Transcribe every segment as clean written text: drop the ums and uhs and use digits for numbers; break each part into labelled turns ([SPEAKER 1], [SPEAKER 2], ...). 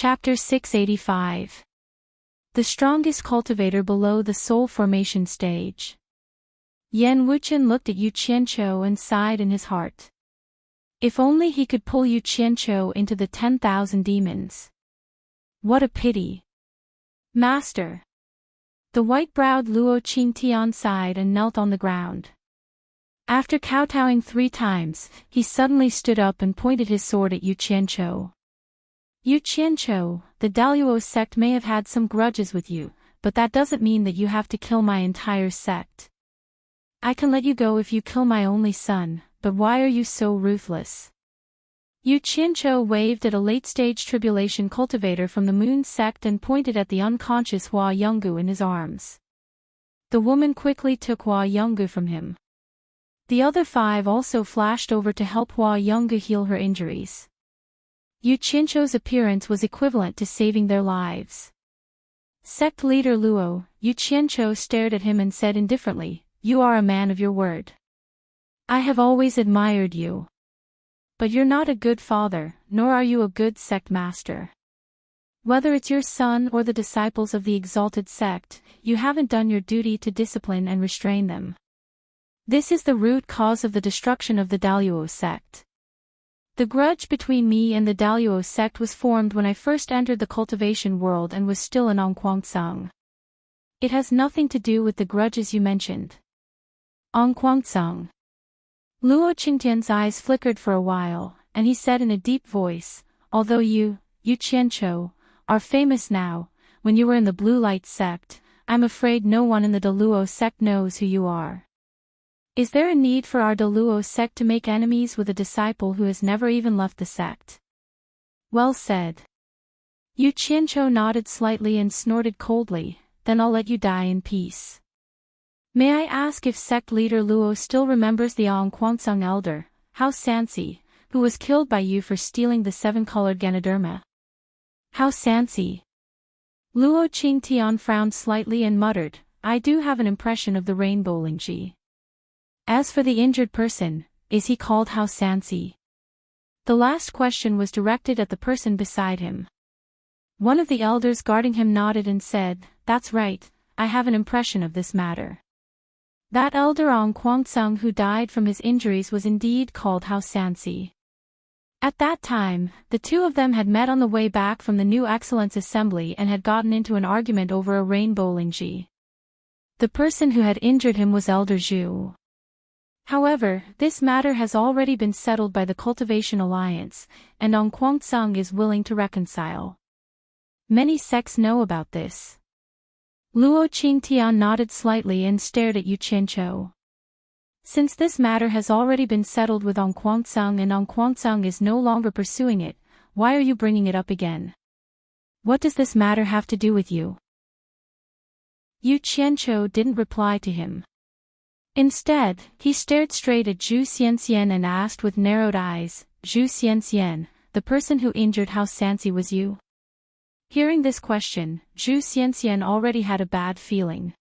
[SPEAKER 1] Chapter 685. The strongest cultivator below the soul formation stage. Yan Wuchen looked at Yu Qianqiu and sighed in his heart. If only he could pull Yu Qianqiu into the 10,000 demons. What a pity. Master. The white-browed Luo Qingtian sighed and knelt on the ground. After kowtowing 3 times, he suddenly stood up and pointed his sword at Yu Qianqiu. Yu Qianqiu, the Daluo sect may have had some grudges with you, but that doesn't mean that you have to kill my entire sect. I can let you go if you kill my only son, but why are you so ruthless? Yu Qianqiu waved at a late-stage tribulation cultivator from the Moon sect and pointed at the unconscious Hua Yonggu in his arms. The woman quickly took Hua Yonggu from him. The other 5 also flashed over to help Hua Yonggu heal her injuries. Yu Qianqiu's appearance was equivalent to saving their lives. Sect leader Luo, Yu Qianqiu stared at him and said indifferently, "You are a man of your word. I have always admired you. But you're not a good father, nor are you a good sect master. Whether it's your son or the disciples of the exalted sect, you haven't done your duty to discipline and restrain them. This is the root cause of the destruction of the Daluo sect. The grudge between me and the Daluo sect was formed when I first entered the cultivation world and was still an Ongquangsong. It has nothing to do with the grudges you mentioned." Ongquangsong. Luo Qingtian's eyes flickered for a while, and he said in a deep voice, "Although you, Yu Qianqiu, are famous now, when you were in the Blue Light sect, I'm afraid no one in the Daluo sect knows who you are. Is there a need for our Daluo sect to make enemies with a disciple who has never even left the sect?" "Well said." Yu Qianqiu nodded slightly and snorted coldly, "Then I'll let you die in peace. May I ask if sect leader Luo still remembers the Ongquangsong elder, Hao Sansi, who was killed by you for stealing the 7-colored Ganoderma?" "Hao Sansi?" Luo Qingtian frowned slightly and muttered, "I do have an impression of the Rainbow Lingji. As for the injured person, is he called Hao Sansi?" The last question was directed at the person beside him. One of the elders guarding him nodded and said, "That's right, I have an impression of this matter. That elder Ongquangsong who died from his injuries was indeed called Hao Sansi." At that time, the 2 of them had met on the way back from the New Excellence Assembly and had gotten into an argument over a Rainbow Lingji. The person who had injured him was Elder Zhu. However, this matter has already been settled by the Cultivation Alliance, and Ongquangsong is willing to reconcile. Many sects know about this. Luo Qingtian nodded slightly and stared at Yu Qianqiu. Since this matter has already been settled with Ongquangsong and Ongquangsong is no longer pursuing it, why are you bringing it up again? What does this matter have to do with you? Yu Qianqiu didn't reply to him. Instead, he stared straight at Zhu Xianxian and asked with narrowed eyes, "Zhu Xianxian, the person who injured Hao Sansi was you?" Hearing this question, Zhu Xianxian already had a bad feeling.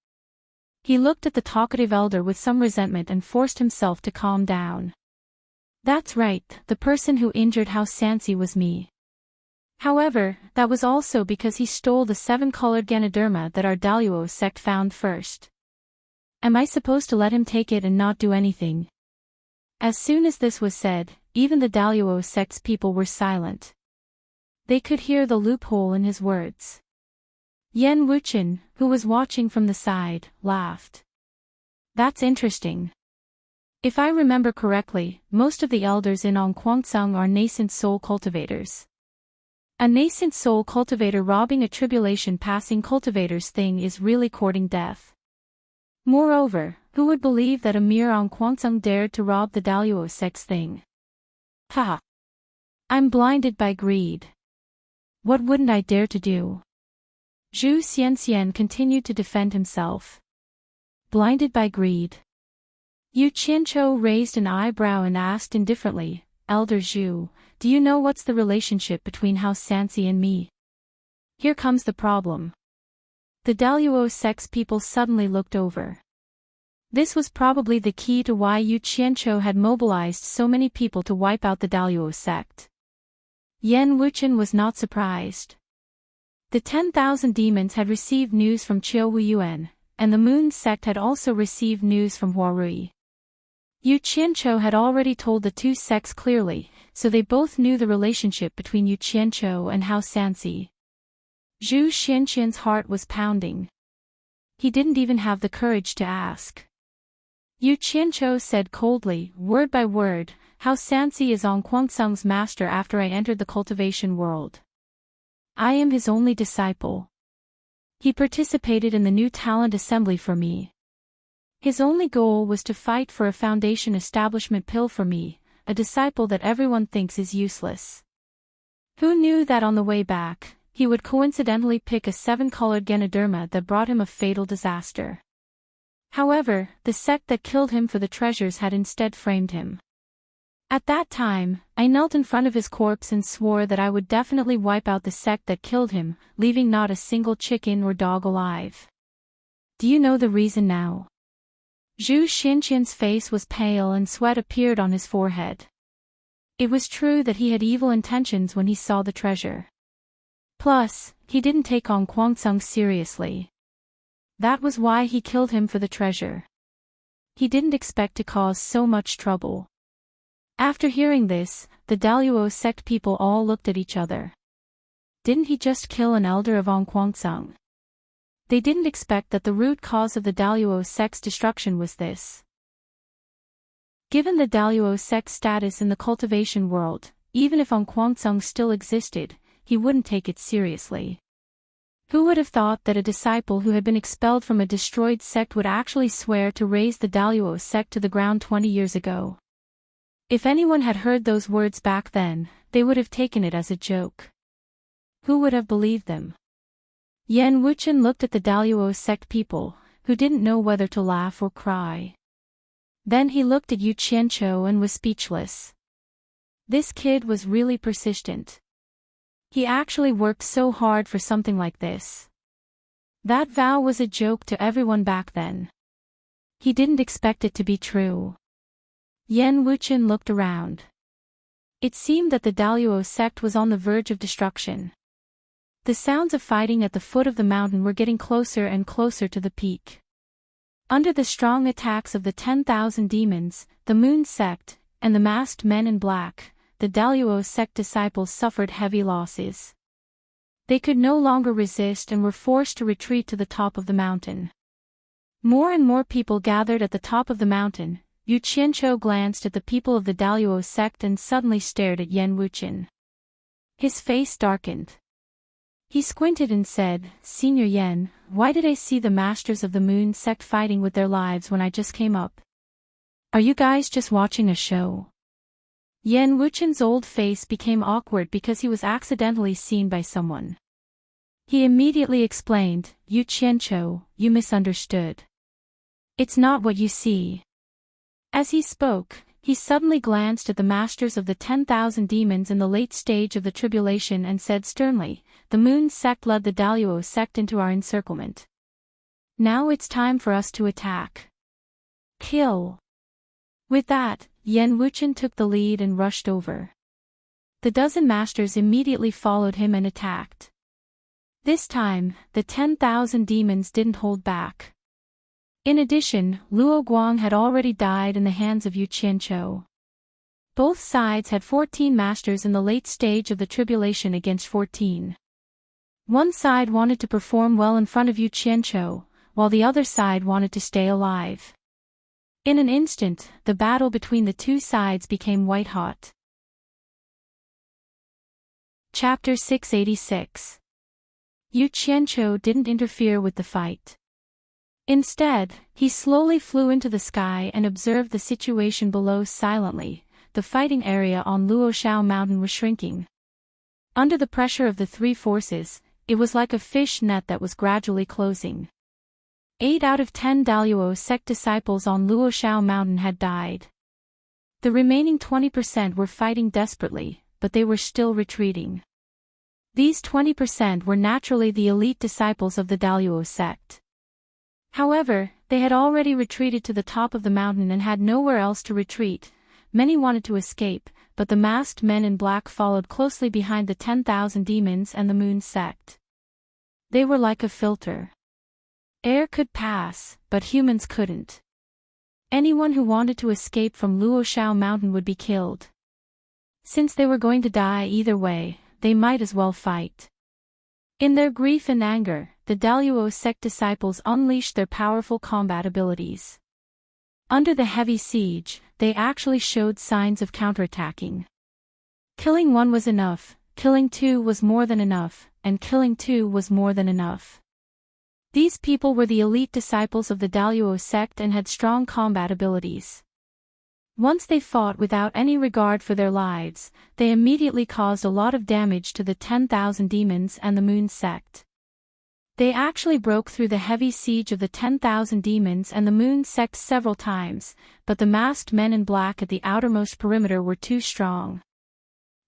[SPEAKER 1] He looked at the talkative elder with some resentment and forced himself to calm down. "That's right, the person who injured Hao Sansi was me. However, that was also because he stole the 7-colored Ganoderma that our Daluo sect found first. Am I supposed to let him take it and not do anything?" As soon as this was said, even the Daluo sect's people were silent. They could hear the loophole in his words. Yan Wuchen, who was watching from the side, laughed. "That's interesting. If I remember correctly, most of the elders in Ongquangsong are nascent soul cultivators. A nascent soul cultivator robbing a tribulation-passing cultivator's thing is really courting death. Moreover, who would believe that a mere Ongquangsong dared to rob the Daluo sect's thing? Ha! I'm blinded by greed. What wouldn't I dare to do?" Zhu Xianxian continued to defend himself. Blinded by greed. Yu Qianqiu raised an eyebrow and asked indifferently, "Elder Zhu, do you know what's the relationship between Hao Sansi and me?" Here comes the problem. The Daluo sect's people suddenly looked over. This was probably the key to why Yu Qianqiu had mobilized so many people to wipe out the Daluo sect. Yan Wuchen was not surprised. The 10,000 demons had received news from Qiu Yuan, and the Moon sect had also received news from Huarui. Yu Qianqiu had already told the two sects clearly, so they both knew the relationship between Yu Qianqiu and Hao Sanxi. Zhu Xianqian's heart was pounding. He didn't even have the courage to ask. Yu Qianqiu said coldly, word by word, Hao Sanxi is on Guangceng's master after I entered the cultivation world. I am his only disciple. He participated in the new talent assembly for me. His only goal was to fight for a foundation establishment pill for me, a disciple that everyone thinks is useless. Who knew that on the way back, he would coincidentally pick a 7-colored Ganoderma that brought him a fatal disaster. However, the sect that killed him for the treasures had instead framed him. At that time, I knelt in front of his corpse and swore that I would definitely wipe out the sect that killed him, leaving not a single chicken or dog alive. Do you know the reason now? Zhu Xinqian's face was pale and sweat appeared on his forehead. It was true that he had evil intentions when he saw the treasure. Plus, he didn't take on Guangceng seriously. That was why he killed him for the treasure. He didn't expect to cause so much trouble. After hearing this, the Daluo sect people all looked at each other. Didn't he just kill an elder of Guangceng? They didn't expect that the root cause of the Daluo sect's destruction was this. Given the Daluo sect's status in the cultivation world, even if Guangceng still existed, he wouldn't take it seriously. Who would have thought that a disciple who had been expelled from a destroyed sect would actually swear to raise the Daluo sect to the ground 20 years ago? If anyone had heard those words back then, they would have taken it as a joke. Who would have believed them? Yan Wuchen looked at the Daluo sect people, who didn't know whether to laugh or cry. Then he looked at Yu Qianqiu and was speechless. This kid was really persistent. He actually worked so hard for something like this. That vow was a joke to everyone back then. He didn't expect it to be true. Yan Wuchen looked around. It seemed that the Daluo sect was on the verge of destruction. The sounds of fighting at the foot of the mountain were getting closer and closer to the peak. Under the strong attacks of the 10,000 demons, the Moon sect, and the masked men in black, the Daluo sect disciples suffered heavy losses. They could no longer resist and were forced to retreat to the top of the mountain. More and more people gathered at the top of the mountain. Yu Qianqiu glanced at the people of the Daluo sect and suddenly stared at Yan Wuchen. His face darkened. He squinted and said, Senior Yan, why did I see the masters of the Moon sect fighting with their lives when I just came up? Are you guys just watching a show? Yan Wuchen's old face became awkward because he was accidentally seen by someone. He immediately explained, Yu Qianqiu, you misunderstood. It's not what you see. As he spoke, he suddenly glanced at the masters of the 10,000 demons in the late stage of the tribulation and said sternly, the Moon sect led the Daluo sect into our encirclement. Now it's time for us to attack. Kill. With that, Yan Wuchen took the lead and rushed over. The dozen masters immediately followed him and attacked. This time, the 10,000 demons didn't hold back. In addition, Luo Guang had already died in the hands of Yu Qianqiu. Both sides had 14 masters in the late stage of the tribulation against 14. One side wanted to perform well in front of Yu Qianqiu, while the other side wanted to stay alive. In an instant, the battle between the two sides became white-hot. Chapter 686. Yu Qianqiu didn't interfere with the fight. Instead, he slowly flew into the sky and observed the situation below silently. The fighting area on Luoshao Mountain was shrinking. Under the pressure of the three forces, it was like a fish net that was gradually closing. 8 out of 10 Daluo sect disciples on Luoshao Mountain had died. The remaining 20% were fighting desperately, but they were still retreating. These 20% were naturally the elite disciples of the Daluo sect. However, they had already retreated to the top of the mountain and had nowhere else to retreat. Many wanted to escape, but the masked men in black followed closely behind the 10,000 demons and the Moon sect. They were like a filter. Air could pass, but humans couldn't. Anyone who wanted to escape from Luoshao Mountain would be killed. Since they were going to die either way, they might as well fight. In their grief and anger, the Daluo sect disciples unleashed their powerful combat abilities. Under the heavy siege, they actually showed signs of counterattacking. Killing one was enough, killing two was more than enough, and killing two was more than enough. These people were the elite disciples of the Daluo sect and had strong combat abilities. Once they fought without any regard for their lives, they immediately caused a lot of damage to the 10,000 demons and the Moon sect. They actually broke through the heavy siege of the 10,000 demons and the Moon sect several times, but the masked men in black at the outermost perimeter were too strong.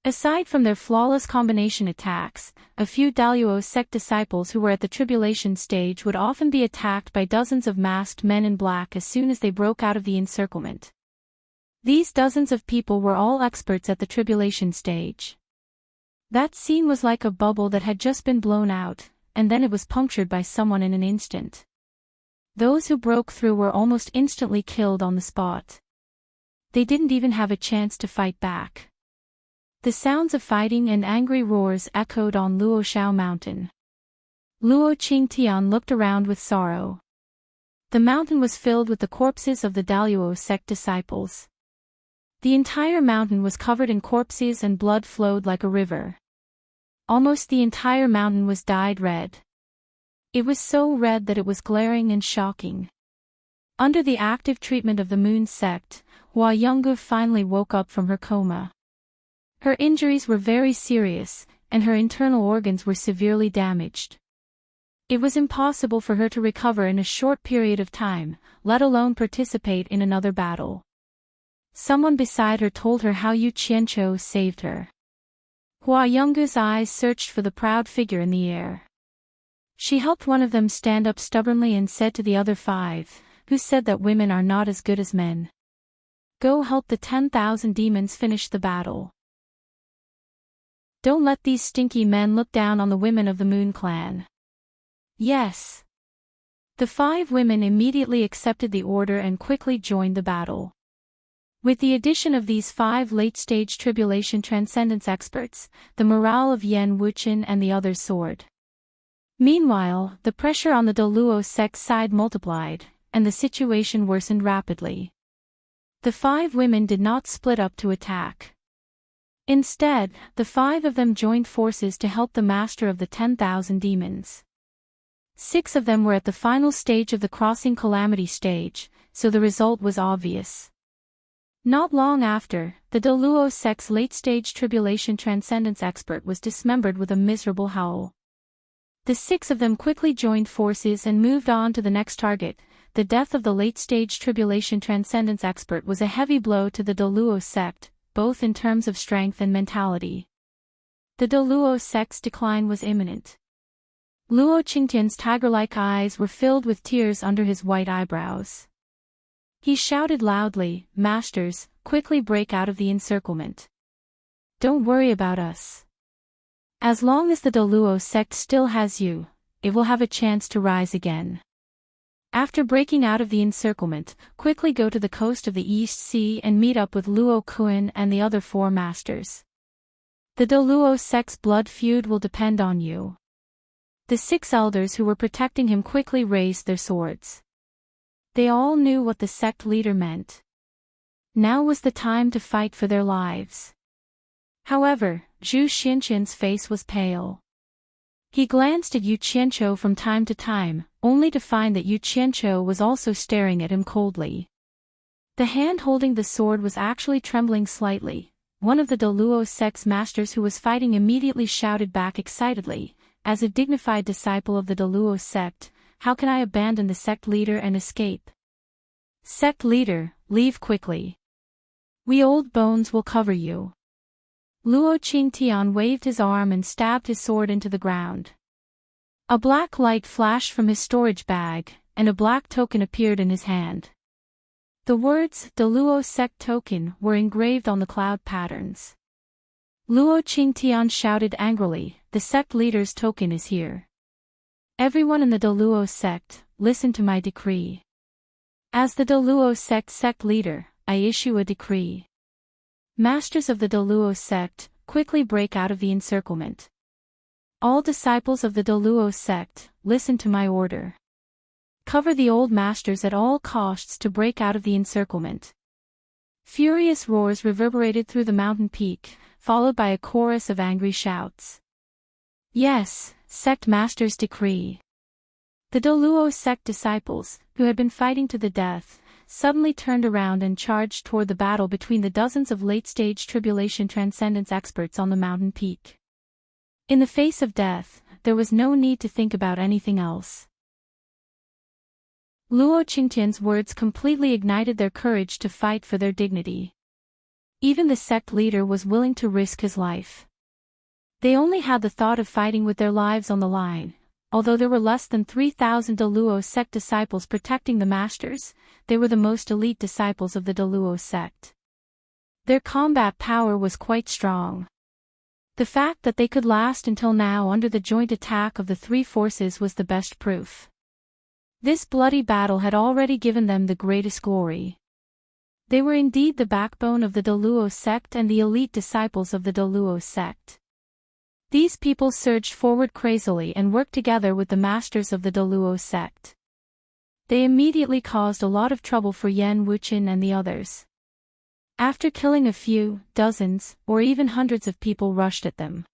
[SPEAKER 1] Aside from their flawless combination attacks, a few Daluo sect disciples who were at the tribulation stage would often be attacked by dozens of masked men in black as soon as they broke out of the encirclement. These dozens of people were all experts at the tribulation stage. That scene was like a bubble that had just been blown out, and then it was punctured by someone in an instant. Those who broke through were almost instantly killed on the spot. They didn't even have a chance to fight back. The sounds of fighting and angry roars echoed on Luoshao Mountain. Luo Qingtian looked around with sorrow. The mountain was filled with the corpses of the Daluo sect disciples. The entire mountain was covered in corpses and blood flowed like a river. Almost the entire mountain was dyed red. It was so red that it was glaring and shocking. Under the active treatment of the Moon sect, Hua Yonggu finally woke up from her coma. Her injuries were very serious, and her internal organs were severely damaged. It was impossible for her to recover in a short period of time, let alone participate in another battle. Someone beside her told her how Yu Qianqiu saved her. Hua Yonggu's eyes searched for the proud figure in the air. She helped one of them stand up stubbornly and said to the other 5, who said that women are not as good as men, "Go help the 10,000 demons finish the battle. Don't let these stinky men look down on the women of the Moon clan." Yes. The 5 women immediately accepted the order and quickly joined the battle. With the addition of these 5 late-stage tribulation transcendence experts, the morale of Yan Wuchen and the others soared. Meanwhile, the pressure on the Daluo sect side multiplied, and the situation worsened rapidly. The 5 women did not split up to attack. Instead, the 5 of them joined forces to help the master of the 10,000 demons. 6 of them were at the final stage of the crossing calamity stage, so the result was obvious. Not long after, the Daluo sect's late-stage tribulation transcendence expert was dismembered with a miserable howl. The 6 of them quickly joined forces and moved on to the next target. The death of the late-stage tribulation transcendence expert was a heavy blow to the Daluo sect, both in terms of strength and mentality. The Daluo sect's decline was imminent. Luo Qingtian's tiger-like eyes were filled with tears under his white eyebrows. He shouted loudly, "Masters, quickly break out of the encirclement. Don't worry about us. As long as the Daluo sect still has you, it will have a chance to rise again. After breaking out of the encirclement, quickly go to the coast of the East Sea and meet up with Luo Kuan and the other 4 masters. The Daluo sect's blood feud will depend on you." The 6 elders who were protecting him quickly raised their swords. They all knew what the sect leader meant. Now was the time to fight for their lives. However, Zhu Xinqian's face was pale. He glanced at Yu Qianqiu from time to time, only to find that Yu Qianqiu was also staring at him coldly. The hand holding the sword was actually trembling slightly. One of the Daluo sect's masters who was fighting immediately shouted back excitedly, "As a dignified disciple of the Daluo sect, how can I abandon the sect leader and escape? Sect leader, leave quickly. We old bones will cover you." Luo Qingtian waved his arm and stabbed his sword into the ground. A black light flashed from his storage bag, and a black token appeared in his hand. The words, "Daluo sect token," were engraved on the cloud patterns. Luo Qingtian shouted angrily, "The sect leader's token is here." Everyone in the Deluo sect, listen to my decree. As the Deluo sect leader, I issue a decree. Masters of the Deluo sect, quickly break out of the encirclement. All disciples of the Deluo sect, listen to my order. Cover the old masters at all costs to break out of the encirclement. Furious roars reverberated through the mountain peak, followed by a chorus of angry shouts. Yes, sect masters decree. The Deluo sect disciples, who had been fighting to the death, suddenly turned around and charged toward the battle between the dozens of late-stage tribulation transcendence experts on the mountain peak. In the face of death, there was no need to think about anything else. Luo Qingtian's words completely ignited their courage to fight for their dignity. Even the sect leader was willing to risk his life. They only had the thought of fighting with their lives on the line. Although there were less than 3,000 Deluo sect disciples protecting the masters, they were the most elite disciples of the Deluo sect. Their combat power was quite strong. The fact that they could last until now under the joint attack of the three forces was the best proof. This bloody battle had already given them the greatest glory. They were indeed the backbone of the Deluo sect and the elite disciples of the Deluo sect. These people surged forward crazily and worked together with the masters of the Deluo sect. They immediately caused a lot of trouble for Yan Wuqian and the others. After killing a few, dozens, or even hundreds of people rushed at them.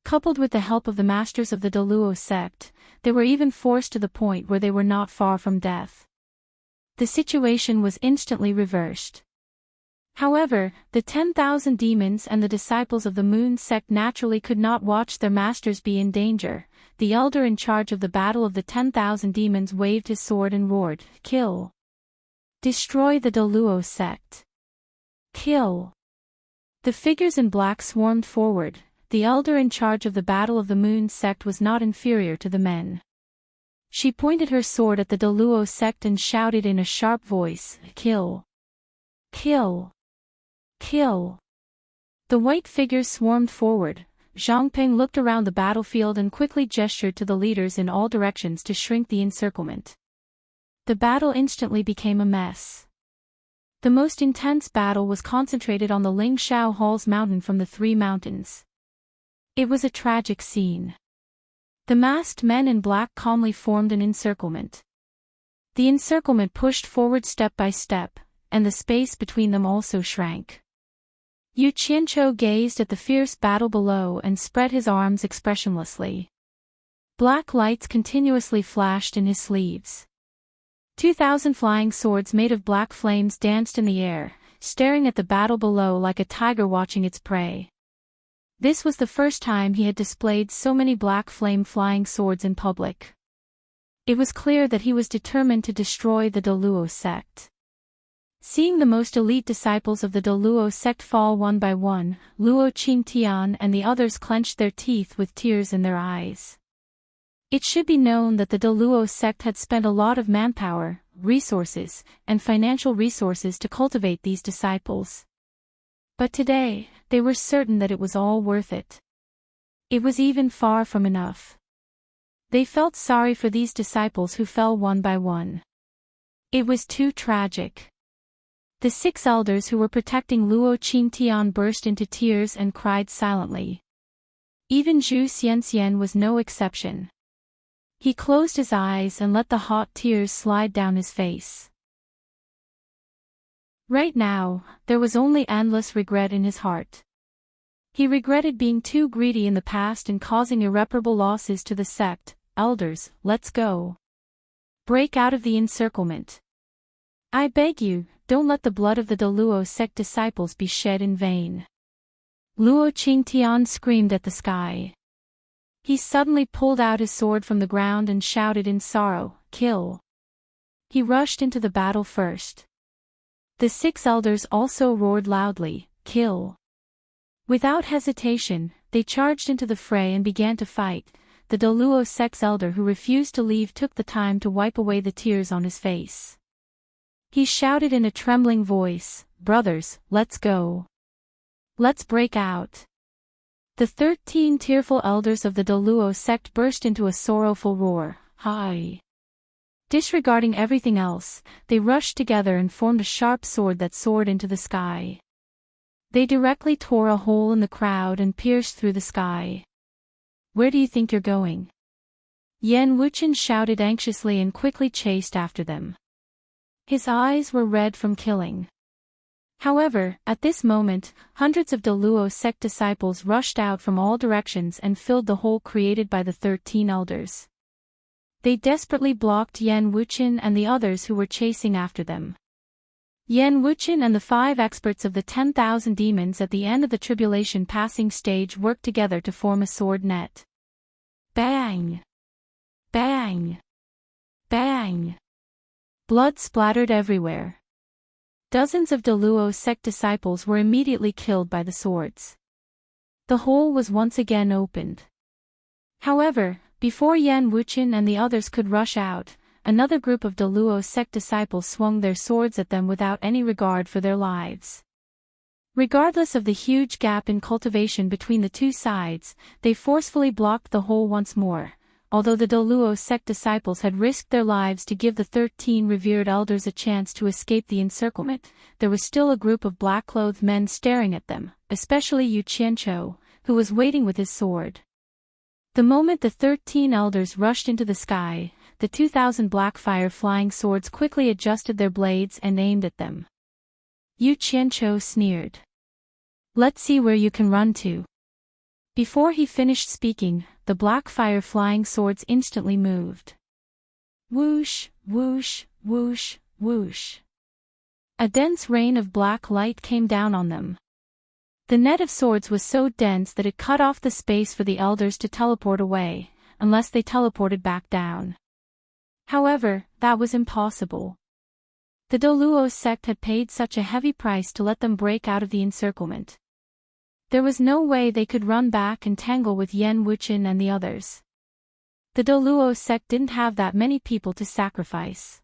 [SPEAKER 1] Coupled with the help of the masters of the Deluo sect, they were even forced to the point where they were not far from death. The situation was instantly reversed. However, the 10,000 demons and the disciples of the Moon sect naturally could not watch their masters be in danger. The elder in charge of the battle of the 10,000 demons waved his sword and roared, "Kill! Destroy the Deluo sect! Kill!" The figures in black swarmed forward. The elder in charge of the battle of the Moon sect was not inferior to the men. She pointed her sword at the Deluo sect and shouted in a sharp voice, "Kill! Kill! Kill!" The white figures swarmed forward. Zhang Peng looked around the battlefield and quickly gestured to the leaders in all directions to shrink the encirclement. The battle instantly became a mess. The most intense battle was concentrated on the Ling Shao Hall's mountain from the three mountains. It was a tragic scene. The masked men in black calmly formed an encirclement. The encirclement pushed forward step by step, and the space between them also shrank. Yu Qianqiu gazed at the fierce battle below and spread his arms expressionlessly. Black lights continuously flashed in his sleeves. 2,000 flying swords made of black flames danced in the air, staring at the battle below like a tiger watching its prey. This was the first time he had displayed so many black flame flying swords in public. It was clear that he was determined to destroy the Deluo sect. Seeing the most elite disciples of the Deluo sect fall one by one, Luo Qingtian and the others clenched their teeth with tears in their eyes. It should be known that the Deluo sect had spent a lot of manpower, resources, and financial resources to cultivate these disciples. But today, they were certain that it was all worth it. It was even far from enough. They felt sorry for these disciples who fell one by one. It was too tragic. The 6 elders who were protecting Luo Qingtian burst into tears and cried silently. Even Zhu Xianxian was no exception. He closed his eyes and let the hot tears slide down his face. Right now, there was only endless regret in his heart. He regretted being too greedy in the past and causing irreparable losses to the sect. Elders, let's go. Break out of the encirclement. I beg you, don't let the blood of the Deluo sect disciples be shed in vain. Luo Qingtian screamed at the sky. He suddenly pulled out his sword from the ground and shouted in sorrow, "Kill!" He rushed into the battle first. The 6 elders also roared loudly, "Kill!" Without hesitation, they charged into the fray and began to fight. The Deluo sect's elder who refused to leave took the time to wipe away the tears on his face. He shouted in a trembling voice, "Brothers, let's go. Let's break out." The 13 tearful elders of the Daluo sect burst into a sorrowful roar. Hi! Disregarding everything else, they rushed together and formed a sharp sword that soared into the sky. They directly tore a hole in the crowd and pierced through the sky. Where do you think you're going? Yan Wuchen shouted anxiously and quickly chased after them. His eyes were red from killing. However, at this moment, hundreds of Daluo sect disciples rushed out from all directions and filled the hole created by the 13 elders. They desperately blocked Yan Wuchen and the others who were chasing after them. Yan Wuchen and the 5 experts of the 10,000 demons at the end of the tribulation passing stage worked together to form a sword net. Bang! Bang! Bang! Blood splattered everywhere. Dozens of Daluo sect disciples were immediately killed by the swords. The hole was once again opened. However, before Yan Wuchen and the others could rush out, another group of Daluo sect disciples swung their swords at them without any regard for their lives. Regardless of the huge gap in cultivation between the two sides, they forcefully blocked the hole once more. Although the Daluo sect disciples had risked their lives to give the 13 revered elders a chance to escape the encirclement, there was still a group of black-clothed men staring at them, especially Yu Qianqiu, who was waiting with his sword. The moment the 13 elders rushed into the sky, the 2,000 black fire flying swords quickly adjusted their blades and aimed at them. Yu Qianqiu sneered. "Let's see where you can run to." Before he finished speaking, the black fire flying swords instantly moved. Whoosh, whoosh, whoosh, whoosh. A dense rain of black light came down on them. The net of swords was so dense that it cut off the space for the elders to teleport away, unless they teleported back down. However, that was impossible. The Daluo sect had paid such a heavy price to let them break out of the encirclement. There was no way they could run back and tangle with Yan Wuchen and the others. The Daluo sect didn't have that many people to sacrifice.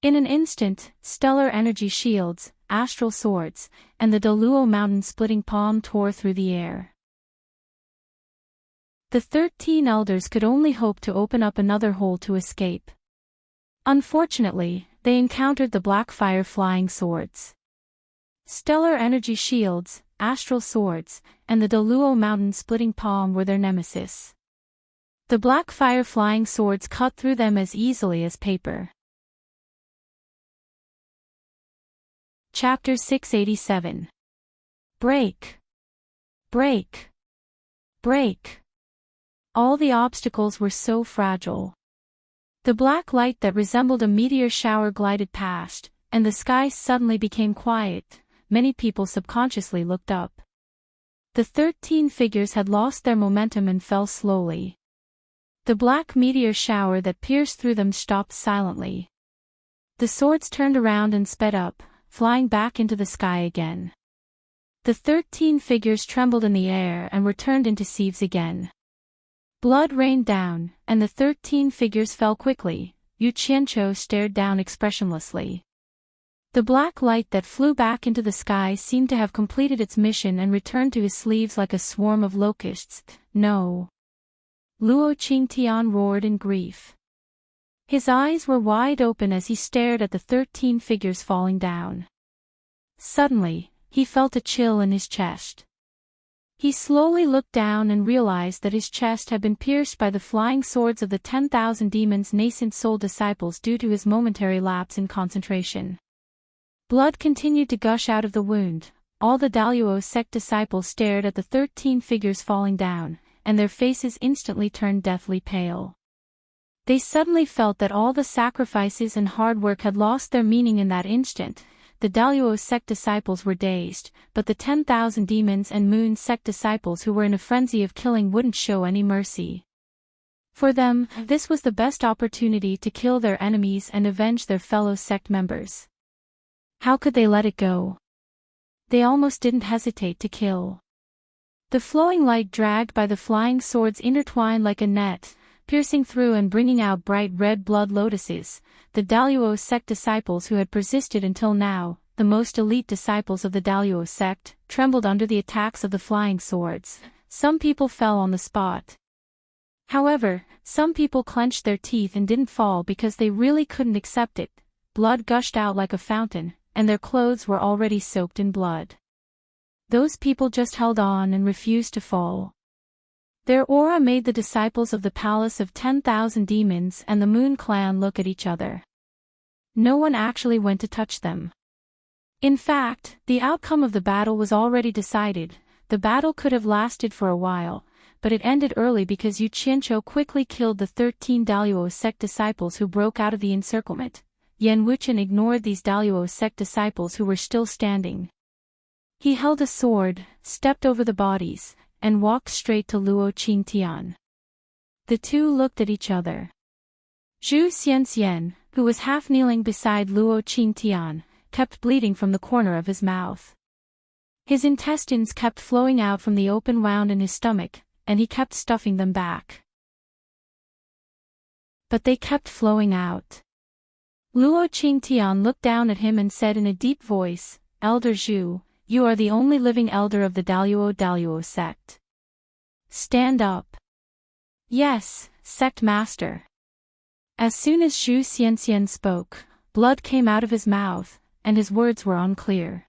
[SPEAKER 1] In an instant, stellar energy shields, astral swords, and the Daluo mountain-splitting palm tore through the air. The 13 elders could only hope to open up another hole to escape. Unfortunately, they encountered the black fire flying swords. Stellar energy shields, astral swords, and the Daluo mountain-splitting palm were their nemesis. The black fire flying swords cut through them as easily as paper. Chapter 687. Break! Break! Break! All the obstacles were so fragile. The black light that resembled a meteor shower glided past, and the sky suddenly became quiet. Many people subconsciously looked up. The 13 figures had lost their momentum and fell slowly. The black meteor shower that pierced through them stopped silently. The swords turned around and sped up, flying back into the sky again. The 13 figures trembled in the air and were turned into sieves again. Blood rained down, and the 13 figures fell quickly. Yu Qianqiu stared down expressionlessly. The black light that flew back into the sky seemed to have completed its mission and returned to his sleeves like a swarm of locusts. No. Luo Qingtian roared in grief. His eyes were wide open as he stared at the 13 figures falling down. Suddenly, he felt a chill in his chest. He slowly looked down and realized that his chest had been pierced by the flying swords of the 10,000 demons' nascent soul disciples due to his momentary lapse in concentration. Blood continued to gush out of the wound. All the Daluo sect disciples stared at the 13 figures falling down, and their faces instantly turned deathly pale. They suddenly felt that all the sacrifices and hard work had lost their meaning in that instant. The Daluo sect disciples were dazed, but the 10,000 demons and moon sect disciples who were in a frenzy of killing wouldn't show any mercy. For them, this was the best opportunity to kill their enemies and avenge their fellow sect members. How could they let it go? They almost didn't hesitate to kill. The flowing light dragged by the flying swords intertwined like a net, piercing through and bringing out bright red blood lotuses. The Daluo sect disciples who had persisted until now, the most elite disciples of the Daluo sect, trembled under the attacks of the flying swords. some people fell on the spot. However, some people clenched their teeth and didn't fall because they really couldn't accept it. Blood gushed out like a fountain, and their clothes were already soaked in blood. Those people just held on and refused to fall. Their aura made the disciples of the Palace of 10,000 Demons and the Moon Clan look at each other. No one actually went to touch them. In fact, the outcome of the battle was already decided. The battle could have lasted for a while, but it ended early because Yu Qianqiu quickly killed the 13 Daluo sect disciples who broke out of the encirclement. Yan Wuchen ignored these Daluo sect disciples who were still standing. He held a sword, stepped over the bodies, and walked straight to Luo Qingtian. The two looked at each other. Zhu Xianxian, who was half kneeling beside Luo Qingtian, kept bleeding from the corner of his mouth. His intestines kept flowing out from the open wound in his stomach, and he kept stuffing them back. But they kept flowing out. Luo Qingtian looked down at him and said in a deep voice, "Elder Zhu, you are the only living elder of the Daluo sect. Stand up." "Yes, sect master." As soon as Zhu Xianxian spoke, blood came out of his mouth, and his words were unclear.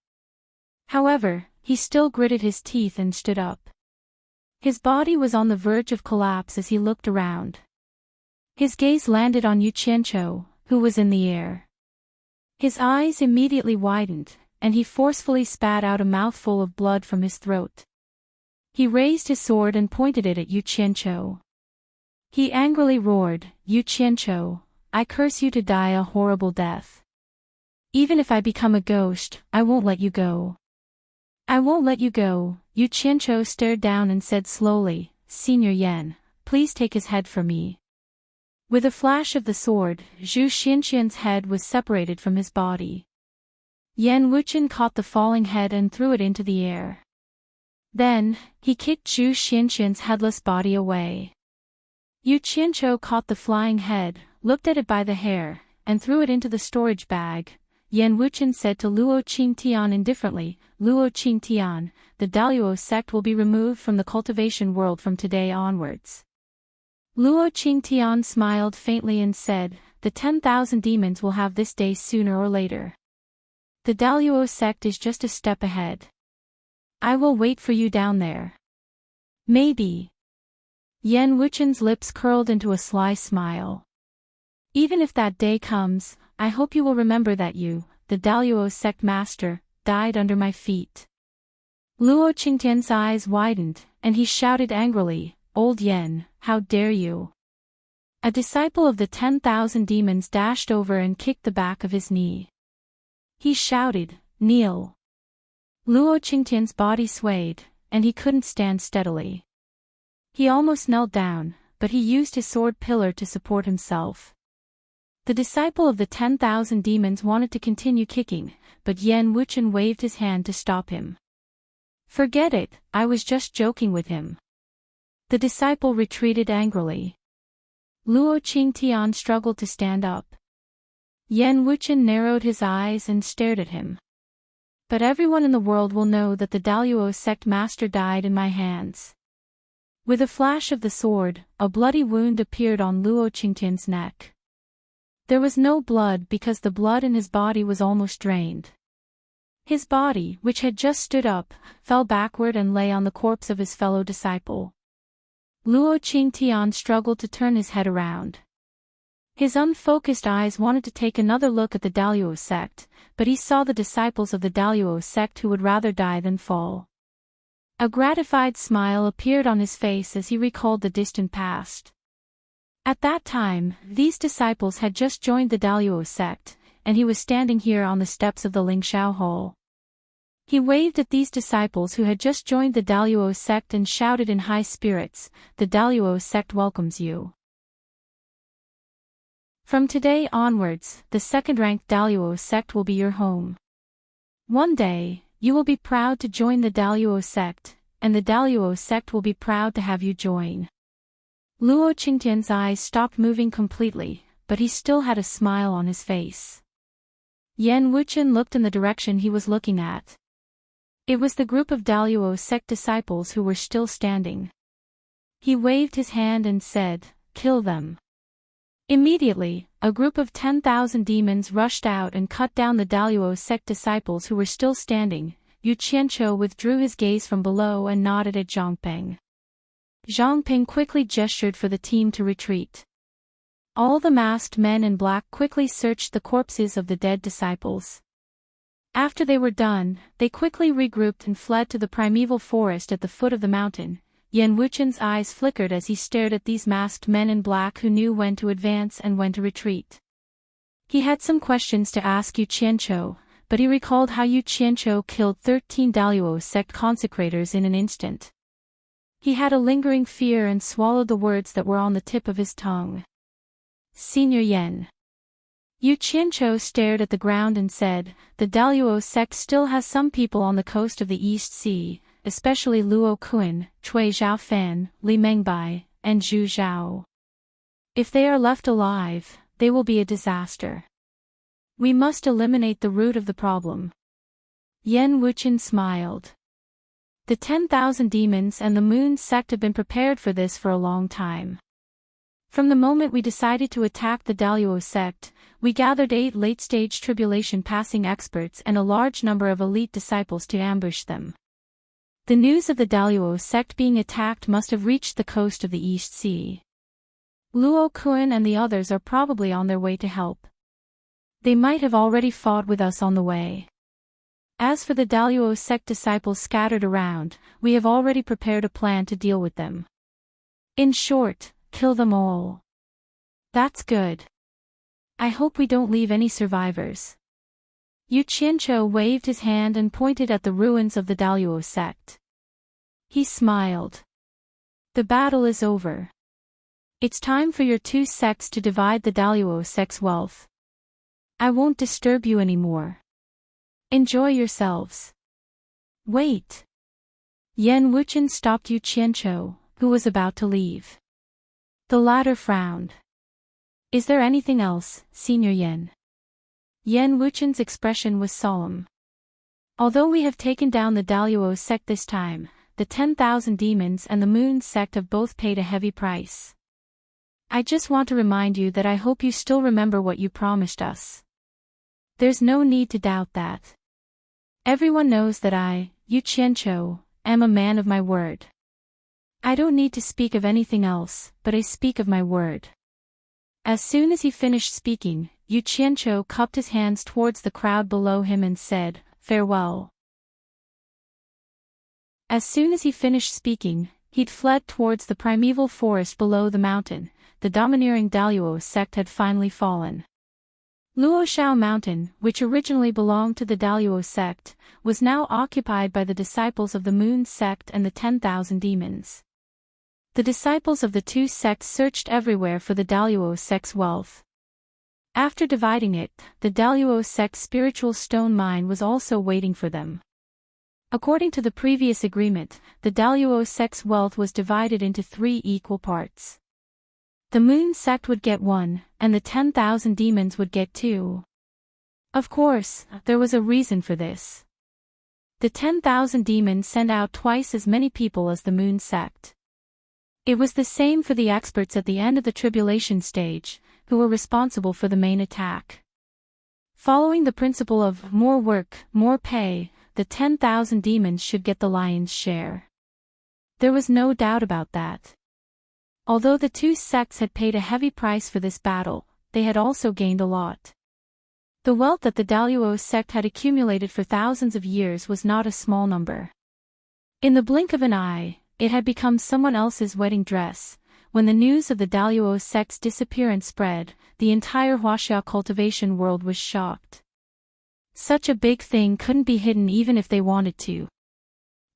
[SPEAKER 1] However, he still gritted his teeth and stood up. His body was on the verge of collapse as he looked around. His gaze landed on Yu Qianqiu, who was in the air. His eyes immediately widened, and he forcefully spat out a mouthful of blood from his throat. He raised his sword and pointed it at Yu Qianqiu. He angrily roared, "Yu Qianqiu, I curse you to die a horrible death. Even if I become a ghost, I won't let you go. I won't let you go." Yu Qianqiu stared down and said slowly, "Senior Yan, please take his head from me." With a flash of the sword, Zhu Xianxian's head was separated from his body. Yan Wuchen caught the falling head and threw it into the air. Then, he kicked Zhu Xianxian's headless body away. Yu Qianqiu caught the flying head, looked at it by the hair, and threw it into the storage bag. Yan Wuchen said to Luo Qingtian indifferently, "Luo Qingtian, the Daluo sect will be removed from the cultivation world from today onwards." Luo Qingtian smiled faintly and said, "The 10,000 demons will have this day sooner or later. The Daluo sect is just a step ahead. I will wait for you down there. Maybe." Yan Wuchen's lips curled into a sly smile. "Even if that day comes, I hope you will remember that you, the Daluo sect master, died under my feet." Luo Qingtian's eyes widened, and he shouted angrily, "Old Yan, how dare you!" A disciple of the 10,000 demons dashed over and kicked the back of his knee. He shouted, "Kneel!" Luo Qingtian's body swayed, and he couldn't stand steadily. He almost knelt down, but he used his sword pillar to support himself. The disciple of the 10,000 demons wanted to continue kicking, but Yan Wuchen waved his hand to stop him. "Forget it, I was just joking with him." The disciple retreated angrily. Luo Qingtian struggled to stand up. Yan Wuchen narrowed his eyes and stared at him. "But everyone in the world will know that the Daluo sect master died in my hands." With a flash of the sword, a bloody wound appeared on Luo Qingtian's neck. There was no blood because the blood in his body was almost drained. His body, which had just stood up, fell backward and lay on the corpse of his fellow disciple. Luo Qingtian struggled to turn his head around. His unfocused eyes wanted to take another look at the Daluo sect, but he saw the disciples of the Daluo sect who would rather die than fall. A gratified smile appeared on his face as he recalled the distant past. At that time, these disciples had just joined the Daluo sect, and he was standing here on the steps of the Lingxiao Hall. He waved at these disciples who had just joined the Daluo sect and shouted in high spirits, "The Daluo sect welcomes you. From today onwards, the second-ranked Daluo sect will be your home. One day, you will be proud to join the Daluo sect, and the Daluo sect will be proud to have you join." Luo Qingtian's eyes stopped moving completely, but he still had a smile on his face. Yan Wuchen looked in the direction he was looking at. It was the group of Daluo sect disciples who were still standing. He waved his hand and said, "Kill them." Immediately, a group of 10,000 demons rushed out and cut down the Daluo sect disciples who were still standing. Yu Qianqiu withdrew his gaze from below and nodded at Zhangping. Zhangping quickly gestured for the team to retreat. All the masked men in black quickly searched the corpses of the dead disciples. After they were done, they quickly regrouped and fled to the primeval forest at the foot of the mountain. Yan Wuchen's eyes flickered as he stared at these masked men in black who knew when to advance and when to retreat. He had some questions to ask Yu Qianqiu, but he recalled how Yu Qianqiu killed 13 Daluo sect consecrators in an instant. He had a lingering fear and swallowed the words that were on the tip of his tongue. "Senior Yan." Yu Qianqiu stared at the ground and said, "The Daluo sect still has some people on the coast of the East Sea, especially Luo Kun, Cui Zhaofan, Li Mengbai, and Zhu Zhao. If they are left alive, they will be a disaster. We must eliminate the root of the problem." Yan Wuchen smiled. The 10,000 demons and the Moon sect have been prepared for this for a long time. From the moment we decided to attack the Daluo sect, we gathered 8 late-stage tribulation-passing experts and a large number of elite disciples to ambush them. The news of the Daluo sect being attacked must have reached the coast of the East Sea. Luo Kun and the others are probably on their way to help. They might have already fought with us on the way. As for the Daluo sect disciples scattered around, we have already prepared a plan to deal with them. In short, kill them all. That's good. I hope we don't leave any survivors. Yu Qianqiu waved his hand and pointed at the ruins of the Daluo sect. He smiled. The battle is over. It's time for your 2 sects to divide the Daluo sect's wealth. I won't disturb you anymore. Enjoy yourselves. Wait. Yan Wuchen stopped Yu Qianqiu, who was about to leave. The latter frowned. Is there anything else, Senior Yan? Yan Wuchen's expression was solemn. Although we have taken down the Daluo sect this time, the 10,000 demons and the Moon sect have both paid a heavy price. I just want to remind you that I hope you still remember what you promised us. There's no need to doubt that. Everyone knows that I, Yu Qianqiu, am a man of my word. I don't need to speak of anything else, but I speak of my word. As soon as he finished speaking, Yu Qianqiu cupped his hands towards the crowd below him and said, "Farewell." As soon as he finished speaking, he'd fled towards the primeval forest below the mountain. The domineering Daluo sect had finally fallen. Luoshao Mountain, which originally belonged to the Daluo sect, was now occupied by the disciples of the Moon sect and the 10,000 demons. The disciples of the 2 sects searched everywhere for the Daluo sect's wealth. After dividing it, the Daluo sect's spiritual stone mine was also waiting for them. According to the previous agreement, the Daluo sect's wealth was divided into 3 equal parts. The Moon sect would get 1, and the 10,000 demons would get 2. Of course, there was a reason for this. The 10,000 demons sent out twice as many people as the Moon sect. It was the same for the experts at the end of the tribulation stage, who were responsible for the main attack. Following the principle of more work, more pay, the 10,000 demons should get the lion's share. There was no doubt about that. Although the 2 sects had paid a heavy price for this battle, they had also gained a lot. The wealth that the Daluo sect had accumulated for thousands of years was not a small number. In the blink of an eye, it had become someone else's wedding dress. When the news of the Daluo sect's disappearance spread, the entire Huaxia cultivation world was shocked. Such a big thing couldn't be hidden even if they wanted to.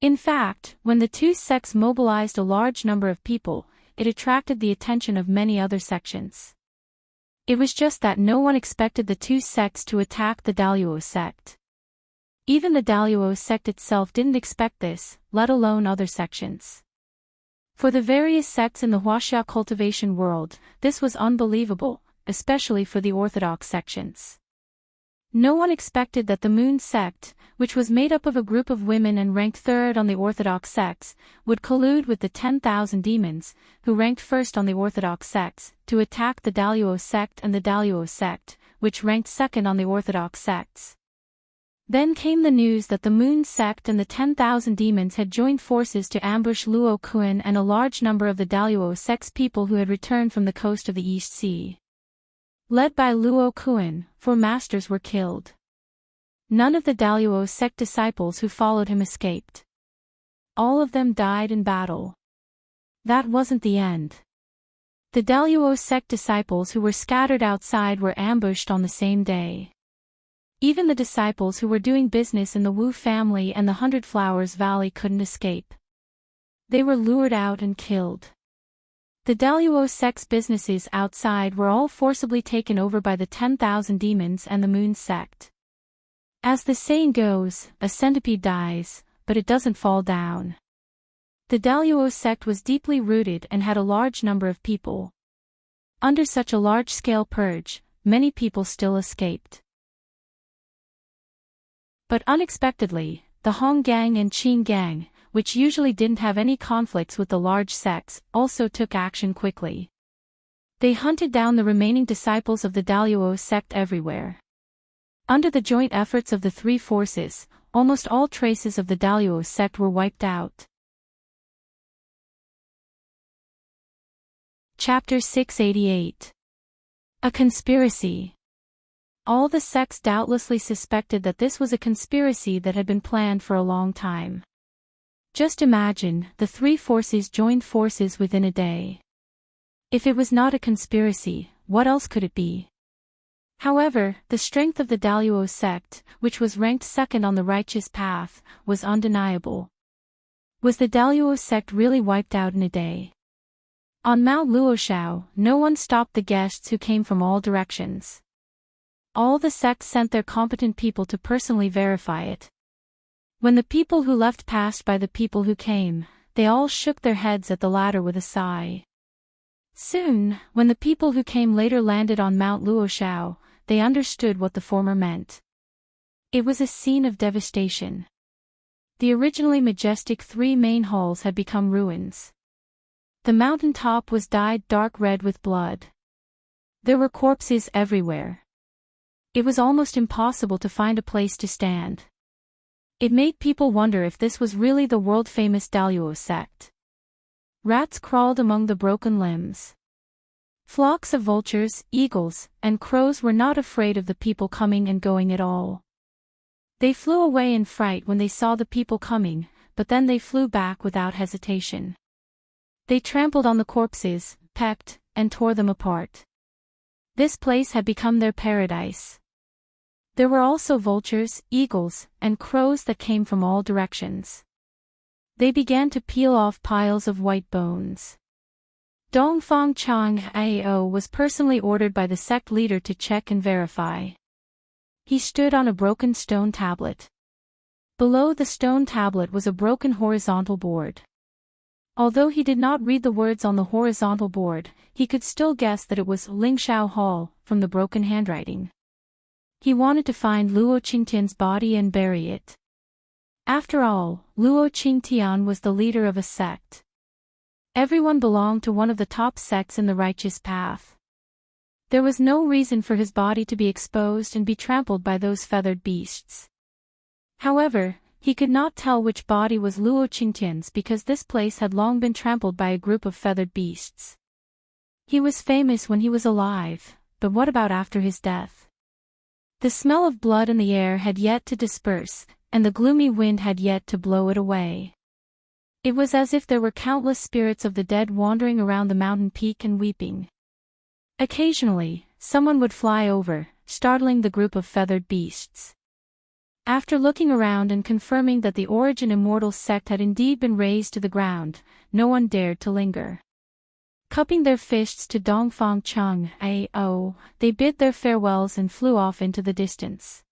[SPEAKER 1] In fact, when the 2 sects mobilized a large number of people, it attracted the attention of many other sections. It was just that no one expected the 2 sects to attack the Daluo sect. Even the Daluo sect itself didn't expect this, let alone other sections. For the various sects in the Huaxia cultivation world, this was unbelievable, especially for the orthodox sections. No one expected that the Moon sect, which was made up of a group of women and ranked third on the orthodox sects, would collude with the 10,000 demons, who ranked first on the orthodox sects, to attack the Daluo sect and the Daluo sect, which ranked second on the orthodox sects. Then came the news that the Moon sect and the 10,000 demons had joined forces to ambush Luo Kuan and a large number of the Daluo sect's people who had returned from the coast of the East Sea. Led by Luo Kuan, 4 masters were killed. None of the Daluo sect disciples who followed him escaped. All of them died in battle. That wasn't the end. The Daluo sect disciples who were scattered outside were ambushed on the same day. Even the disciples who were doing business in the Wu family and the 100 Flowers Valley couldn't escape. They were lured out and killed. The Daluo sect's businesses outside were all forcibly taken over by the 10,000 demons and the Moon sect. As the saying goes, a centipede dies, but it doesn't fall down. The Daluo sect was deeply rooted and had a large number of people. Under such a large-scale purge, many people still escaped. But unexpectedly, the Hong Gang and Qing Gang, which usually didn't have any conflicts with the large sects, also took action quickly. They hunted down the remaining disciples of the Daluo sect everywhere. Under the joint efforts of the 3 forces, almost all traces of the Daluo sect were wiped out. Chapter 688. A Conspiracy. All the sects doubtlessly suspected that this was a conspiracy that had been planned for a long time. Just imagine, the 3 forces joined forces within a day. If it was not a conspiracy, what else could it be? However, the strength of the Daluo sect, which was ranked second on the righteous path, was undeniable. Was the Daluo sect really wiped out in a day? On Mount Luoshao, no one stopped the guests who came from all directions. All the sects sent their competent people to personally verify it. When the people who left passed by the people who came, they all shook their heads at the latter with a sigh. Soon, when the people who came later landed on Mount Luoshao, they understood what the former meant. It was a scene of devastation. The originally majestic 3 main halls had become ruins. The mountain top was dyed dark red with blood. There were corpses everywhere. It was almost impossible to find a place to stand. It made people wonder if this was really the world-famous Daluo sect. Rats crawled among the broken limbs. Flocks of vultures, eagles, and crows were not afraid of the people coming and going at all. They flew away in fright when they saw the people coming, but then they flew back without hesitation. They trampled on the corpses, pecked, and tore them apart. This place had become their paradise. There were also vultures, eagles, and crows that came from all directions. They began to peel off piles of white bones. Dongfang Chang Ao was personally ordered by the sect leader to check and verify. He stood on a broken stone tablet. Below the stone tablet was a broken horizontal board. Although he did not read the words on the horizontal board, he could still guess that it was Lingshao Hall, from the broken handwriting. He wanted to find Luo Qingtian's body and bury it. After all, Luo Qingtian was the leader of a sect. Everyone belonged to one of the top sects in the righteous path. There was no reason for his body to be exposed and be trampled by those feathered beasts. However, he could not tell which body was Luo Qingtian's because this place had long been trampled by a group of feathered beasts. He was famous when he was alive, but what about after his death? The smell of blood in the air had yet to disperse, and the gloomy wind had yet to blow it away. It was as if there were countless spirits of the dead wandering around the mountain peak and weeping. Occasionally, someone would fly over, startling the group of feathered beasts. After looking around and confirming that the Origin Immortal sect had indeed been razed to the ground, no one dared to linger. Cupping their fists to Dongfang Chang Ao, they bid their farewells and flew off into the distance.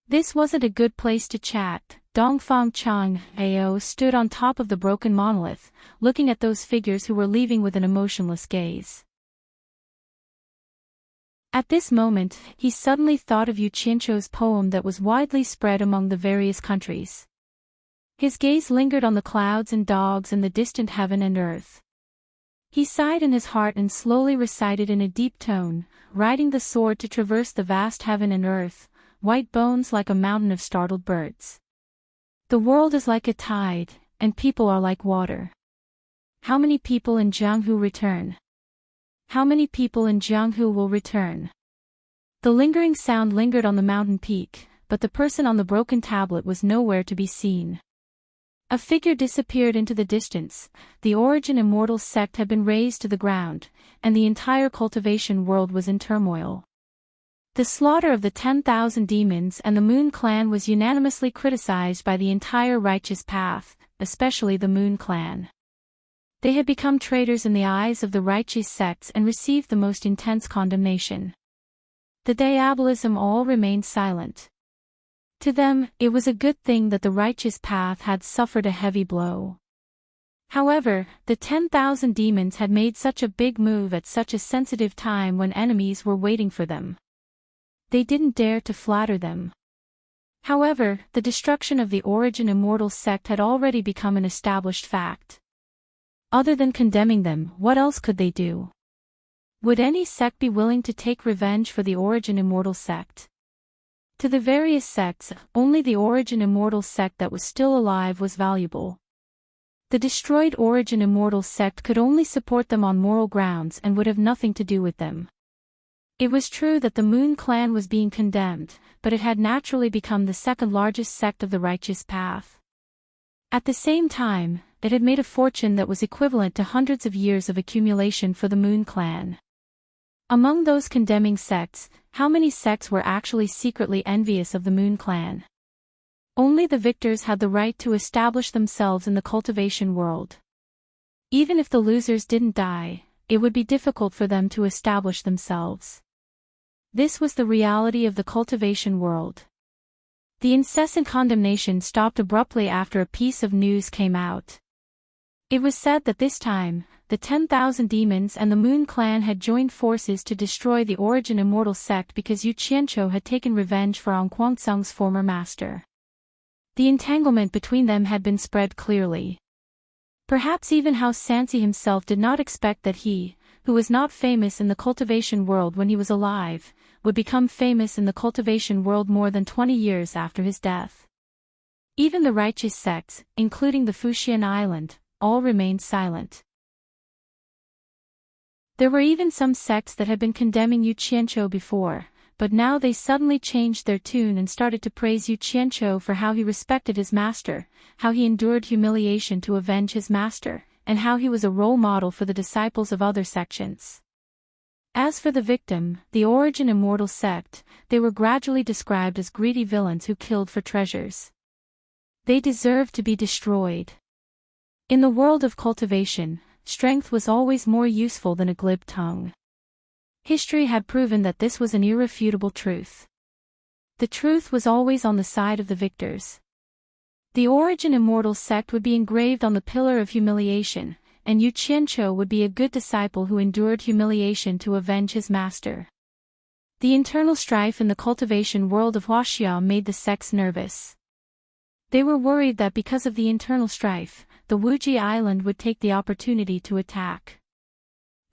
[SPEAKER 1] This wasn't a good place to chat. Dongfang Chang Ao stood on top of the broken monolith, looking at those figures who were leaving with an emotionless gaze. At this moment, he suddenly thought of Yu Qianqiu's poem that was widely spread among the various countries. His gaze lingered on the clouds and dogs and the distant heaven and earth. He sighed in his heart and slowly recited in a deep tone, riding the sword to traverse the vast heaven and earth, white bones like a mountain of startled birds. The world is like a tide, and people are like water. How many people in Jianghu return? How many people in Jianghu will return? The lingering sound lingered on the mountain peak, but the person on the broken tablet was nowhere to be seen. A figure disappeared into the distance. The Origin Immortal sect had been razed to the ground, and the entire cultivation world was in turmoil. The slaughter of the 10,000 demons and the Moon Clan was unanimously criticized by the entire righteous path, especially the Moon Clan. They had become traitors in the eyes of the righteous sects and received the most intense condemnation. The Diabolism all remained silent. To them, it was a good thing that the righteous path had suffered a heavy blow. However, the 10,000 demons had made such a big move at such a sensitive time when enemies were waiting for them. They didn't dare to flatter them. However, the destruction of the Origin Immortal sect had already become an established fact. Other than condemning them, what else could they do? Would any sect be willing to take revenge for the Origin Immortal sect? To the various sects, only the Origin Immortal sect that was still alive was valuable. The destroyed Origin Immortal sect could only support them on moral grounds and would have nothing to do with them. It was true that the Moon Clan was being condemned, but it had naturally become the second largest sect of the righteous path. At the same time, it had made a fortune that was equivalent to hundreds of years of accumulation for the Moon Clan. Among those condemning sects, how many sects were actually secretly envious of the Moon Clan? Only the victors had the right to establish themselves in the cultivation world. Even if the losers didn't die, it would be difficult for them to establish themselves. This was the reality of the cultivation world. The incessant condemnation stopped abruptly after a piece of news came out. It was said that this time, the 10,000 demons and the Moon Clan had joined forces to destroy the Origin Immortal sect because Yu Qianqiu had taken revenge for An Kuangceng's former master. The entanglement between them had been spread clearly. Perhaps even House Sansi himself did not expect that he, who was not famous in the cultivation world when he was alive, would become famous in the cultivation world more than 20 years after his death. Even the righteous sects, including the Fuxian Island, all remained silent. There were even some sects that had been condemning Yu Qianqiu before, but now they suddenly changed their tune and started to praise Yu Qianqiu for how he respected his master, how he endured humiliation to avenge his master, and how he was a role model for the disciples of other sections. As for the victim, the Origin Immortal sect, they were gradually described as greedy villains who killed for treasures. They deserved to be destroyed. In the world of cultivation, strength was always more useful than a glib tongue. History had proven that this was an irrefutable truth. The truth was always on the side of the victors. The Origin Immortal sect would be engraved on the pillar of humiliation, and Yu Qianqiu would be a good disciple who endured humiliation to avenge his master. The internal strife in the cultivation world of Huaxia made the sects nervous. They were worried that because of the internal strife, the Wuji Island would take the opportunity to attack.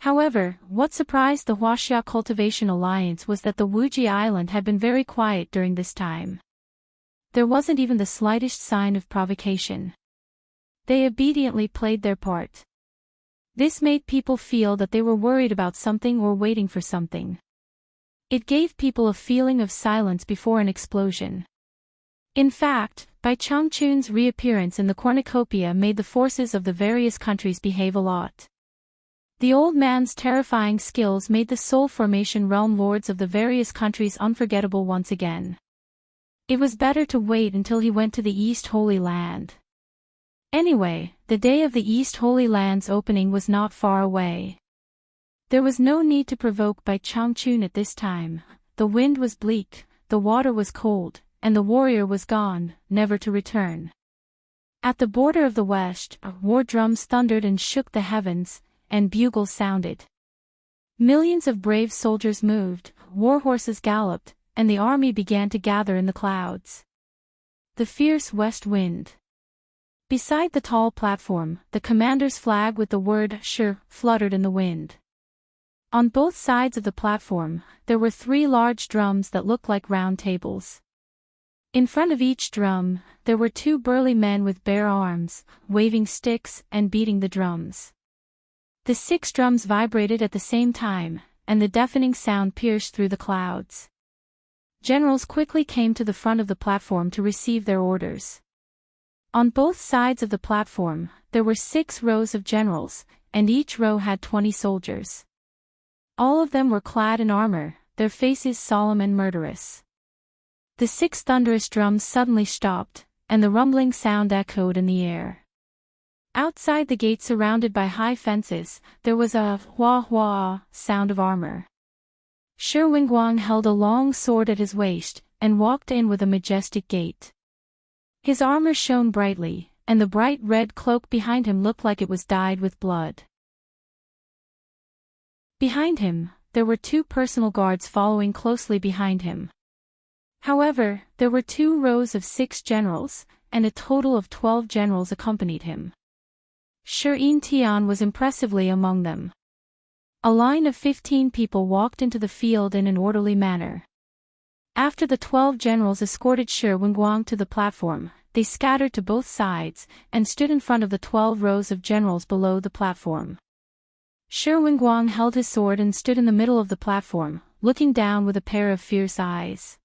[SPEAKER 1] However, what surprised the Huaxia Cultivation Alliance was that the Wuji Island had been very quiet during this time. There wasn't even the slightest sign of provocation. They obediently played their part. This made people feel that they were worried about something or waiting for something. It gave people a feeling of silence before an explosion. In fact, Bai Changchun's reappearance in the cornucopia made the forces of the various countries behave a lot. The old man's terrifying skills made the soul formation realm lords of the various countries unforgettable once again. It was better to wait until he went to the East Holy Land. Anyway, the day of the East Holy Land's opening was not far away. There was no need to provoke Bai Changchun at this time. The wind was bleak, the water was cold, and the warrior was gone, never to return. At the border of the west, war drums thundered and shook the heavens, and bugles sounded. Millions of brave soldiers moved, war horses galloped, and the army began to gather in the clouds. The fierce west wind. Beside the tall platform, the commander's flag with the word "Sure" fluttered in the wind. On both sides of the platform, there were 3 large drums that looked like round tables. In front of each drum, there were 2 burly men with bare arms, waving sticks and beating the drums. The 6 drums vibrated at the same time, and the deafening sound pierced through the clouds. Generals quickly came to the front of the platform to receive their orders. On both sides of the platform, there were 6 rows of generals, and each row had 20 soldiers. All of them were clad in armor, their faces solemn and murderous. The 6 thunderous drums suddenly stopped, and the rumbling sound echoed in the air. Outside the gate, surrounded by high fences, there was a "wah-wah" sound of armor. Shi Wenguang held a long sword at his waist, and walked in with a majestic gait. His armor shone brightly, and the bright red cloak behind him looked like it was dyed with blood. Behind him, there were 2 personal guards following closely behind him. However, there were 2 rows of 6 generals, and a total of 12 generals accompanied him. Shi Tian was impressively among them. A line of 15 people walked into the field in an orderly manner. After the 12 generals escorted Shi Wenguang to the platform, they scattered to both sides, and stood in front of the 12 rows of generals below the platform. Shi Wenguang held his sword and stood in the middle of the platform, looking down with a pair of fierce eyes.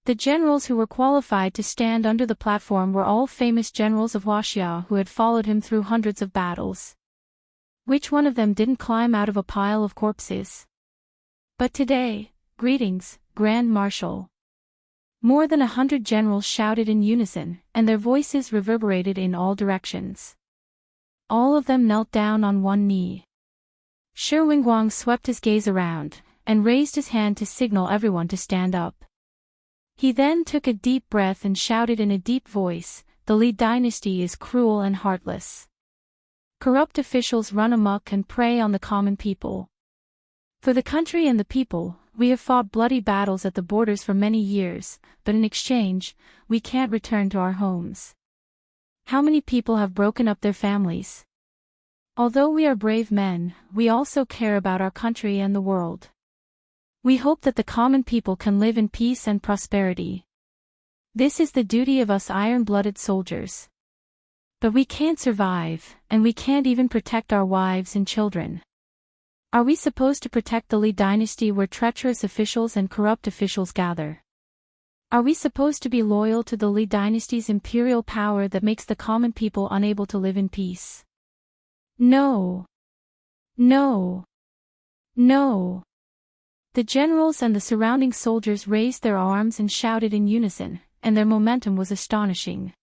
[SPEAKER 1] The generals who were qualified to stand under the platform were all famous generals of Huaxia who had followed him through hundreds of battles. Which one of them didn't climb out of a pile of corpses? But today, greetings, Grand Marshal. More than 100 generals shouted in unison, and their voices reverberated in all directions. All of them knelt down on one knee. Shi Wenguang swept his gaze around, and raised his hand to signal everyone to stand up. He then took a deep breath and shouted in a deep voice, "The Li dynasty is cruel and heartless. Corrupt officials run amok and prey on the common people. For the country and the people, we have fought bloody battles at the borders for many years, but in exchange, we can't return to our homes. How many people have broken up their families? Although we are brave men, we also care about our country and the world. We hope that the common people can live in peace and prosperity. This is the duty of us iron-blooded soldiers. But we can't survive, and we can't even protect our wives and children. Are we supposed to protect the Li dynasty where treacherous officials and corrupt officials gather? Are we supposed to be loyal to the Li dynasty's imperial power that makes the common people unable to live in peace? No. No. No. The generals and the surrounding soldiers raised their arms and shouted in unison, and their momentum was astonishing.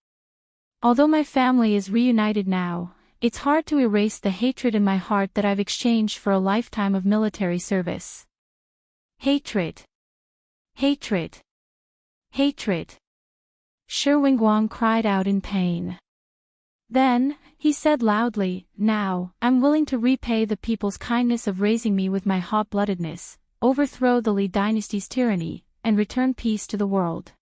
[SPEAKER 1] Although my family is reunited now, it's hard to erase the hatred in my heart that I've exchanged for a lifetime of military service. Hatred. Hatred. Hatred. Shi Wenguang cried out in pain. Then, he said loudly, "Now, I'm willing to repay the people's kindness of raising me with my hot-bloodedness, overthrow the Li dynasty's tyranny, and return peace to the world.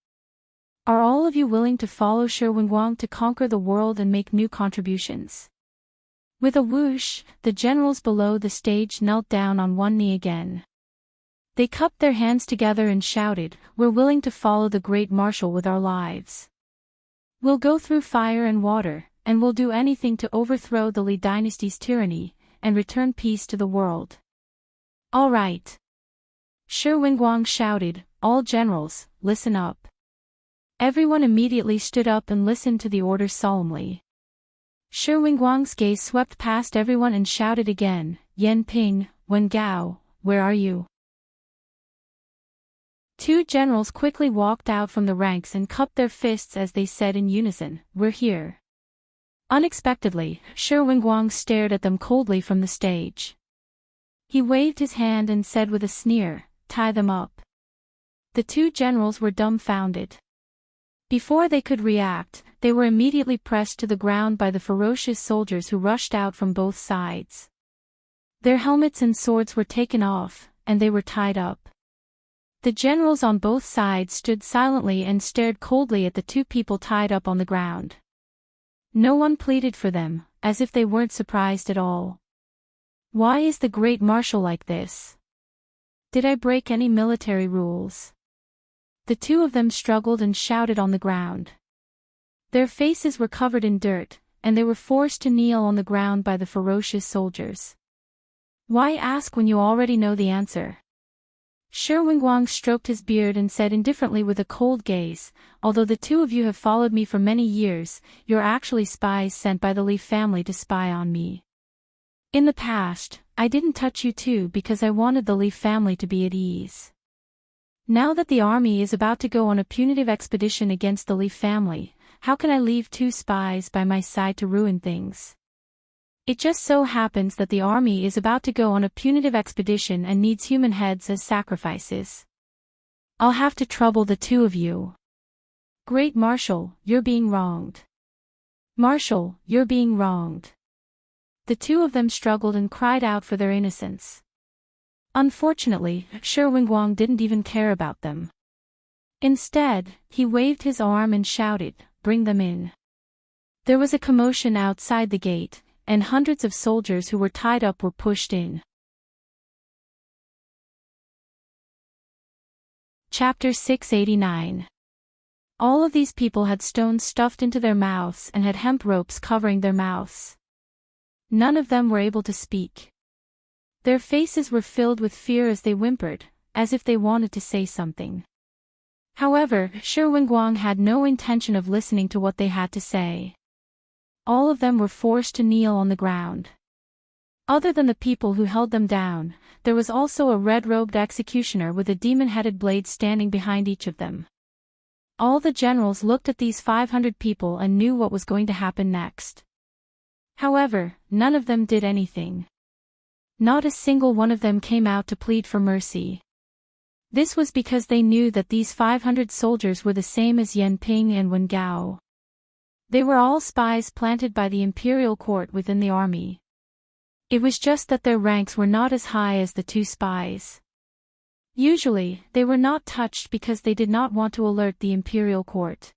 [SPEAKER 1] Are all of you willing to follow Shi Wenguang to conquer the world and make new contributions?" With a whoosh, the generals below the stage knelt down on one knee again. They cupped their hands together and shouted, "We're willing to follow the great marshal with our lives. We'll go through fire and water, and we'll do anything to overthrow the Li dynasty's tyranny, and return peace to the world." "All right." Shi Wenguang shouted, "All generals, listen up." Everyone immediately stood up and listened to the orders solemnly. Shi Wenguang's gaze swept past everyone and shouted again, "Yan Ping, Wen Gao, where are you?" 2 generals quickly walked out from the ranks and cupped their fists as they said in unison, "We're here." Unexpectedly, Shi Wenguang stared at them coldly from the stage. He waved his hand and said with a sneer, "Tie them up." The 2 generals were dumbfounded. Before they could react, they were immediately pressed to the ground by the ferocious soldiers who rushed out from both sides. Their helmets and swords were taken off, and they were tied up. The generals on both sides stood silently and stared coldly at the two people tied up on the ground. No one pleaded for them, as if they weren't surprised at all. Why is the Great Marshal like this? Did I break any military rules? The two of them struggled and shouted on the ground. Their faces were covered in dirt, and they were forced to kneel on the ground by the ferocious soldiers. Why ask when you already know the answer? Shi Wenguang stroked his beard and said indifferently with a cold gaze, although the two of you have followed me for many years, you're actually spies sent by the Li family to spy on me. In the past, I didn't touch you two because I wanted the Li family to be at ease. Now that the army is about to go on a punitive expedition against the Li family, how can I leave two spies by my side to ruin things? It just so happens that the army is about to go on a punitive expedition and needs human heads as sacrifices. I'll have to trouble the two of you. Great Marshal, you're being wronged. Marshal, you're being wronged. The two of them struggled and cried out for their innocence. Unfortunately, Shi Wenguang didn't even care about them. Instead, he waved his arm and shouted, "Bring them in." There was a commotion outside the gate, and hundreds of soldiers who were tied up were pushed in. Chapter 689. All of these people had stones stuffed into their mouths and had hemp ropes covering their mouths. None of them were able to speak. Their faces were filled with fear as they whimpered, as if they wanted to say something. However, Shi Wenguang had no intention of listening to what they had to say. All of them were forced to kneel on the ground. Other than the people who held them down, there was also a red-robed executioner with a demon-headed blade standing behind each of them. All the generals looked at these 500 people and knew what was going to happen next. However, none of them did anything. Not a single one of them came out to plead for mercy. This was because they knew that these 500 soldiers were the same as Yan Ping and Wen Gao. They were all spies planted by the imperial court within the army. It was just that their ranks were not as high as the two spies. Usually, they were not touched because they did not want to alert the imperial court.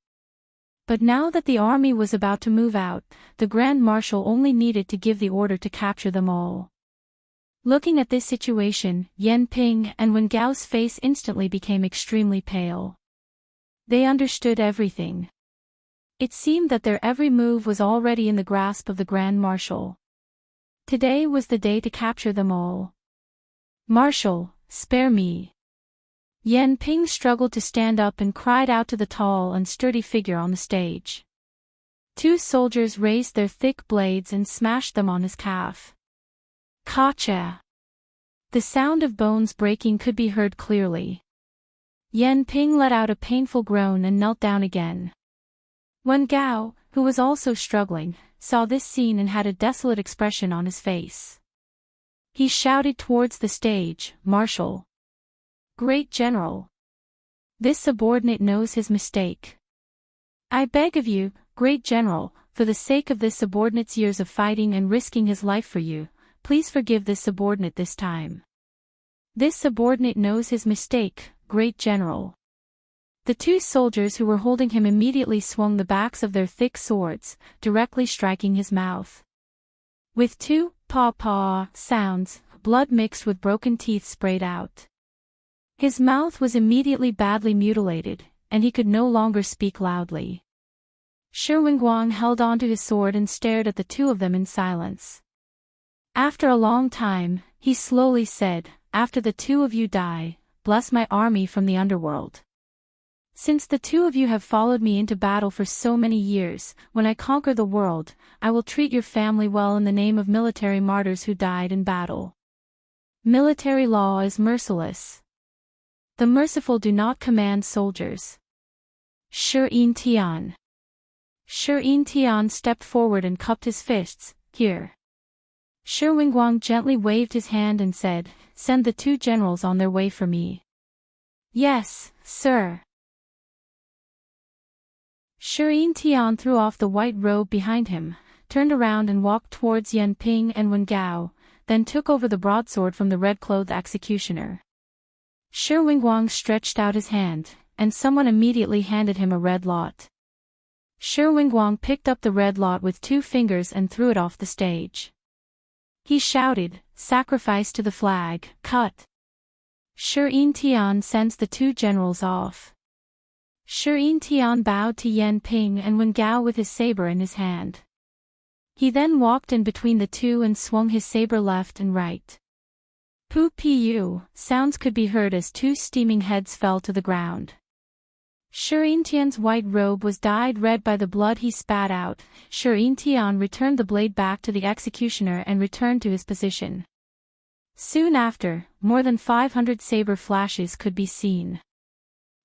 [SPEAKER 1] But now that the army was about to move out, the Grand Marshal only needed to give the order to capture them all. Looking at this situation, Yan Ping and Wen Gao's face instantly became extremely pale. They understood everything. It seemed that their every move was already in the grasp of the Grand Marshal. Today was the day to capture them all. Marshal, spare me. Yan Ping struggled to stand up and cried out to the tall and sturdy figure on the stage. Two soldiers raised their thick blades and smashed them on his calf. Ka-cha! The sound of bones breaking could be heard clearly. Yan Ping let out a painful groan and knelt down again. Wen Gao, who was also struggling, saw this scene and had a desolate expression on his face. He shouted towards the stage, "Marshal! Great General! This subordinate knows his mistake. I beg of you, Great General, for the sake of this subordinate's years of fighting and risking his life for you, please forgive this subordinate this time. This subordinate knows his mistake, Great General." The two soldiers who were holding him immediately swung the backs of their thick swords, directly striking his mouth. With two paw-paw sounds, blood mixed with broken teeth sprayed out. His mouth was immediately badly mutilated, and he could no longer speak loudly. Shi Wenguang held onto his sword and stared at the two of them in silence. After a long time, he slowly said, "After the two of you die, bless my army from the underworld. Since the two of you have followed me into battle for so many years, when I conquer the world, I will treat your family well in the name of military martyrs who died in battle. Military law is merciless. The merciful do not command soldiers." Shi Tian. Shi Tian stepped forward and cupped his fists, "Here." Shi Wenguang gently waved his hand and said, "Send the two generals on their way for me." "Yes, sir." Shi Tian threw off the white robe behind him, turned around and walked towards Yan Ping and Wen Gao, then took over the broadsword from the red-clothed executioner. Shi Wingguang stretched out his hand, and someone immediately handed him a red lot. Shi Wingguang picked up the red lot with 2 fingers and threw it off the stage. He shouted, "Sacrifice to the flag, cut!" Shi Yintian sends the 2 generals off. Shi Yintian bowed to Yan Ping and Wen Gao with his saber in his hand. He then walked in between the 2 and swung his saber left and right. Pu sounds could be heard as 2 steaming heads fell to the ground. Shi Yintian's white robe was dyed red by the blood he spat out. Shi Yintian returned the blade back to the executioner and returned to his position. Soon after, more than 500 saber flashes could be seen.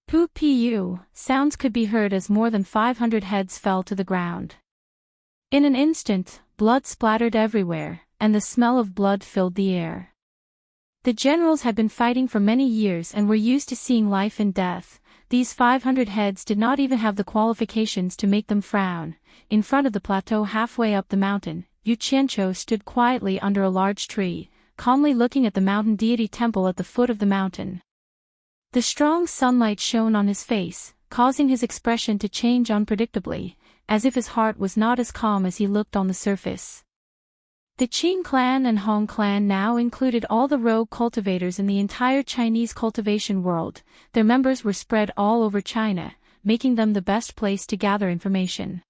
[SPEAKER 1] Pu sounds could be heard as more than 500 heads fell to the ground. In an instant, blood splattered everywhere, and the smell of blood filled the air. The generals had been fighting for many years and were used to seeing life and death. These 500 heads did not even have the qualifications to make them frown. In front of the plateau halfway up the mountain, Yu Qianqiu stood quietly under a large tree, calmly looking at the mountain deity temple at the foot of the mountain. The strong sunlight shone on his face, causing his expression to change unpredictably, as if his heart was not as calm as he looked on the surface. The Qing clan and Hong clan now included all the rogue cultivators in the entire Chinese cultivation world. Their members were spread all over China, making them the best place to gather information.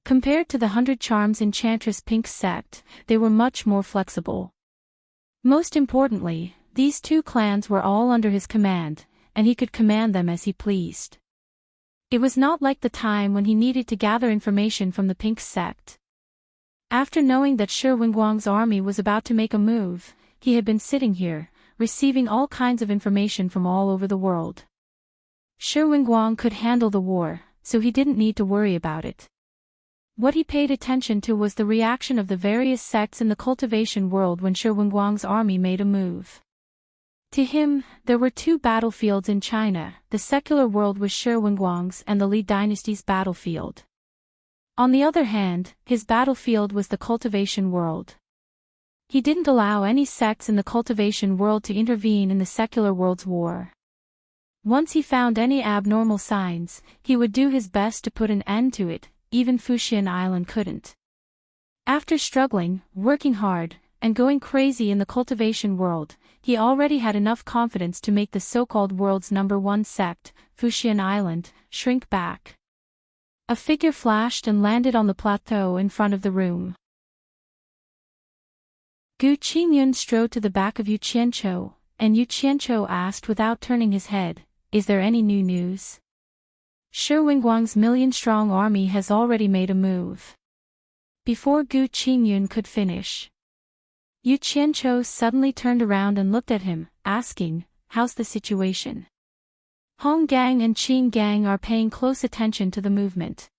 [SPEAKER 1] Compared to the 100 Charms Enchantress Pink's sect, they were much more flexible. Most importantly, these 2 clans were all under his command, and he could command them as he pleased. It was not like the time when he needed to gather information from the Pink sect. After knowing that Shi Wingguang's army was about to make a move, he had been sitting here, receiving all kinds of information from all over the world. Shi Wingguang could handle the war, so he didn't need to worry about it. What he paid attention to was the reaction of the various sects in the cultivation world when Shi Wingguang's army made a move. To him, there were 2 battlefields in China. The secular world was Shi Wingguang's and the Li dynasty's battlefield. On the other hand, his battlefield was the cultivation world. He didn't allow any sects in the cultivation world to intervene in the secular world's war. Once he found any abnormal signs, he would do his best to put an end to it. Even Fuxian Island couldn't. After struggling, working hard, and going crazy in the cultivation world, he already had enough confidence to make the so-called world's #1 sect, Fuxian Island, shrink back. A figure flashed and landed on the plateau in front of the room. Gu Qingyun strode to the back of Yu Qianqiu, and Yu Qianqiu asked without turning his head, "Is there any new news?" Shi Wingguang's million-strong army has already made a move. Before Gu Qingyun could finish, Yu Qianqiu suddenly turned around and looked at him, asking, "How's the situation?" Hong Gang and Qing Gang are paying close attention to the movement.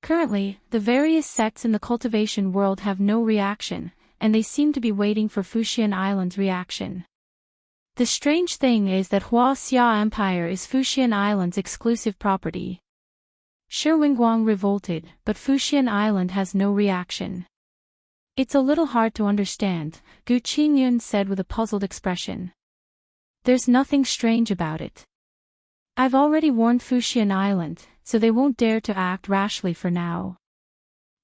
[SPEAKER 1] Currently, the various sects in the cultivation world have no reaction, and they seem to be waiting for Fuxian Island's reaction. The strange thing is that Huaxia Empire is Fuxian Island's exclusive property. Shi Wingguang revolted, but Fuxian Island has no reaction. "It's a little hard to understand," Gu Qingyun said with a puzzled expression. "There's nothing strange about it. I've already warned Fuxian Island, so they won't dare to act rashly for now."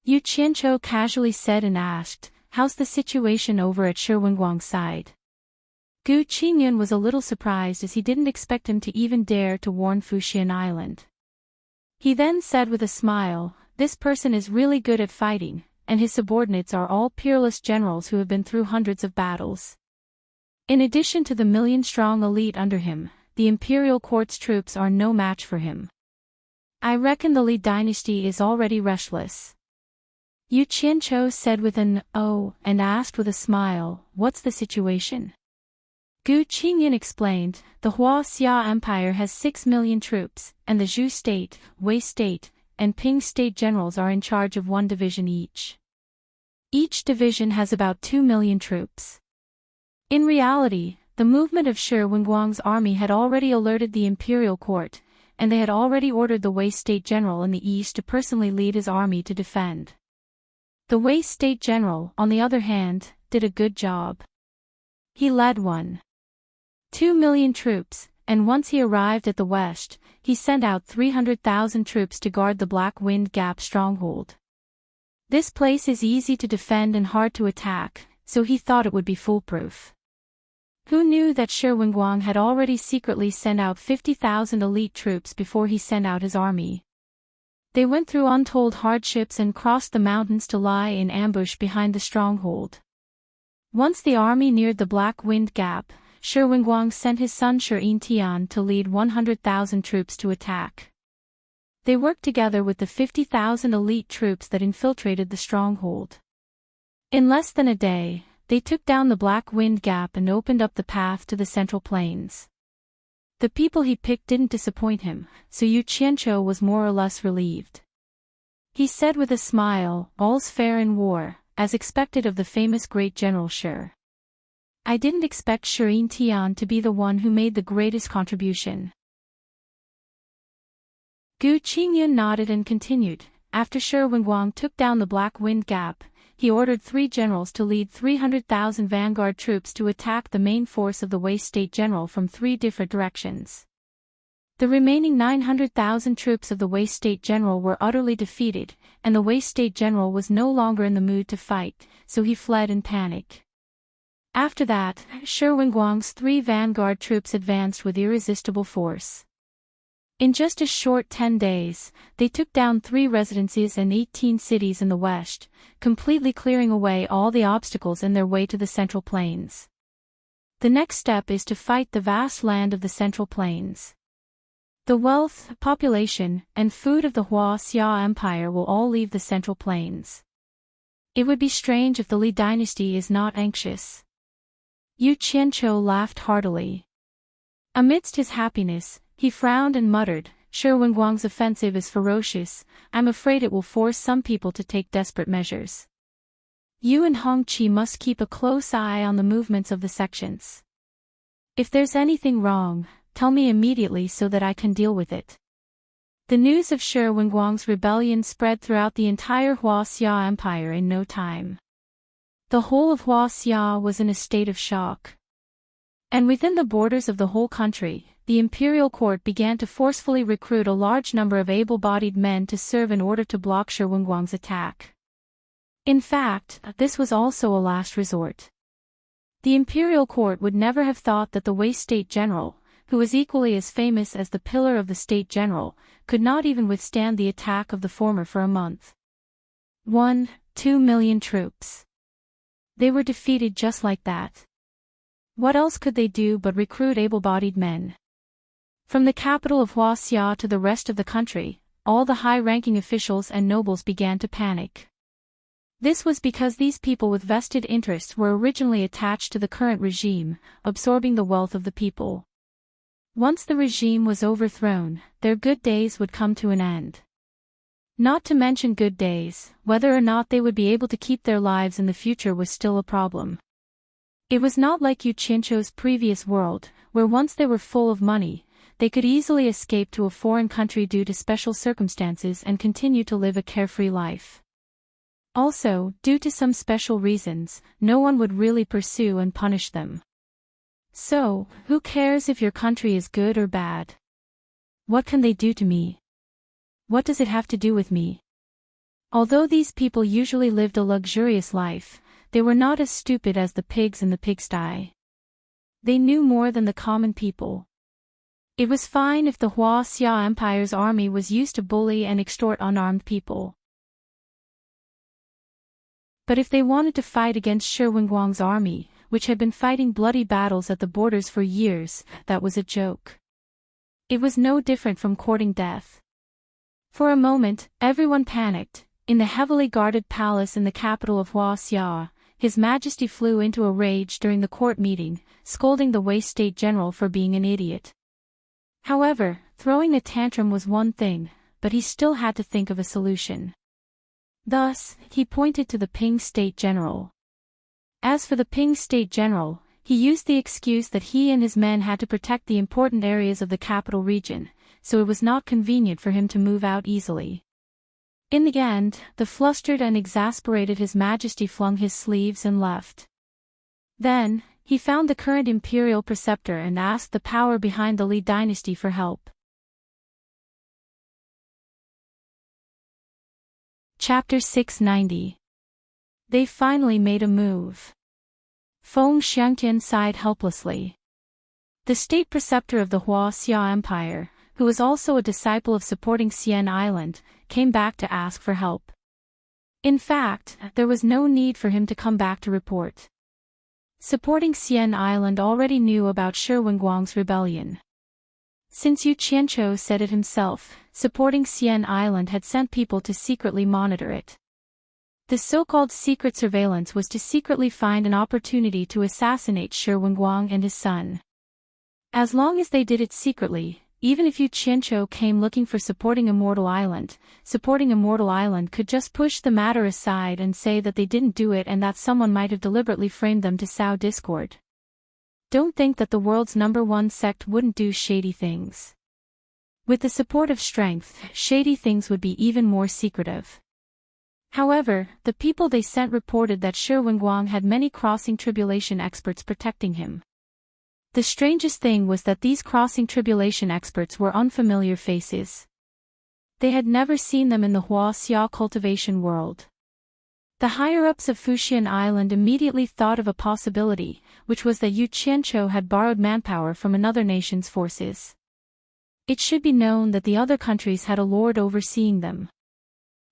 [SPEAKER 1] Yu Qianqiu casually said and asked, "How's the situation over at Shi Wingguang's side?" Gu Qingyun was a little surprised as he didn't expect him to even dare to warn Fuxian Island. He then said with a smile, "This person is really good at fighting, and his subordinates are all peerless generals who have been through hundreds of battles. In addition to the million-strong elite under him, the imperial court's troops are no match for him. I reckon the Li dynasty is already restless." Yu Qianqiu said with an "oh," and asked with a smile, "What's the situation?" Gu Qingyun explained, "The Huaxia Empire has 6 million troops, and the Zhu State, Wei State, and Ping State generals are in charge of 1 division each. Each division has about 2 million troops." In reality, the movement of Shi Wingguang's army had already alerted the imperial court, and they had already ordered the Wei State general in the east to personally lead his army to defend. The Wei State general, on the other hand, did a good job. He led 1. 2 million troops, and once he arrived at the west, he sent out 300,000 troops to guard the Black Wind Gap stronghold. This place is easy to defend and hard to attack, so he thought it would be foolproof. Who knew that Shi Wenguang had already secretly sent out 50,000 elite troops before he sent out his army? They went through untold hardships and crossed the mountains to lie in ambush behind the stronghold. Once the army neared the Black Wind Gap, Shi Wenguang sent his son Shi Tian to lead 100,000 troops to attack. They worked together with the 50,000 elite troops that infiltrated the stronghold. In less than a day, they took down the Black Wind Gap and opened up the path to the Central Plains. The people he picked didn't disappoint him, so Yu Qianzhou was more or less relieved. He said with a smile, "All's fair in war, as expected of the famous great General Shi. I didn't expect Shi Tian to be the one who made the greatest contribution." Gu Qingyun nodded and continued, "After Shi Wenguang took down the Black Wind Gap, he ordered 3 generals to lead 300,000 vanguard troops to attack the main force of the Wei State General from 3 different directions. The remaining 900,000 troops of the Wei State General were utterly defeated, and the Wei State General was no longer in the mood to fight, so he fled in panic. After that, Shi Wenguang's 3 vanguard troops advanced with irresistible force. In just a short 10 days, they took down 3 residencies and 18 cities in the west, completely clearing away all the obstacles in their way to the Central Plains. The next step is to fight the vast land of the Central Plains. The wealth, population, and food of the Hua-Xia Empire will all leave the Central Plains. It would be strange if the Li dynasty is not anxious." Yu Qianzhou laughed heartily. Amidst his happiness, he frowned and muttered, "Shi Wenguang's offensive is ferocious. I'm afraid it will force some people to take desperate measures. You and Hongqi must keep a close eye on the movements of the sections. If there's anything wrong, tell me immediately so that I can deal with it." The news of Shi Wenguang's rebellion spread throughout the entire Hua-Xia Empire in no time. The whole of Hua-Xia was in a state of shock. And within the borders of the whole country, the imperial court began to forcefully recruit a large number of able-bodied men to serve in order to block Shi Wenguang's attack. In fact, this was also a last resort. The imperial court would never have thought that the Wei State General, who was equally as famous as the pillar of the State General, could not even withstand the attack of the former for a month. 2 million troops. They were defeated just like that. What else could they do but recruit able-bodied men? From the capital of Hua-Xia to the rest of the country, all the high-ranking officials and nobles began to panic. This was because these people with vested interests were originally attached to the current regime, absorbing the wealth of the people. Once the regime was overthrown, their good days would come to an end. Not to mention good days, whether or not they would be able to keep their lives in the future was still a problem. It was not like Yu Qianzhou's previous world, where once they were full of money, they could easily escape to a foreign country due to special circumstances and continue to live a carefree life. Also, due to some special reasons, no one would really pursue and punish them. So, who cares if your country is good or bad? What can they do to me? What does it have to do with me? Although these people usually lived a luxurious life, they were not as stupid as the pigs in the pigsty. They knew more than the common people. It was fine if the Hua-Xia Empire's army was used to bully and extort unarmed people. But if they wanted to fight against Shi Wenguang's army, which had been fighting bloody battles at the borders for years, that was a joke. It was no different from courting death. For a moment, everyone panicked. In the heavily guarded palace in the capital of Hua-Xia, His Majesty flew into a rage during the court meeting, scolding the Wei State General for being an idiot. However, throwing a tantrum was one thing, but he still had to think of a solution. Thus, he pointed to the Ping State General. As for the Ping State General, he used the excuse that he and his men had to protect the important areas of the capital region, so it was not convenient for him to move out easily. In the end, the flustered and exasperated His Majesty flung his sleeves and left. Then, he found the current imperial preceptor and asked the power behind the Li dynasty for help. Chapter 690. They finally made a move. Feng Xiangtian sighed helplessly. The state preceptor of the Xia Empire, who was also a disciple of supporting Xian Island, came back to ask for help. In fact, there was no need for him to come back to report. Supporting Xian Island already knew about Shi Wenguang's rebellion. Since Yu Qianzhou said it himself, supporting Xian Island had sent people to secretly monitor it. The so-called secret surveillance was to secretly find an opportunity to assassinate Shi Wenguang and his son. As long as they did it secretly, even if Yu Qianzhou came looking for supporting Immortal Island could just push the matter aside and say that they didn't do it and that someone might have deliberately framed them to sow discord. Don't think that the world's #1 sect wouldn't do shady things. With the support of strength, shady things would be even more secretive. However, the people they sent reported that Shi Wenguang had many crossing tribulation experts protecting him. The strangest thing was that these crossing tribulation experts were unfamiliar faces. They had never seen them in the Xia cultivation world. The higher-ups of Fuxian Island immediately thought of a possibility, which was that Yu Qianzhou had borrowed manpower from another nation's forces. It should be known that the other countries had a lord overseeing them.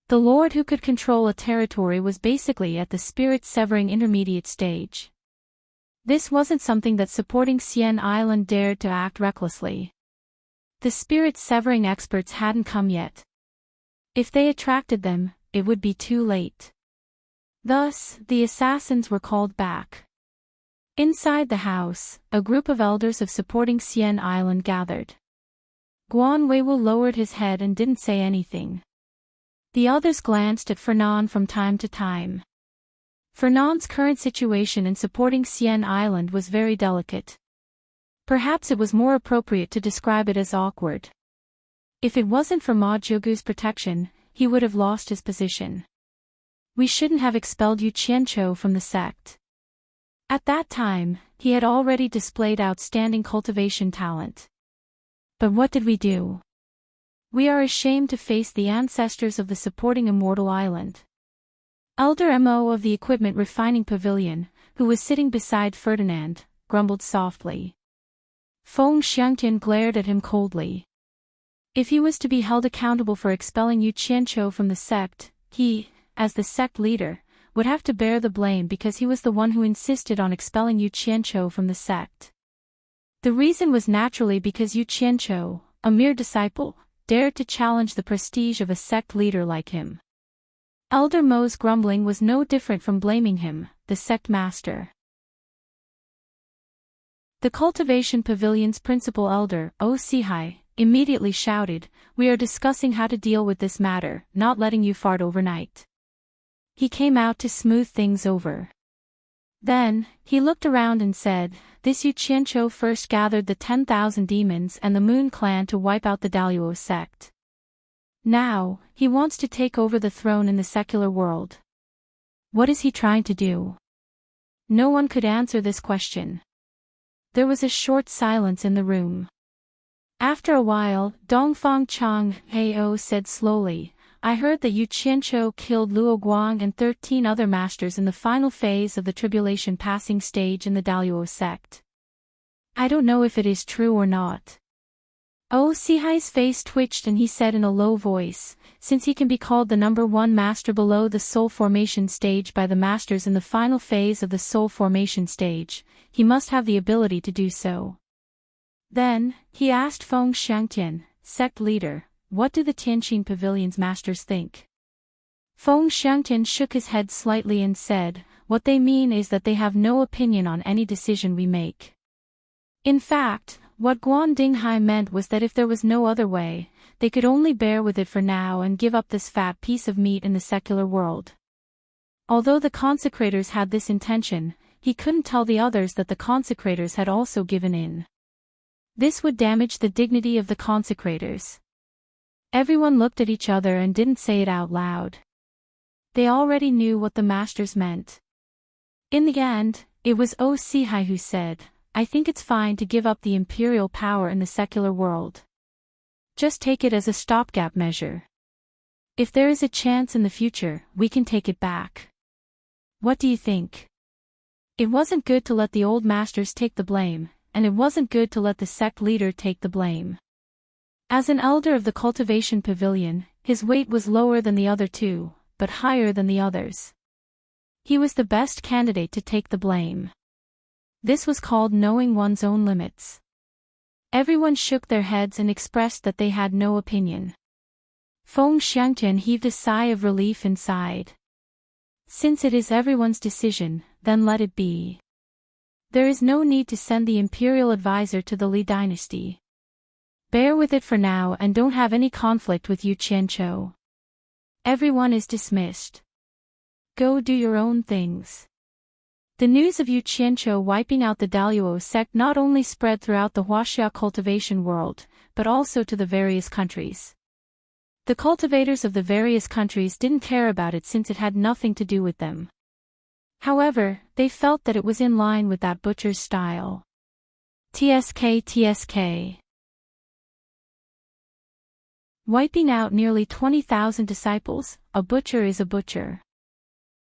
[SPEAKER 1] The lord who could control a territory was basically at the spirit-severing intermediate stage. This wasn't something that supporting Xian Island dared to act recklessly. The spirit-severing experts hadn't come yet. If they attracted them, it would be too late. Thus, the assassins were called back. Inside the house, a group of elders of supporting Xian Island gathered. Guan Weiwu lowered his head and didn't say anything. The others glanced at Fernand from time to time. Fernand's current situation in supporting Xian Island was very delicate. Perhaps it was more appropriate to describe it as awkward. If it wasn't for Ma Zhugu's protection, he would have lost his position. We shouldn't have expelled Yu Qianzhou from the sect. At that time, he had already displayed outstanding cultivation talent. But what did we do? We are ashamed to face the ancestors of the supporting Immortal Island. Elder Mo of the Equipment Refining Pavilion, who was sitting beside Ferdinand, grumbled softly. Feng Xiangtian glared at him coldly. If he was to be held accountable for expelling Yu Qianzhou from the sect, he, as the sect leader, would have to bear the blame because he was the one who insisted on expelling Yu Qianzhou from the sect. The reason was naturally because Yu Qianzhou, a mere disciple, dared to challenge the prestige of a sect leader like him. Elder Mo's grumbling was no different from blaming him, the sect master. The cultivation pavilion's principal elder, O Sihai, immediately shouted, "We are discussing how to deal with this matter, not letting you fart overnight." He came out to smooth things over. Then, he looked around and said, "This Yu Qianzhou first gathered the 10,000 demons and the Moon Clan to wipe out the Daluo sect. Now, he wants to take over the throne in the secular world. What is he trying to do?" No one could answer this question. There was a short silence in the room. After a while, Dongfang Chang Hao said slowly, "I heard that Yu Qianzhou killed Luo Guang and 13 other masters in the final phase of the tribulation passing stage in the Daluo sect. I don't know if it is true or not." O Sihai's face twitched and he said in a low voice, "Since he can be called the #1 master below the soul formation stage by the masters in the final phase of the soul formation stage, he must have the ability to do so." Then, he asked Feng Xiangtian, sect leader, "What do the Tianqin Pavilion's masters think?" Feng Xiangtian shook his head slightly and said, "What they mean is that they have no opinion on any decision we make." In fact, what Guan Dinghai meant was that if there was no other way, they could only bear with it for now and give up this fat piece of meat in the secular world. Although the consecrators had this intention, he couldn't tell the others that the consecrators had also given in. This would damage the dignity of the consecrators. Everyone looked at each other and didn't say it out loud. They already knew what the masters meant. In the end, It was Osihai who said, I think it's fine to give up the imperial power in the secular world. Just take it as a stopgap measure. If there is a chance in the future, we can take it back. What do you think? It wasn't good to let the old masters take the blame, and it wasn't good to let the sect leader take the blame. As an elder of the cultivation pavilion, his weight was lower than the other two, but higher than the others. He was the best candidate to take the blame. This was called knowing one's own limits. Everyone shook their heads and expressed that they had no opinion. Feng Xiangtian heaved a sigh of relief and sighed. Since it is everyone's decision, then let it be. There is no need to send the imperial advisor to the Li dynasty. Bear with it for now and don't have any conflict with Yu Qianqiu. Everyone is dismissed. Go do your own things. The news of Yu Qianqiu wiping out the Daluo sect not only spread throughout the Huaxia cultivation world, but also to the various countries. The cultivators of the various countries didn't care about it since it had nothing to do with them. However, they felt that it was in line with that butcher's style. TSK. Wiping out nearly 20,000 disciples, a butcher is a butcher.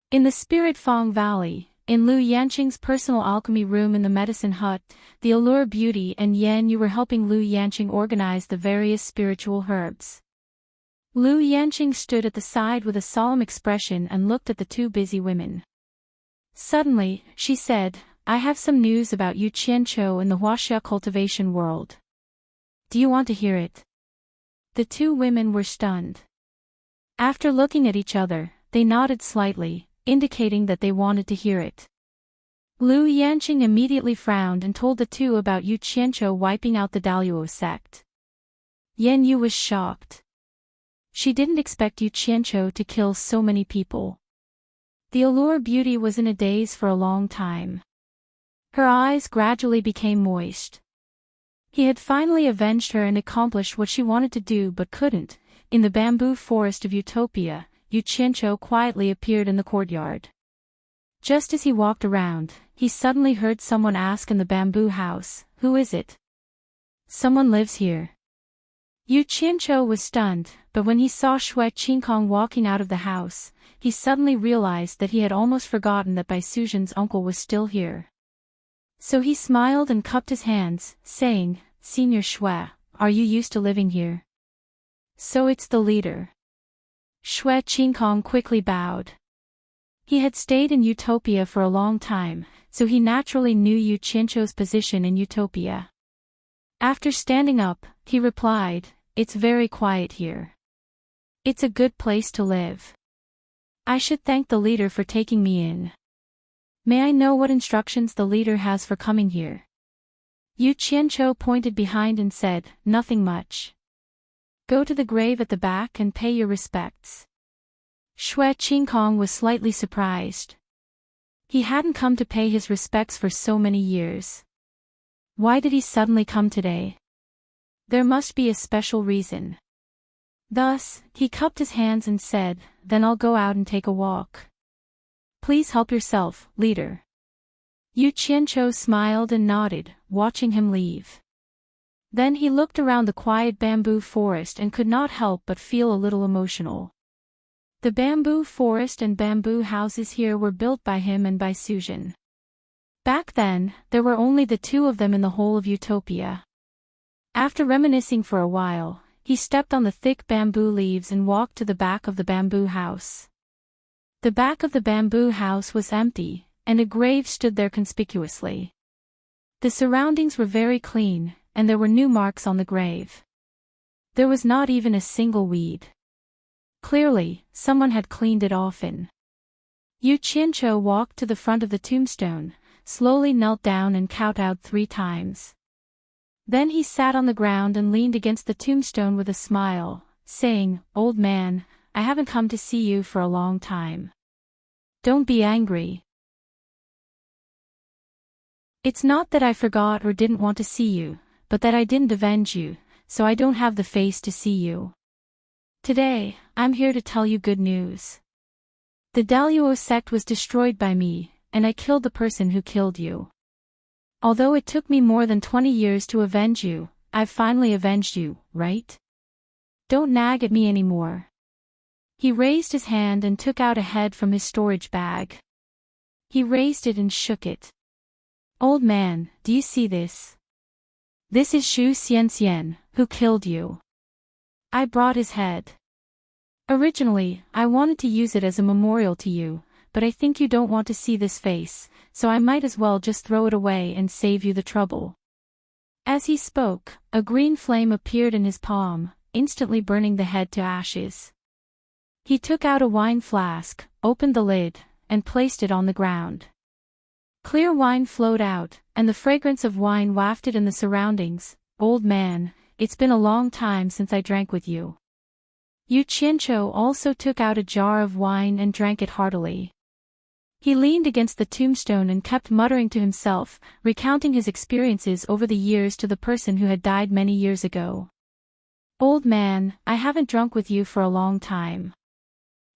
[SPEAKER 1] In the Spirit Fong Valley, in Lu Yanqing's personal alchemy room in the medicine hut, the Allure Beauty and Yan Yu were helping Lu Yanqing organize the various spiritual herbs. Lu Yanqing stood at the side with a solemn expression and looked at the two busy women. Suddenly, she said, I have some news about Yu Qianqiu in the Huaxia cultivation world. Do you want to hear it? The two women were stunned. After looking at each other, they nodded slightly, indicating that they wanted to hear it. Lu Yanqing immediately frowned and told the two about Yu Qianqiu wiping out the Daluo sect. Yan Yu was shocked. She didn't expect Yu Qianqiu to kill so many people. The Allure Beauty was in a daze for a long time. Her eyes gradually became moist. He had finally avenged her and accomplished what she wanted to do but couldn't. In the bamboo forest of Utopia, Yu Qianqiu quietly appeared in the courtyard. Just as he walked around, he suddenly heard someone ask in the bamboo house, Who is it? Someone lives here. Yu Qianqiu was stunned, but when he saw Shui Qingkong walking out of the house, he suddenly realized that he had almost forgotten that Bai Suzhen's uncle was still here. So he smiled and cupped his hands, saying, Senior Shui, are you used to living here? So it's the leader. Shui Qingkong quickly bowed. He had stayed in Utopia for a long time, so he naturally knew Yu Qianqiu's position in Utopia. After standing up, he replied, It's very quiet here. It's a good place to live. I should thank the leader for taking me in. May I know what instructions the leader has for coming here? Yu Qianqiu pointed behind and said, Nothing much. Go to the grave at the back and pay your respects. Shui Qingkong was slightly surprised. He hadn't come to pay his respects for so many years. Why did he suddenly come today? There must be a special reason. Thus, he cupped his hands and said, Then I'll go out and take a walk. Please help yourself, leader. Yu Qianqiu smiled and nodded, watching him leave. Then he looked around the quiet bamboo forest and could not help but feel a little emotional. The bamboo forest and bamboo houses here were built by him and by Suzhen. Back then, there were only the two of them in the whole of Utopia. After reminiscing for a while, he stepped on the thick bamboo leaves and walked to the back of the bamboo house. The back of the bamboo house was empty, and a grave stood there conspicuously. The surroundings were very clean, and there were new marks on the grave. There was not even a single weed. Clearly, someone had cleaned it often. Yu Qianqiu walked to the front of the tombstone, slowly knelt down and kowtowed 3 times. Then he sat on the ground and leaned against the tombstone with a smile, saying, Old man, I haven't come to see you for a long time. Don't be angry. It's not that I forgot or didn't want to see you, but that I didn't avenge you, so I don't have the face to see you. Today, I'm here to tell you good news. The Daluo sect was destroyed by me, and I killed the person who killed you. Although it took me more than 20 years to avenge you, I've finally avenged you, right? Don't nag at me anymore." He raised his hand and took out a head from his storage bag. He raised it and shook it. "Old man, do you see this? This is Shu Xian, who killed you. I brought his head. Originally, I wanted to use it as a memorial to you, but I think you don't want to see this face, so I might as well just throw it away and save you the trouble." As he spoke, a green flame appeared in his palm, instantly burning the head to ashes. He took out a wine flask, opened the lid, and placed it on the ground. Clear wine flowed out, and the fragrance of wine wafted in the surroundings. "Old man, it's been a long time since I drank with you." Yu Qianqiu also took out a jar of wine and drank it heartily. He leaned against the tombstone and kept muttering to himself, recounting his experiences over the years to the person who had died many years ago. "Old man, I haven't drunk with you for a long time."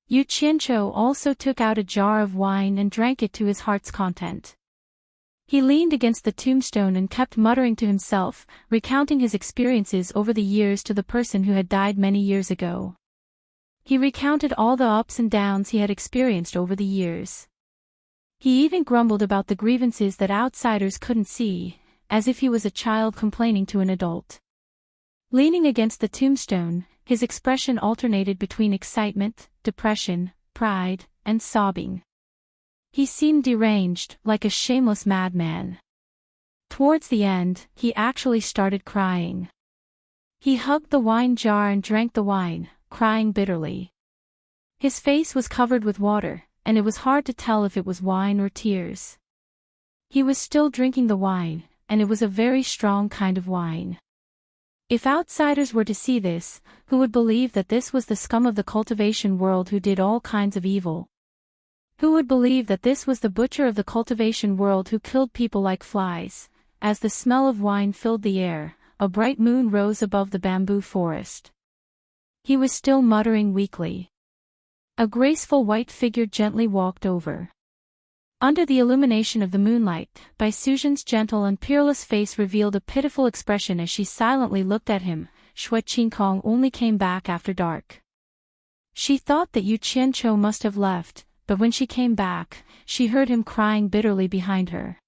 [SPEAKER 1] Yu Qianqiu also took out a jar of wine and drank it to his heart's content. He leaned against the tombstone and kept muttering to himself, recounting his experiences over the years to the person who had died many years ago. He recounted all the ups and downs he had experienced over the years. He even grumbled about the grievances that outsiders couldn't see, as if he was a child complaining to an adult. Leaning against the tombstone, his expression alternated between excitement, depression, pride, and sobbing. He seemed deranged, like a shameless madman. Towards the end, he actually started crying. He hugged the wine jar and drank the wine, crying bitterly. His face was covered with water, and it was hard to tell if it was wine or tears. He was still drinking the wine, and it was a very strong kind of wine. If outsiders were to see this, who would believe that this was the scum of the cultivation world who did all kinds of evil? Who would believe that this was the butcher of the cultivation world who killed people like flies? As the smell of wine filled the air, a bright moon rose above the bamboo forest. He was still muttering weakly. A graceful white figure gently walked over. Under the illumination of the moonlight, Bai Suzhen's gentle and peerless face revealed a pitiful expression as she silently looked at him. Shui Qingkong only came back after dark. She thought that Yu Qianqiu must have left, but when she came back, she heard him crying bitterly behind her.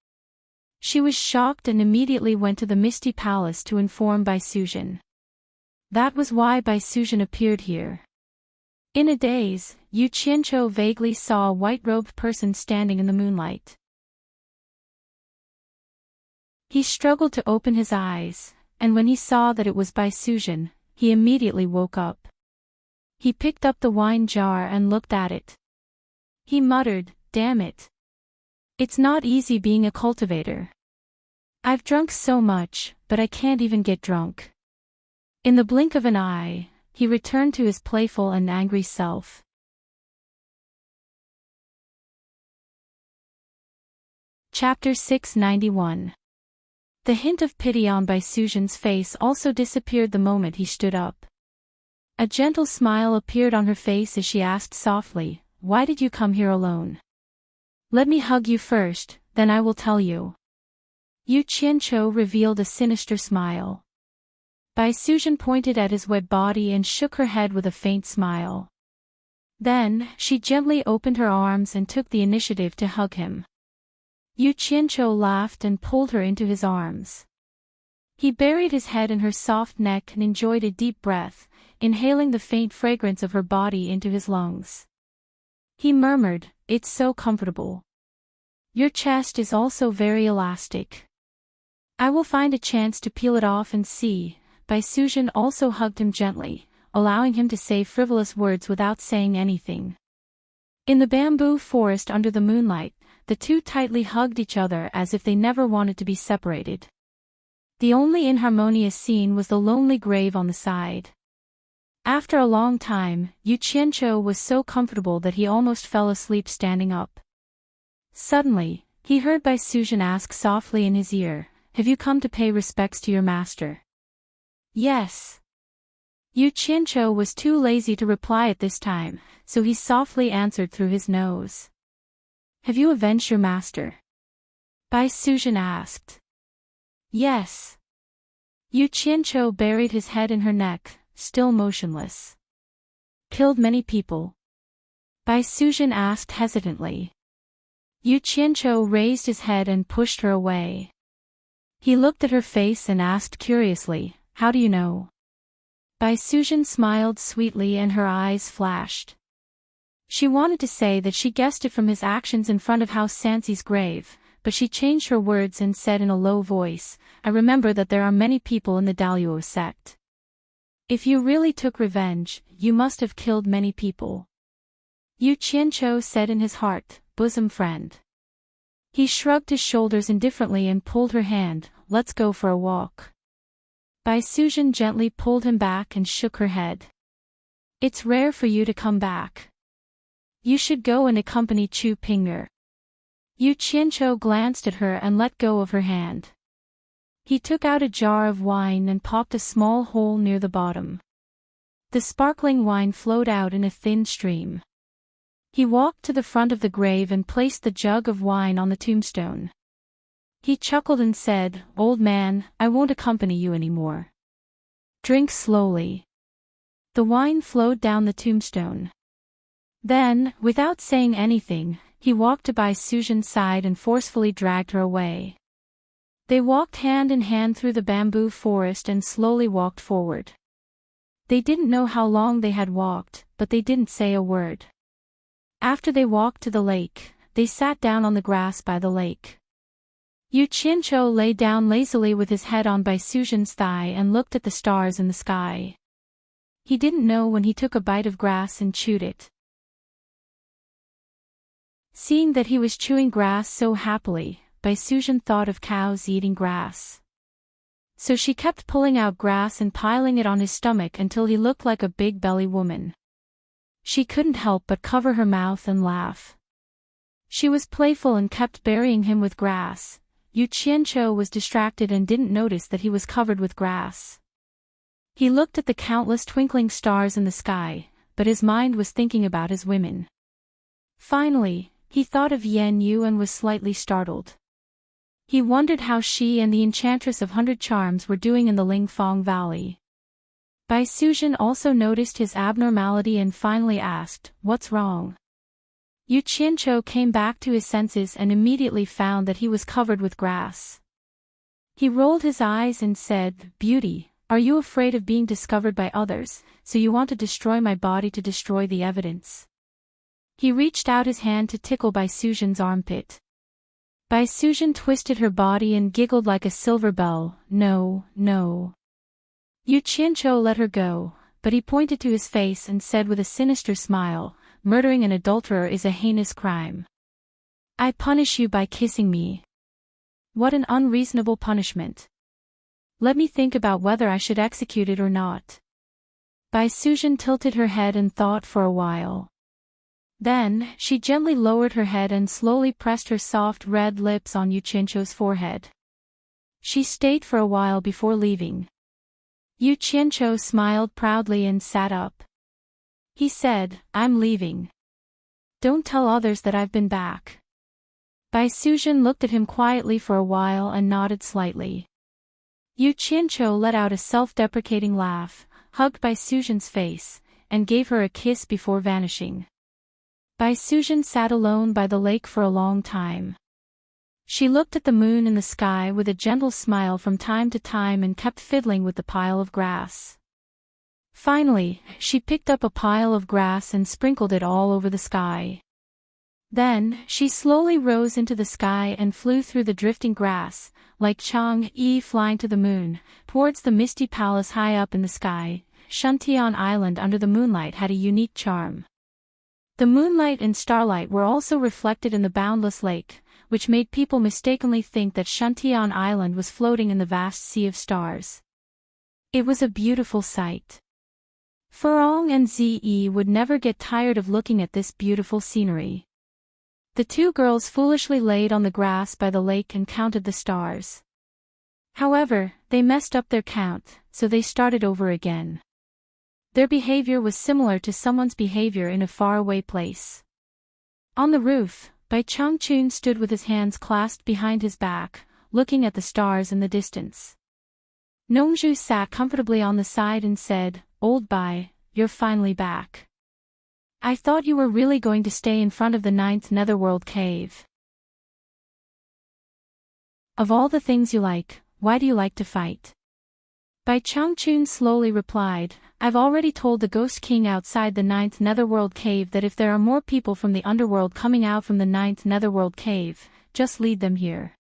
[SPEAKER 1] She was shocked and immediately went to the Misty Palace to inform Bai Suzhen. That was why Bai Suzhen appeared here. In a daze, Yu Qianqiu vaguely saw a white-robed person standing in the moonlight. He struggled to open his eyes, and when he saw that it was Bai Suzhen, he immediately woke up. He picked up the wine jar and looked at it. He muttered, "Damn it. It's not easy being a cultivator. I've drunk so much, but I can't even get drunk." In the blink of an eye, he returned to his playful and angry self. Chapter 691. The hint of pity on Bai Suzhen's face also disappeared the moment he stood up. A gentle smile appeared on her face as she asked softly, "Why did you come here alone? Let me hug you first, then I will tell you." Yu Qianqiu revealed a sinister smile. Bai Suzhen pointed at his wet body and shook her head with a faint smile. Then, she gently opened her arms and took the initiative to hug him. Yu Qianqiu laughed and pulled her into his arms. He buried his head in her soft neck and enjoyed a deep breath, inhaling the faint fragrance of her body into his lungs. He murmured, "It's so comfortable. Your chest is also very elastic. I will find a chance to peel it off and see." Bai Suzhen also hugged him gently, allowing him to say frivolous words without saying anything. In the bamboo forest under the moonlight, the two tightly hugged each other as if they never wanted to be separated. The only inharmonious scene was the lonely grave on the side. After a long time, Yu Qianqiu was so comfortable that he almost fell asleep standing up. Suddenly, he heard Bai Suzhen ask softly in his ear, "Have you come to pay respects to your master?" "Yes." Yu Qianqiu was too lazy to reply at this time, so he softly answered through his nose. Have you avenged your master? Bai Suzhen asked. Yes. Yu Qianqiu buried his head in her neck, still motionless. Killed many people? Bai Suzhen asked hesitantly. Yu Qianqiu raised his head and pushed her away. He looked at her face and asked curiously, how do you know? Bai Suzhen smiled sweetly and her eyes flashed. She wanted to say that she guessed it from his actions in front of House Sanxi's grave, but she changed her words and said in a low voice, I remember that there are many people in the Daluo sect. If you really took revenge, you must have killed many people. Yu Qianqiu said in his heart, bosom friend. He shrugged his shoulders indifferently and pulled her hand, let's go for a walk. Bai Suzhen gently pulled him back and shook her head. It's rare for you to come back. You should go and accompany Chu Ping'er. Yu Qianqiu glanced at her and let go of her hand. He took out a jar of wine and popped a small hole near the bottom. The sparkling wine flowed out in a thin stream. He walked to the front of the grave and placed the jug of wine on the tombstone. He chuckled and said, Old man, I won't accompany you anymore. Drink slowly. The wine flowed down the tombstone. Then, without saying anything, he walked to Bai Suzhen's side and forcefully dragged her away. They walked hand in hand through the bamboo forest and slowly walked forward. They didn't know how long they had walked, but they didn't say a word. After they walked to the lake, they sat down on the grass by the lake. Yu Qianqiu lay down lazily with his head on Bai Suzhen's thigh and looked at the stars in the sky. He didn't know when he took a bite of grass and chewed it. Seeing that he was chewing grass so happily, Bai Suzhen thought of cows eating grass. So she kept pulling out grass and piling it on his stomach until he looked like a big belly woman. She couldn't help but cover her mouth and laugh. She was playful and kept burying him with grass. Yu Qianqiu was distracted and didn't notice that he was covered with grass. He looked at the countless twinkling stars in the sky, but his mind was thinking about his women. Finally, he thought of Yan Yu and was slightly startled. He wondered how she and the Enchantress of 100 Charms were doing in the Lingfang Valley. Bai Suzhen also noticed his abnormality and finally asked, What's wrong? Yu Qianqiu came back to his senses and immediately found that he was covered with grass. He rolled his eyes and said, Beauty, are you afraid of being discovered by others, so you want to destroy my body to destroy the evidence? He reached out his hand to tickle Bai Suzhen's armpit. Bai Suzhen twisted her body and giggled like a silver bell, no, no. Yu Qianqiu let her go, but he pointed to his face and said with a sinister smile, Murdering an adulterer is a heinous crime. I punish you by kissing me. What an unreasonable punishment. Let me think about whether I should execute it or not. Bai Suzhen tilted her head and thought for a while. Then, she gently lowered her head and slowly pressed her soft red lips on Yu Qianqiu's forehead. She stayed for a while before leaving. Yu Qianqiu smiled proudly and sat up. He said, I'm leaving. Don't tell others that I've been back. Bai Suzhen looked at him quietly for a while and nodded slightly. Yu Qianqiu let out a self-deprecating laugh, hugged Bai Suzhen's face, and gave her a kiss before vanishing. Bai Suzhen sat alone by the lake for a long time. She looked at the moon in the sky with a gentle smile from time to time and kept fiddling with the pile of grass. Finally, she picked up a pile of grass and sprinkled it all over the sky. Then, she slowly rose into the sky and flew through the drifting grass, like Chang'e flying to the moon, towards the misty palace high up in the sky. Shantian Island under the moonlight had a unique charm. The moonlight and starlight were also reflected in the boundless lake, which made people mistakenly think that Shantian Island was floating in the vast sea of stars. It was a beautiful sight. Furong and Zi would never get tired of looking at this beautiful scenery. The two girls foolishly laid on the grass by the lake and counted the stars. However, they messed up their count, so they started over again. Their behavior was similar to someone's behavior in a faraway place. On the roof, Bai Changchun stood with his hands clasped behind his back, looking at the stars in the distance. Nongzhu sat comfortably on the side and said, "Old Bai, you're finally back. I thought you were really going to stay in front of the 9th Netherworld cave. Of all the things you like, why do you like to fight?" Bai Changchun slowly replied, "I've already told the Ghost King outside the 9th Netherworld cave that if there are more people from the underworld coming out from the 9th Netherworld cave, just lead them here.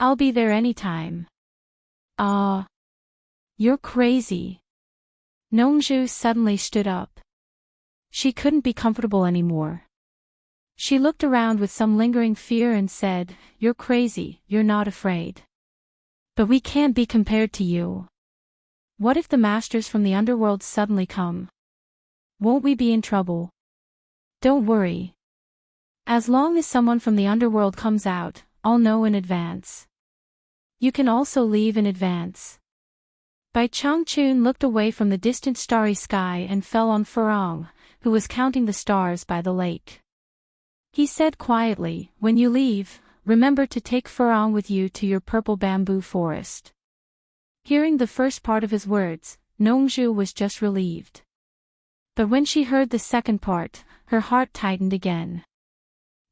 [SPEAKER 1] I'll be there anytime." "Ah. You're crazy." Nongzhu suddenly stood up. She couldn't be comfortable anymore. She looked around with some lingering fear and said, "You're crazy, you're not afraid. But we can't be compared to you. What if the masters from the underworld suddenly come? Won't we be in trouble?" "Don't worry. As long as someone from the underworld comes out, I'll know in advance. You can also leave in advance." Bai Changchun looked away from the distant starry sky and fell on Furong, who was counting the stars by the lake. He said quietly, "When you leave, remember to take Furong with you to your purple bamboo forest." Hearing the first part of his words, Nongzhu was just relieved. But when she heard the second part, her heart tightened again.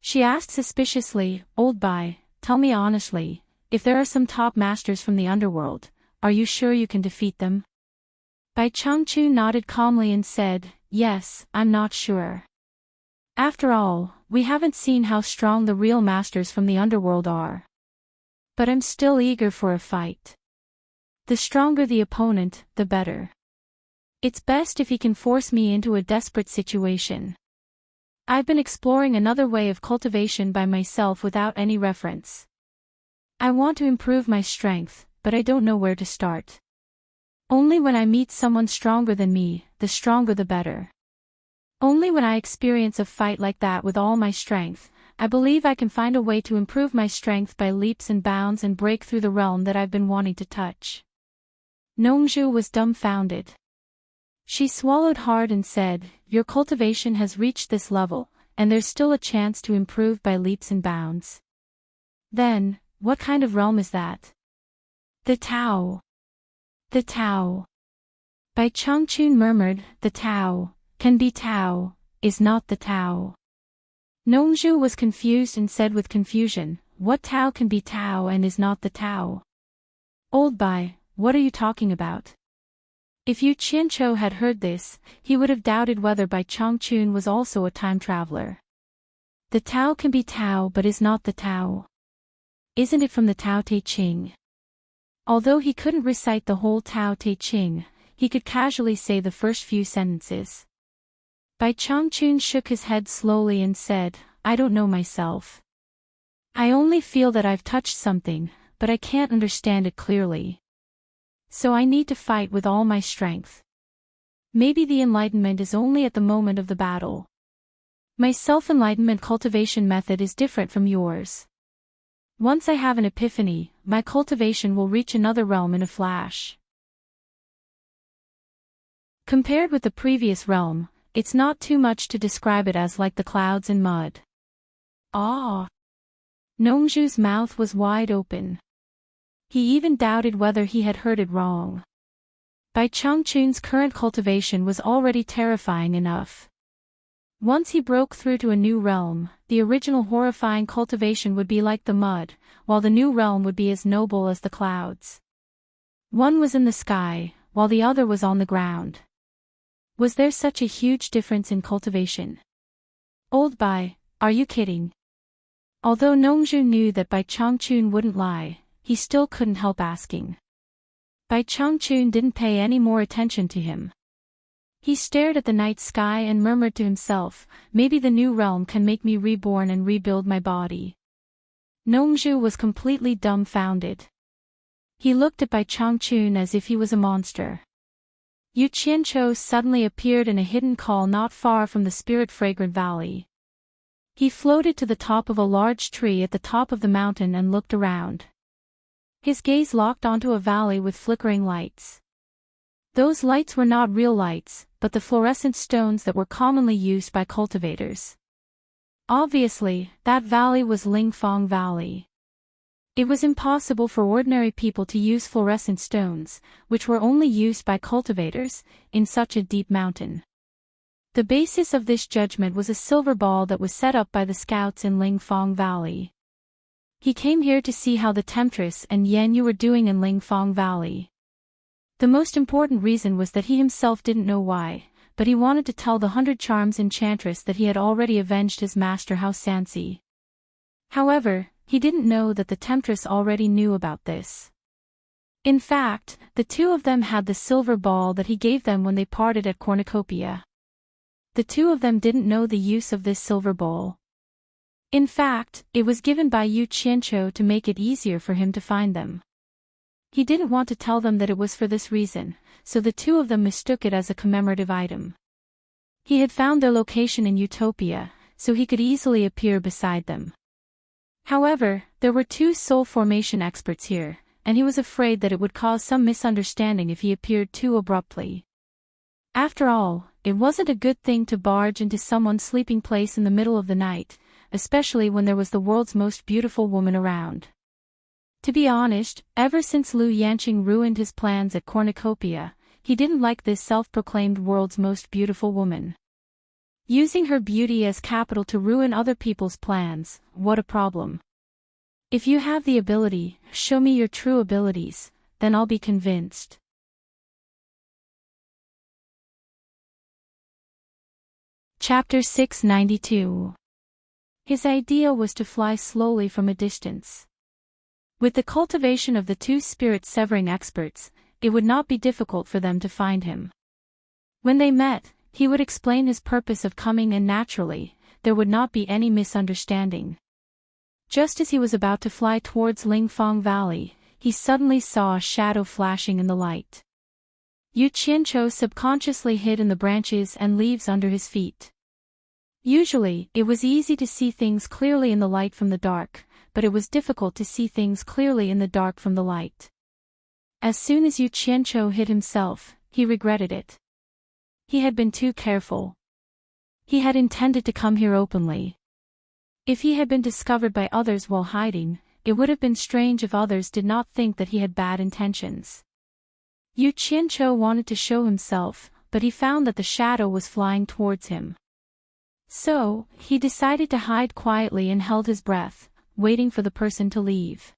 [SPEAKER 1] She asked suspiciously, "Old Bai, tell me honestly, if there are some top masters from the underworld, are you sure you can defeat them?" Bai Changchun nodded calmly and said, "Yes, I'm not sure. After all, we haven't seen how strong the real masters from the underworld are. But I'm still eager for a fight. The stronger the opponent, the better. It's best if he can force me into a desperate situation. I've been exploring another way of cultivation by myself without any reference. I want to improve my strength, but I don't know where to start. Only when I meet someone stronger than me, the stronger the better. Only when I experience a fight like that with all my strength, I believe I can find a way to improve my strength by leaps and bounds and break through the realm that I've been wanting to touch." Nongzhu was dumbfounded. She swallowed hard and said, "Your cultivation has reached this level, and there's still a chance to improve by leaps and bounds. Then, what kind of realm is that?" "The Tao." "The Tao." Bai Changchun murmured, "The Tao, can be Tao, is not the Tao." Nongzhu was confused and said with confusion, "What Tao can be Tao and is not the Tao?" "Old Bai, what are you talking about?" If Yu Qianzhou had heard this, he would have doubted whether Bai Changchun was also a time traveler. "The Tao can be Tao but is not the Tao. Isn't it from the Tao Te Ching?" Although he couldn't recite the whole Tao Te Ching, he could casually say the first few sentences. Bai Changchun shook his head slowly and said, "I don't know myself. I only feel that I've touched something, but I can't understand it clearly. So I need to fight with all my strength. Maybe the enlightenment is only at the moment of the battle. My self-enlightenment cultivation method is different from yours. Once I have an epiphany, my cultivation will reach another realm in a flash." Compared with the previous realm, it's not too much to describe it as like the clouds and mud. "Ah!" Nongzhu's mouth was wide open. He even doubted whether he had heard it wrong. Bai Changchun's current cultivation was already terrifying enough. Once he broke through to a new realm, the original horrifying cultivation would be like the mud, while the new realm would be as noble as the clouds. One was in the sky, while the other was on the ground. Was there such a huge difference in cultivation? "Old Bai, are you kidding?" Although Nongzhu knew that Bai Changchun wouldn't lie, he still couldn't help asking. Bai Changchun didn't pay any more attention to him. He stared at the night sky and murmured to himself, "Maybe the new realm can make me reborn and rebuild my body." Nongzhu was completely dumbfounded. He looked at Bai Changchun as if he was a monster. Yu Qianzhou suddenly appeared in a hidden call not far from the spirit-fragrant valley. He floated to the top of a large tree at the top of the mountain and looked around. His gaze locked onto a valley with flickering lights. Those lights were not real lights, but the fluorescent stones that were commonly used by cultivators. Obviously, that valley was Lingfong Valley. It was impossible for ordinary people to use fluorescent stones, which were only used by cultivators, in such a deep mountain. The basis of this judgment was a silver ball that was set up by the scouts in Lingfong Valley. He came here to see how the Temptress and Yen Yu were doing in Lingfong Valley. The most important reason was that he himself didn't know why, but he wanted to tell the 100 Charms Enchantress that he had already avenged his master Hao Sansi. However, he didn't know that the Temptress already knew about this. In fact, the two of them had the silver ball that he gave them when they parted at Cornucopia. The two of them didn't know the use of this silver ball. In fact, it was given by Yu Qianqiu to make it easier for him to find them. He didn't want to tell them that it was for this reason, so the two of them mistook it as a commemorative item. He had found their location in Utopia, so he could easily appear beside them. However, there were two soul formation experts here, and he was afraid that it would cause some misunderstanding if he appeared too abruptly. After all, it wasn't a good thing to barge into someone's sleeping place in the middle of the night, especially when there was the world's most beautiful woman around. To be honest, ever since Lu Yanqing ruined his plans at Cornucopia, he didn't like this self-proclaimed world's most beautiful woman. Using her beauty as capital to ruin other people's plans, what a problem. If you have the ability, show me your true abilities, then I'll be convinced. Chapter 692. His idea was to fly slowly from a distance. With the cultivation of the two spirit-severing experts, it would not be difficult for them to find him. When they met, he would explain his purpose of coming and naturally, there would not be any misunderstanding. Just as he was about to fly towards Lingfong Valley, he suddenly saw a shadow flashing in the light. Yu Qianqiu subconsciously hid in the branches and leaves under his feet. Usually, it was easy to see things clearly in the light from the dark, but it was difficult to see things clearly in the dark from the light. As soon as Yu Qianqiu hid himself, he regretted it. He had been too careful. He had intended to come here openly. If he had been discovered by others while hiding, it would have been strange if others did not think that he had bad intentions. Yu Qianqiu wanted to show himself, but he found that the shadow was flying towards him. So, he decided to hide quietly and held his breath, waiting for the person to leave.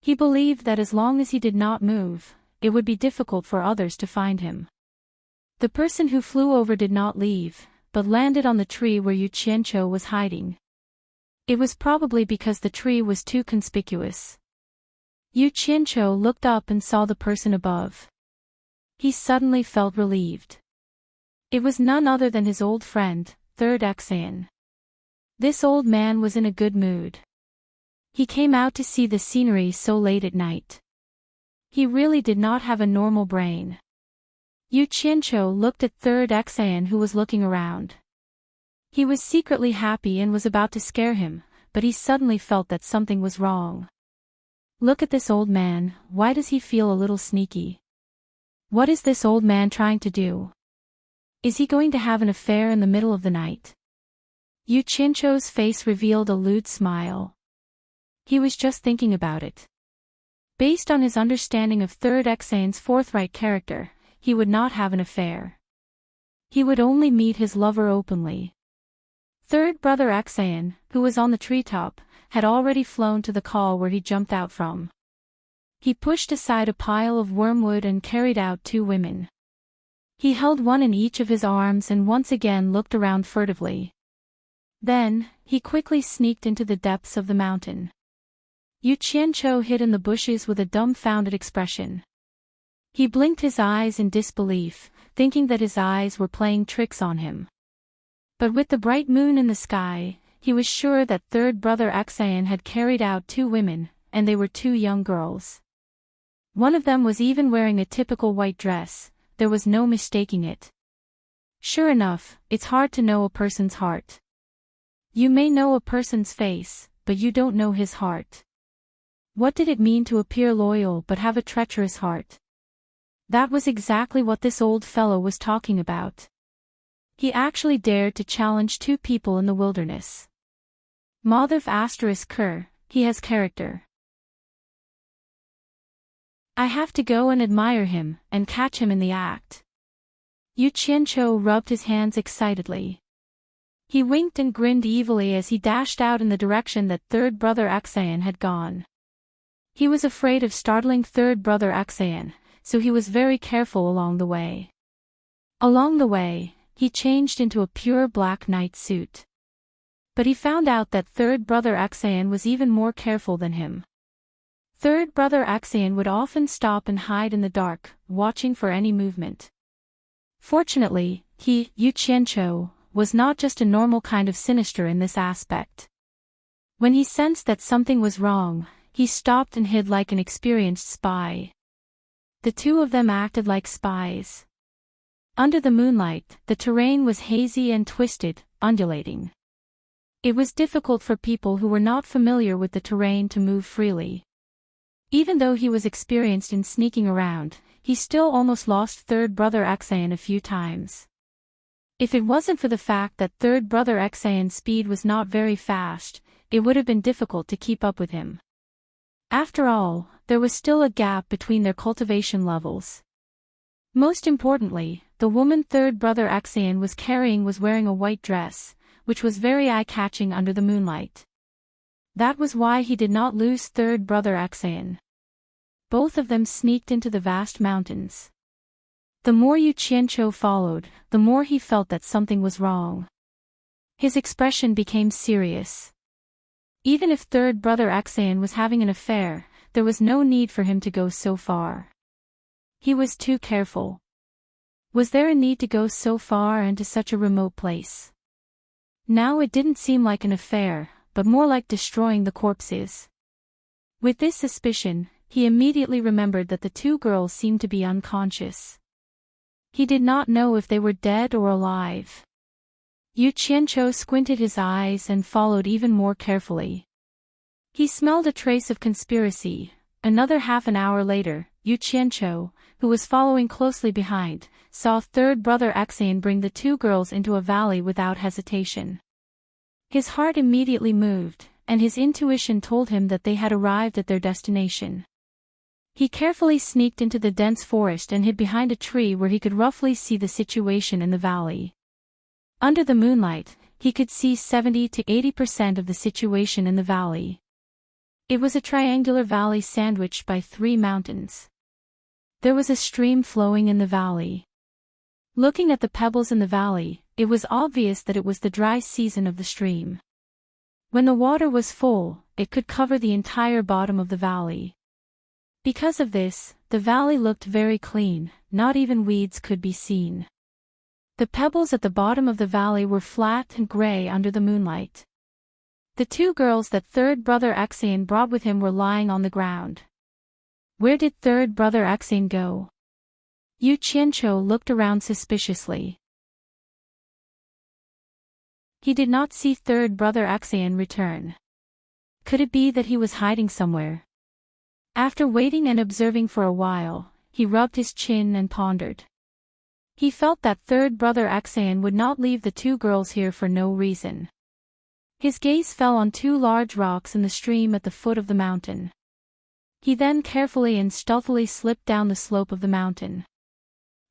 [SPEAKER 1] He believed that as long as he did not move, it would be difficult for others to find him. The person who flew over did not leave, but landed on the tree where Yu Qianqiu was hiding. It was probably because the tree was too conspicuous. Yu Qianqiu looked up and saw the person above. He suddenly felt relieved. It was none other than his old friend, Third Exayan. This old man was in a good mood. He came out to see the scenery so late at night. He really did not have a normal brain. Yu Qianqiu looked at Third Exayan who was looking around. He was secretly happy and was about to scare him, but he suddenly felt that something was wrong. Look at this old man, why does he feel a little sneaky? What is this old man trying to do? Is he going to have an affair in the middle of the night? Yu Qianqiu's face revealed a lewd smile. He was just thinking about it. Based on his understanding of Third Exayan's forthright character, he would not have an affair. He would only meet his lover openly. Third brother Exayan, who was on the treetop, had already flown to the call where he jumped out from. He pushed aside a pile of wormwood and carried out two women. He held one in each of his arms and once again looked around furtively. Then, he quickly sneaked into the depths of the mountain. Yu Qianqiu hid in the bushes with a dumbfounded expression. He blinked his eyes in disbelief, thinking that his eyes were playing tricks on him. But with the bright moon in the sky, he was sure that third brother Exayan had carried out two women, and they were two young girls. One of them was even wearing a typical white dress, there was no mistaking it. Sure enough, it's hard to know a person's heart. You may know a person's face, but you don't know his heart. What did it mean to appear loyal but have a treacherous heart? That was exactly what this old fellow was talking about. He actually dared to challenge two people in the wilderness. Mothif asterisk Kerr, he has character. I have to go and admire him, and catch him in the act. Yu Qianqiu rubbed his hands excitedly. He winked and grinned evilly as he dashed out in the direction that third brother Axayan had gone. He was afraid of startling third brother Axayan, so he was very careful along the way. Along the way, he changed into a pure black night suit. But he found out that third brother Axayan was even more careful than him. Third brother Axayan would often stop and hide in the dark, watching for any movement. Fortunately, he, Yu Qianqiu, was not just a normal kind of sinister in this aspect. When he sensed that something was wrong, he stopped and hid like an experienced spy. The two of them acted like spies. Under the moonlight, the terrain was hazy and twisted, undulating. It was difficult for people who were not familiar with the terrain to move freely. Even though he was experienced in sneaking around, he still almost lost third brother Axayan a few times. If it wasn't for the fact that third brother Axayan's speed was not very fast, it would have been difficult to keep up with him. After all, there was still a gap between their cultivation levels. Most importantly, the woman third brother Axayan was carrying was wearing a white dress, which was very eye-catching under the moonlight. That was why he did not lose third brother Axayan. Both of them sneaked into the vast mountains. The more Yu Qianqiu followed, the more he felt that something was wrong. His expression became serious. Even if third brother Axayan was having an affair, there was no need for him to go so far. He was too careful. Was there a need to go so far and to such a remote place? Now it didn't seem like an affair, but more like destroying the corpses. With this suspicion, he immediately remembered that the two girls seemed to be unconscious. He did not know if they were dead or alive. Yu Qianqiu squinted his eyes and followed even more carefully. He smelled a trace of conspiracy. Another half an hour later, Yu Qianqiu, who was following closely behind, saw third brother Axayan bring the two girls into a valley without hesitation. His heart immediately moved, and his intuition told him that they had arrived at their destination. He carefully sneaked into the dense forest and hid behind a tree where he could roughly see the situation in the valley. Under the moonlight, he could see 70 to 80% of the situation in the valley. It was a triangular valley sandwiched by 3 mountains. There was a stream flowing in the valley. Looking at the pebbles in the valley, it was obvious that it was the dry season of the stream. When the water was full, it could cover the entire bottom of the valley. Because of this, the valley looked very clean, not even weeds could be seen. The pebbles at the bottom of the valley were flat and gray under the moonlight. The two girls that third brother Axayan brought with him were lying on the ground. Where did third brother Axayan go? Yu Qianqiu looked around suspiciously. He did not see third brother Axayan return. Could it be that he was hiding somewhere? After waiting and observing for a while, he rubbed his chin and pondered. He felt that third brother Axayan would not leave the two girls here for no reason. His gaze fell on 2 large rocks in the stream at the foot of the mountain. He then carefully and stealthily slipped down the slope of the mountain.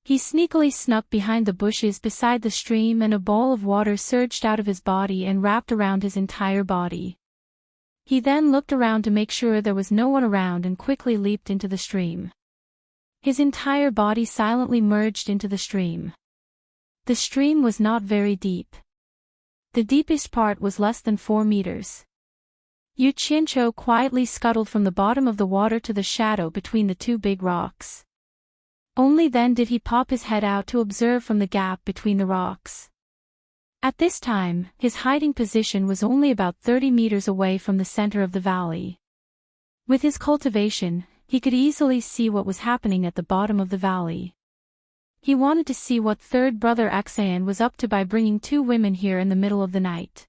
[SPEAKER 1] He sneakily snuck behind the bushes beside the stream and a ball of water surged out of his body and wrapped around his entire body. He then looked around to make sure there was no one around and quickly leaped into the stream. His entire body silently merged into the stream. The stream was not very deep. The deepest part was less than 4 meters. Yu Qianqiu quietly scuttled from the bottom of the water to the shadow between the 2 big rocks. Only then did he pop his head out to observe from the gap between the rocks. At this time, his hiding position was only about 30 meters away from the center of the valley. With his cultivation, he could easily see what was happening at the bottom of the valley. He wanted to see what third brother Axayan was up to by bringing 2 women here in the middle of the night.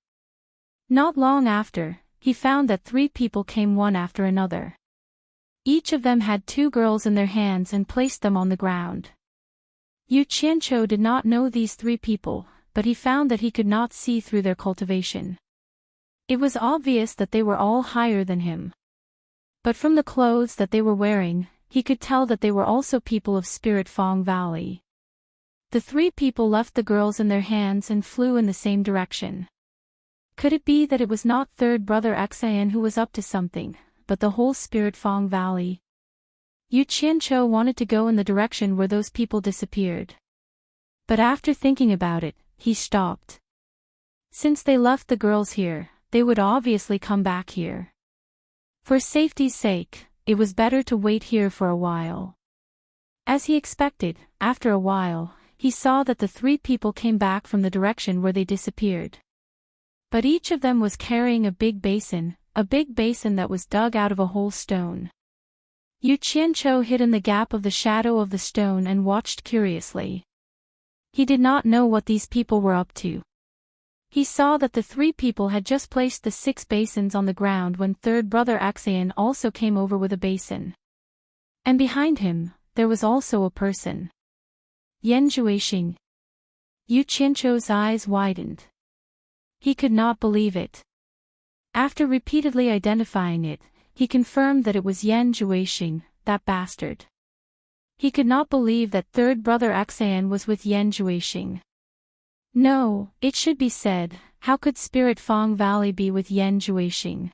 [SPEAKER 1] Not long after, he found that 3 people came one after another. Each of them had 2 girls in their hands and placed them on the ground. Yu Qianqiu did not know these 3 people, but he found that he could not see through their cultivation. It was obvious that they were all higher than him. But from the clothes that they were wearing, he could tell that they were also people of Spirit Fong Valley. The three people left the girls in their hands and flew in the same direction. Could it be that it was not third brother Xian who was up to something, but the whole Spirit Fong Valley? Yu Qianqiu wanted to go in the direction where those people disappeared. But after thinking about it, he stopped. Since they left the girls here, they would obviously come back here. For safety's sake, it was better to wait here for a while. As he expected, after a while, he saw that the three people came back from the direction where they disappeared. But each of them was carrying a big basin that was dug out of a whole stone. Yu Qianqiu hid in the gap of the shadow of the stone and watched curiously. He did not know what these people were up to. He saw that the three people had just placed the 6 basins on the ground when third brother Xian also came over with a basin. And behind him, there was also a person. Yan Zhuixing. Yu Qianqiu's eyes widened. He could not believe it. After repeatedly identifying it, he confirmed that it was Yan Zhuixing, that bastard. He could not believe that third brother Xian was with Yan Zhuixing. No, it should be said, how could Spirit Fong Valley be with Yan Zhuixing?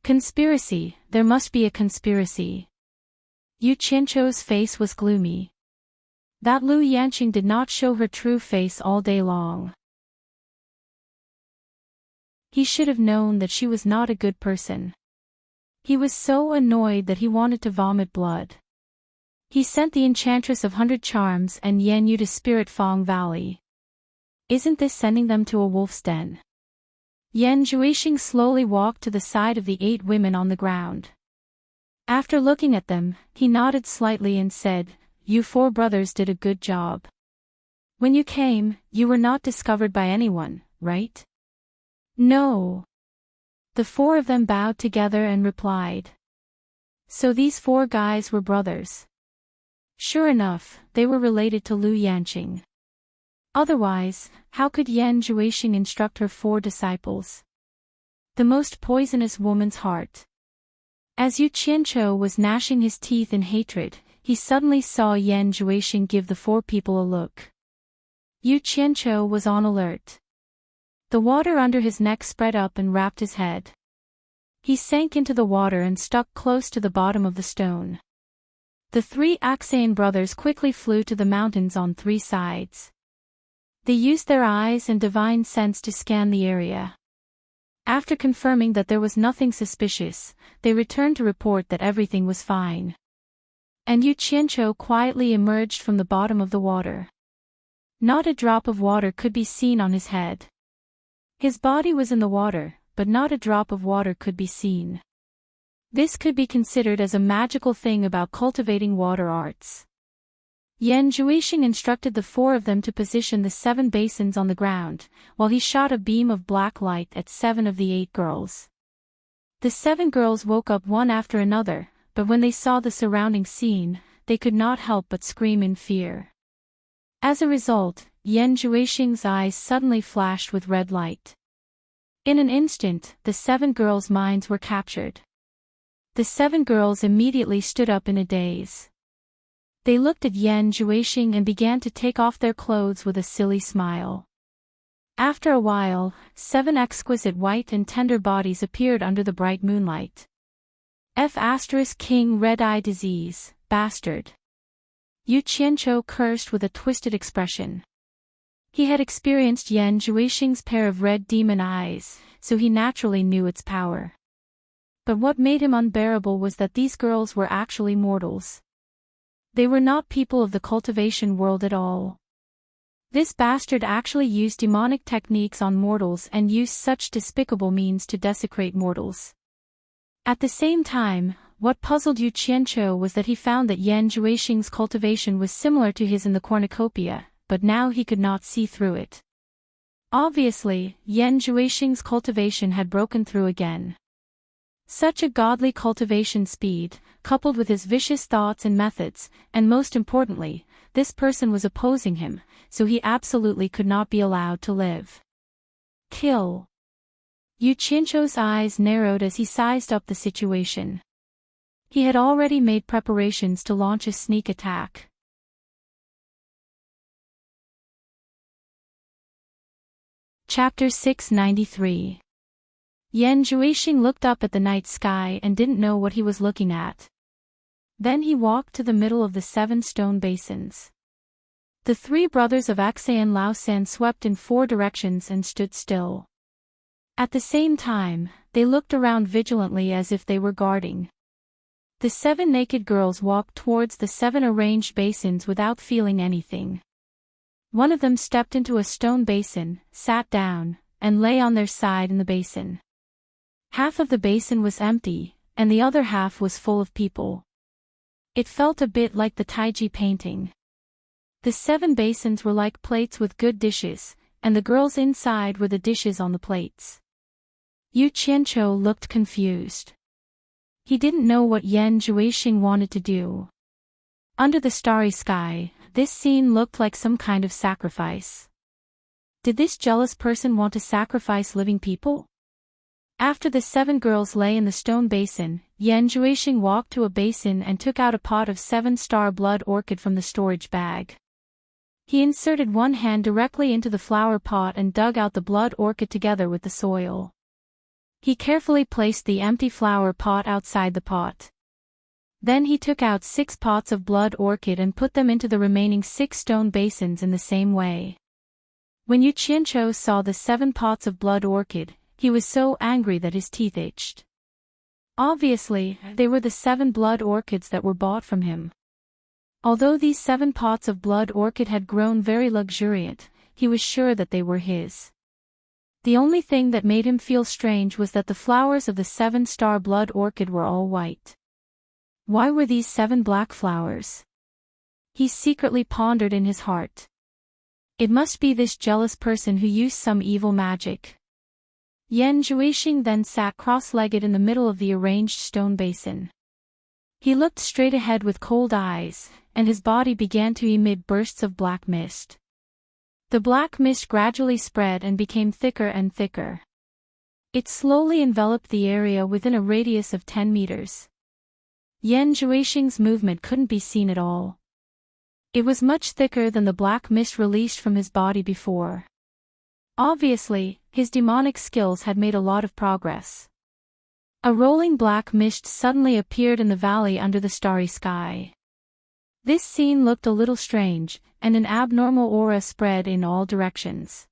[SPEAKER 1] Conspiracy, there must be a conspiracy. Yu Qianqiu's face was gloomy. That Lu Yanqing did not show her true face all day long. He should have known that she was not a good person. He was so annoyed that he wanted to vomit blood. He sent the Enchantress of 100 Charms and Yan Yu to Spirit Fong Valley. Isn't this sending them to a wolf's den? Yan Zhuixing slowly walked to the side of the 8 women on the ground. After looking at them, he nodded slightly and said, "You 4 brothers did a good job. When you came, you were not discovered by anyone, right?" "No." The 4 of them bowed together and replied. So these 4 guys were brothers. Sure enough, they were related to Lu Yanqing. Otherwise, how could Yan Zhuixing instruct her 4 disciples? The most poisonous woman's heart. As Yu Qianqiu was gnashing his teeth in hatred, he suddenly saw Yan Zhuixing give the 4 people a look. Yu Qianqiu was on alert. The water under his neck spread up and wrapped his head. He sank into the water and stuck close to the bottom of the stone. The 3 Xian brothers quickly flew to the mountains on 3 sides. They used their eyes and divine sense to scan the area. After confirming that there was nothing suspicious, they returned to report that everything was fine. And Yu Qianqiu quietly emerged from the bottom of the water. Not a drop of water could be seen on his head. His body was in the water, but not a drop of water could be seen. This could be considered as a magical thing about cultivating water arts. Yan Zhuixing instructed the 4 of them to position the 7 basins on the ground, while he shot a beam of black light at 7 of the 8 girls. The 7 girls woke up one after another, but when they saw the surrounding scene, they could not help but scream in fear. As a result, Yan Zhuixing's eyes suddenly flashed with red light. In an instant, the 7 girls' minds were captured. The 7 girls immediately stood up in a daze. They looked at Yan Zhuixing and began to take off their clothes with a silly smile. After a while, 7 exquisite white and tender bodies appeared under the bright moonlight. King Red-Eye Disease, bastard. Yu Qianqiu cursed with a twisted expression. He had experienced Yan Zhuixing's pair of red demon eyes, so he naturally knew its power. But what made him unbearable was that these girls were actually mortals. They were not people of the cultivation world at all. This bastard actually used demonic techniques on mortals and used such despicable means to desecrate mortals. At the same time, what puzzled Yu Qianqiu was that he found that Yan Zhuixing's cultivation was similar to his in the cornucopia, but now he could not see through it. Obviously, Yan Zhuixing's cultivation had broken through again. Such a godly cultivation speed, coupled with his vicious thoughts and methods, and most importantly, this person was opposing him, so he absolutely could not be allowed to live. Kill. Yu Qianzhou's eyes narrowed as he sized up the situation. He had already made preparations to launch a sneak attack. Chapter 693. Yan Zhuixing looked up at the night sky and didn't know what he was looking at. Then he walked to the middle of the 7 stone basins. The 3 brothers of Axe and Lao San swept in 4 directions and stood still. At the same time, they looked around vigilantly as if they were guarding. The 7 naked girls walked towards the 7 arranged basins without feeling anything. One of them stepped into a stone basin, sat down, and lay on their side in the basin. Half of the basin was empty, and the other half was full of people. It felt a bit like the Taiji painting. The 7 basins were like plates with good dishes, and the girls inside were the dishes on the plates. Yu Qianzhou looked confused. He didn't know what Yan Zhuixing wanted to do. Under the starry sky, this scene looked like some kind of sacrifice. Did this jealous person want to sacrifice living people? After the 7 girls lay in the stone basin, Yan Zhuixing walked to a basin and took out a pot of 7-star blood orchid from the storage bag. He inserted one hand directly into the flower pot and dug out the blood orchid together with the soil. He carefully placed the empty flower pot outside the pot. Then he took out 6 pots of blood orchid and put them into the remaining 6 stone basins in the same way. When Yu Qianzhou saw the 7 pots of blood orchid, he was so angry that his teeth itched. Obviously, they were the 7 blood orchids that were bought from him. Although these 7 pots of blood orchid had grown very luxuriant, he was sure that they were his. The only thing that made him feel strange was that the flowers of the 7-star blood orchid were all white. Why were these 7 black flowers? He secretly pondered in his heart. It must be this jealous person who used some evil magic. Yan Zhuixing then sat cross-legged in the middle of the arranged stone basin. He looked straight ahead with cold eyes, and his body began to emit bursts of black mist. The black mist gradually spread and became thicker and thicker. It slowly enveloped the area within a radius of 10 meters. Yan Zhuixing's movement couldn't be seen at all. It was much thicker than the black mist released from his body before. Obviously, his demonic skills had made a lot of progress. A rolling black mist suddenly appeared in the valley under the starry sky. This scene looked a little strange, and an abnormal aura spread in all directions.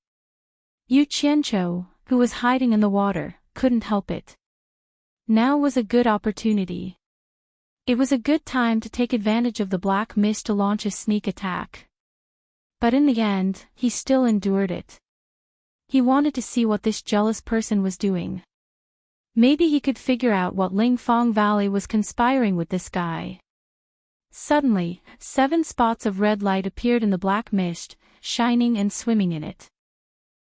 [SPEAKER 1] Yu Qianzhou, who was hiding in the water, couldn't help it. Now was a good opportunity. It was a good time to take advantage of the black mist to launch a sneak attack. But in the end, he still endured it. He wanted to see what this jealous person was doing. Maybe he could figure out what Lingfang Valley was conspiring with this guy. Suddenly, 7 spots of red light appeared in the black mist, shining and swimming in it.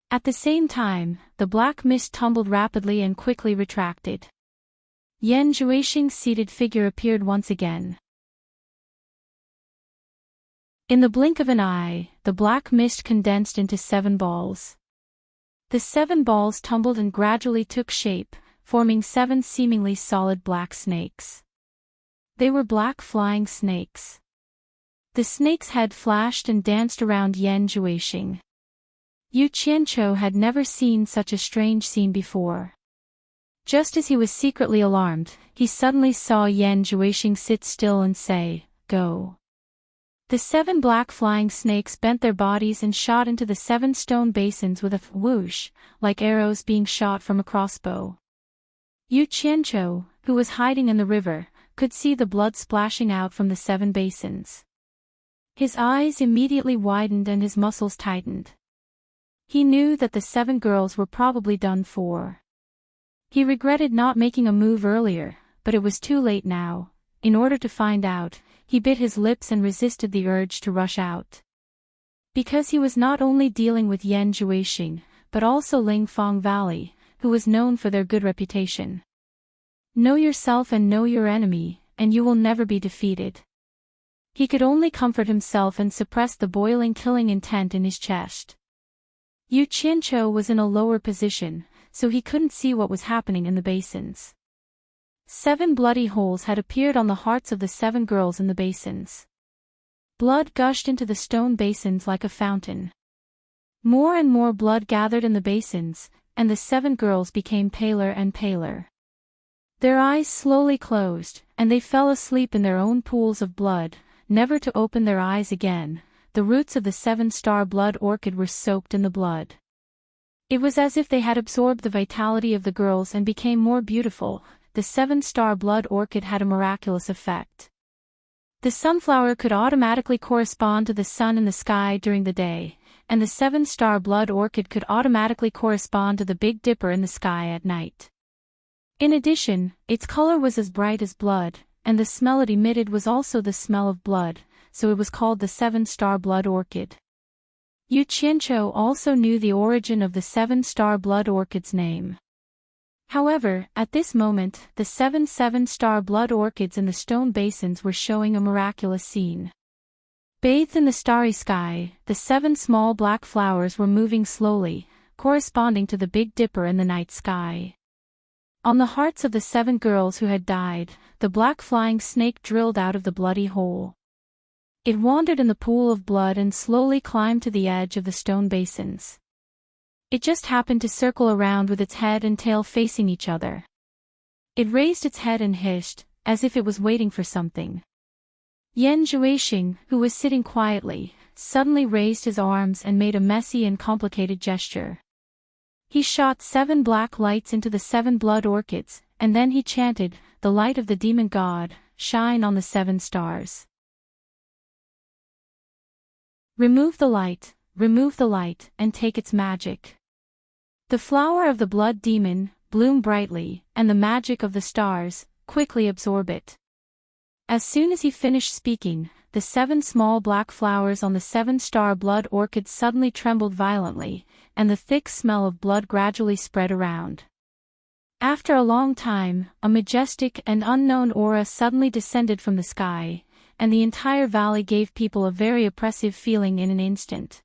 [SPEAKER 1] At the same time, the black mist tumbled rapidly and quickly retracted. Yan Zhuixing's seated figure appeared once again. In the blink of an eye, the black mist condensed into 7 balls. The 7 balls tumbled and gradually took shape, forming 7 seemingly solid black snakes. They were black flying snakes. The snake's head flashed and danced around Yan Zhuixing. Yu Qianzhou had never seen such a strange scene before. Just as he was secretly alarmed, he suddenly saw Yan Zhuixing sit still and say, "Go." The 7 black flying snakes bent their bodies and shot into the 7 stone basins with a whoosh, like arrows being shot from a crossbow. Yu Qianzhou, who was hiding in the river, could see the blood splashing out from the 7 basins. His eyes immediately widened and his muscles tightened. He knew that the 7 girls were probably done for. He regretted not making a move earlier, but it was too late now. In order to find out, he bit his lips and resisted the urge to rush out. Because he was not only dealing with Yan Zhuixing, but also Lingfang Valley, who was known for their good reputation. Know yourself and know your enemy, and you will never be defeated. He could only comfort himself and suppress the boiling killing intent in his chest. Yu Qianzhou was in a lower position, so he couldn't see what was happening in the basins. 7 bloody holes had appeared on the hearts of the 7 girls in the basins. Blood gushed into the stone basins like a fountain. More and more blood gathered in the basins, and the 7 girls became paler and paler. Their eyes slowly closed, and they fell asleep in their own pools of blood, never to open their eyes again. The roots of the 7-star blood orchid were soaked in the blood. It was as if they had absorbed the vitality of the girls and became more beautiful. The 7-star blood orchid had a miraculous effect. The sunflower could automatically correspond to the sun in the sky during the day, and the 7-star blood orchid could automatically correspond to the Big Dipper in the sky at night. In addition, its color was as bright as blood, and the smell it emitted was also the smell of blood, so it was called the 7-star blood orchid. Yu Qianqiu also knew the origin of the 7-star blood orchid's name. However, at this moment, the 7-star blood orchids in the stone basins were showing a miraculous scene. Bathed in the starry sky, the 7 small black flowers were moving slowly, corresponding to the Big Dipper in the night sky. On the hearts of the 7 girls who had died, the black flying snake drilled out of the bloody hole. It wandered in the pool of blood and slowly climbed to the edge of the stone basins. It just happened to circle around with its head and tail facing each other. It raised its head and hissed, as if it was waiting for something. Yan Zhuixing, who was sitting quietly, suddenly raised his arms and made a messy and complicated gesture. He shot 7 black lights into the 7 blood orchids, and then he chanted, "The light of the demon god, shine on the 7 stars. Remove the light, and take its magic. The flower of the blood demon, bloom brightly, and the magic of the stars, quickly absorb it." As soon as he finished speaking, the 7 small black flowers on the 7-star blood orchid suddenly trembled violently, and the thick smell of blood gradually spread around. After a long time, a majestic and unknown aura suddenly descended from the sky, and the entire valley gave people a very oppressive feeling in an instant.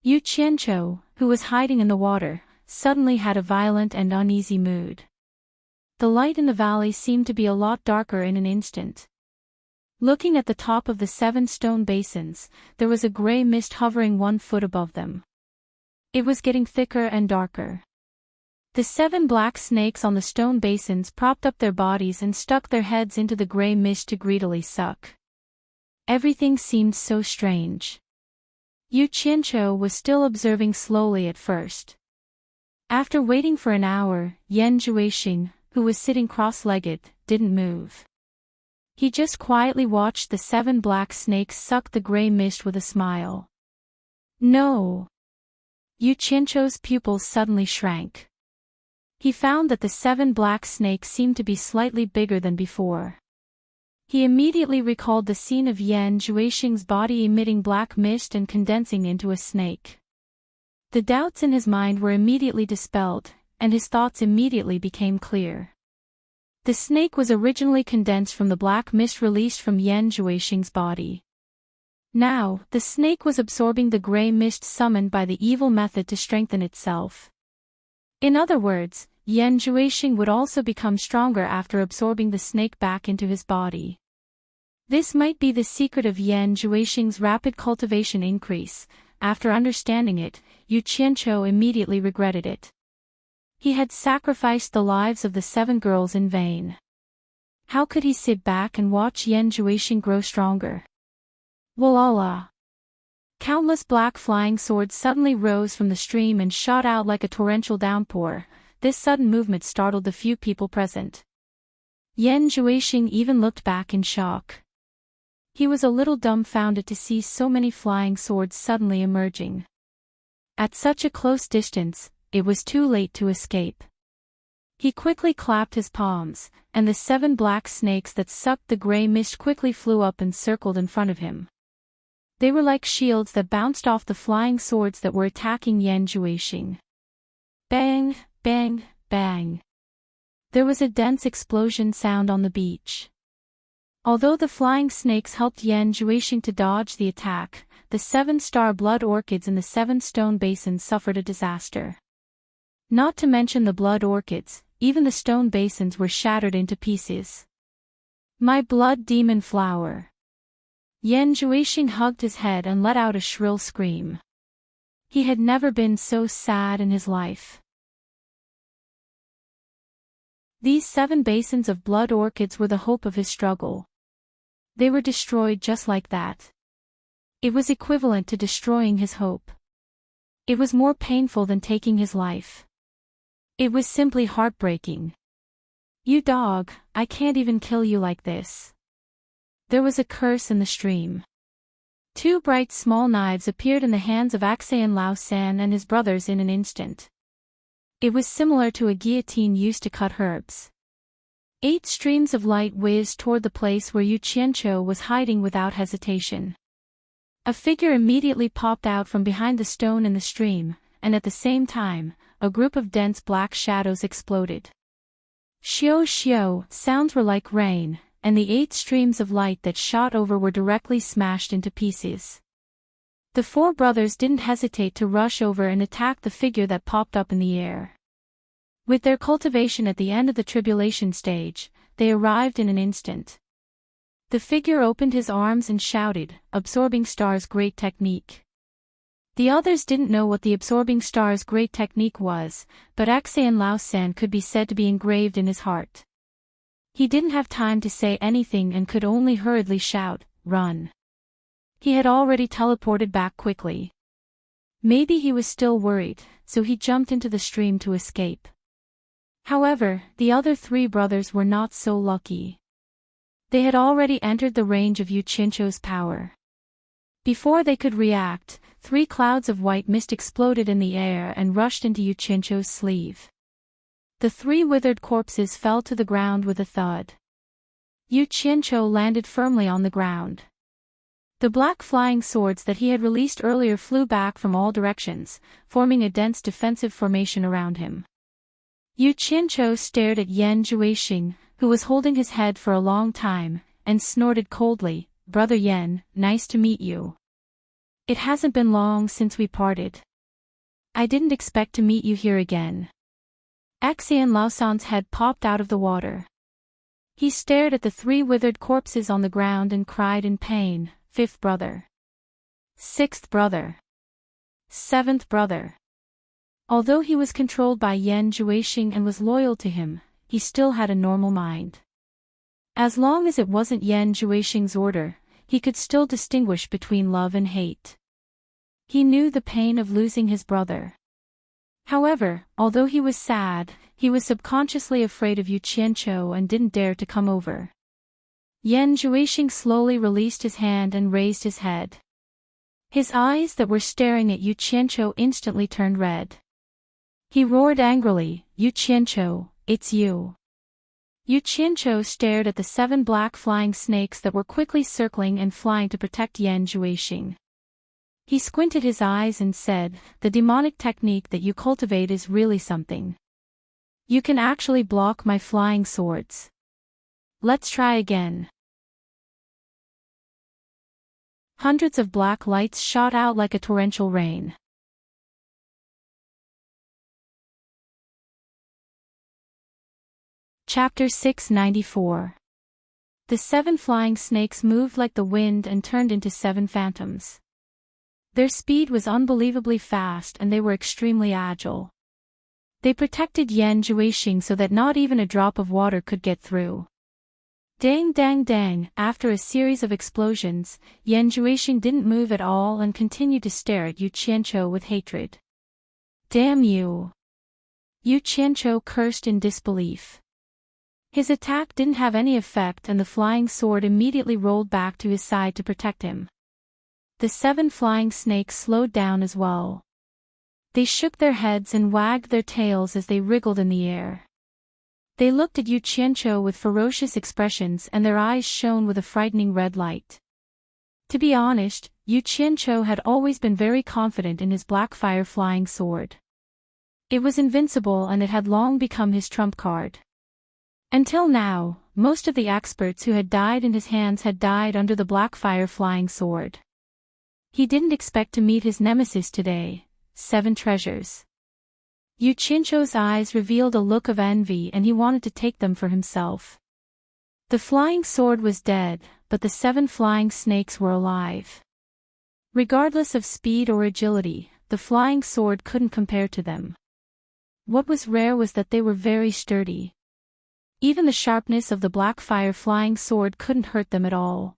[SPEAKER 1] Yu Qianqiu, who was hiding in the water, suddenly had a violent and uneasy mood. The light in the valley seemed to be a lot darker in an instant. Looking at the top of the 7 stone basins, there was a gray mist hovering 1 foot above them. It was getting thicker and darker. The 7 black snakes on the stone basins propped up their bodies and stuck their heads into the gray mist to greedily suck. Everything seemed so strange. Yu Qianqiu was still observing slowly at first. After waiting for an hour, Yan Zhuixing, who was sitting cross-legged, didn't move. He just quietly watched the 7 black snakes suck the gray mist with a smile. No! Yu Qianqiu's pupils suddenly shrank. He found that the 7 black snakes seemed to be slightly bigger than before. He immediately recalled the scene of Yan Zhuixing's body emitting black mist and condensing into a snake. The doubts in his mind were immediately dispelled, and his thoughts immediately became clear. The snake was originally condensed from the black mist released from Yan Zhuixing's body. Now, the snake was absorbing the gray mist summoned by the evil method to strengthen itself. In other words, Yan Zhuixing would also become stronger after absorbing the snake back into his body. This might be the secret of Yan Zhuixing's rapid cultivation increase. After understanding it, Yu Qianqiu immediately regretted it. He had sacrificed the lives of the 7 girls in vain. How could he sit back and watch Yan Zhuixing grow stronger? Voila! Countless black flying swords suddenly rose from the stream and shot out like a torrential downpour. This sudden movement startled the few people present. Yan Zhuixing even looked back in shock. He was a little dumbfounded to see so many flying swords suddenly emerging. At such a close distance, it was too late to escape. He quickly clapped his palms, and the 7 black snakes that sucked the gray mist quickly flew up and circled in front of him. They were like shields that bounced off the flying swords that were attacking Yan Zhuixing. Bang, bang, bang. There was a dense explosion sound on the beach. Although the flying snakes helped Yan Zhuixing to dodge the attack, the 7-star blood orchids in the 7 stone basins suffered a disaster. Not to mention the blood orchids, even the stone basins were shattered into pieces. My blood demon flower. Yan Zhuixing hugged his head and let out a shrill scream. He had never been so sad in his life. These 7 basins of blood orchids were the hope of his struggle. They were destroyed just like that. It was equivalent to destroying his hope. It was more painful than taking his life. It was simply heartbreaking. You dog, I can't even kill you like this. There was a curse in the stream. 2 bright small knives appeared in the hands of Axayan Lao San and his brothers in an instant. It was similar to a guillotine used to cut herbs. 8 streams of light whizzed toward the place where Yu Qianqiu was hiding without hesitation. A figure immediately popped out from behind the stone in the stream, and at the same time, a group of dense black shadows exploded. Xiao xiao, sounds were like rain, and the 8 streams of light that shot over were directly smashed into pieces. The 4 brothers didn't hesitate to rush over and attack the figure that popped up in the air. With their cultivation at the end of the tribulation stage, they arrived in an instant. The figure opened his arms and shouted, "Absorbing Star's great technique." The others didn't know what the Absorbing Star's great technique was, but Axayan Lao San could be said to be engraved in his heart. He didn't have time to say anything and could only hurriedly shout, "Run." He had already teleported back quickly. Maybe he was still worried, so he jumped into the stream to escape. However, the other 3 brothers were not so lucky. They had already entered the range of Yu Qianqiu's power. Before they could react, 3 clouds of white mist exploded in the air and rushed into Yu Qianqiu's sleeve. The 3 withered corpses fell to the ground with a thud. Yu Qianqiu landed firmly on the ground. The black flying swords that he had released earlier flew back from all directions, forming a dense defensive formation around him. Yu Qianqiu stared at Yan Zhuixing, who was holding his head for a long time, and snorted coldly, "Brother Yan, nice to meet you. It hasn't been long since we parted. I didn't expect to meet you here again." Axayan Laosan's head popped out of the water. He stared at the 3 withered corpses on the ground and cried in pain, "5th brother. 6th brother. 7th brother." Although he was controlled by Yan Zhuixing and was loyal to him, he still had a normal mind. As long as it wasn't Yan Zhuixing's order, he could still distinguish between love and hate. He knew the pain of losing his brother. However, although he was sad, he was subconsciously afraid of Yu Qianqiu and didn't dare to come over. Yan Zhuixing slowly released his hand and raised his head. His eyes that were staring at Yu Qianqiu instantly turned red. He roared angrily, "Yu Qianqiu, it's you." Yu Qianqiu stared at the 7 black flying snakes that were quickly circling and flying to protect Yan Zhuixing. He squinted his eyes and said, "The demonic technique that you cultivate is really something. You can actually block my flying swords. Let's try again." Hundreds of black lights shot out like a torrential rain. Chapter 694. The 7 flying snakes moved like the wind and turned into 7 phantoms. Their speed was unbelievably fast and they were extremely agile. They protected Yan Zhuixing so that not even a drop of water could get through. Dang dang dang, after a series of explosions, Yan Zhuixing didn't move at all and continued to stare at Yu Qianqiu with hatred. "Damn you!" Yu Qianqiu cursed in disbelief. His attack didn't have any effect and the flying sword immediately rolled back to his side to protect him. The 7 flying snakes slowed down as well. They shook their heads and wagged their tails as they wriggled in the air. They looked at Yu Qianqiu with ferocious expressions and their eyes shone with a frightening red light. To be honest, Yu Qianqiu had always been very confident in his black fire flying sword. It was invincible and it had long become his trump card. Until now, most of the experts who had died in his hands had died under the black fire flying sword. He didn't expect to meet his nemesis today, 7 treasures. Yu Qianzhou's eyes revealed a look of envy and he wanted to take them for himself. The flying sword was dead, but the 7 flying snakes were alive. Regardless of speed or agility, the flying sword couldn't compare to them. What was rare was that they were very sturdy. Even the sharpness of the black fire flying sword couldn't hurt them at all.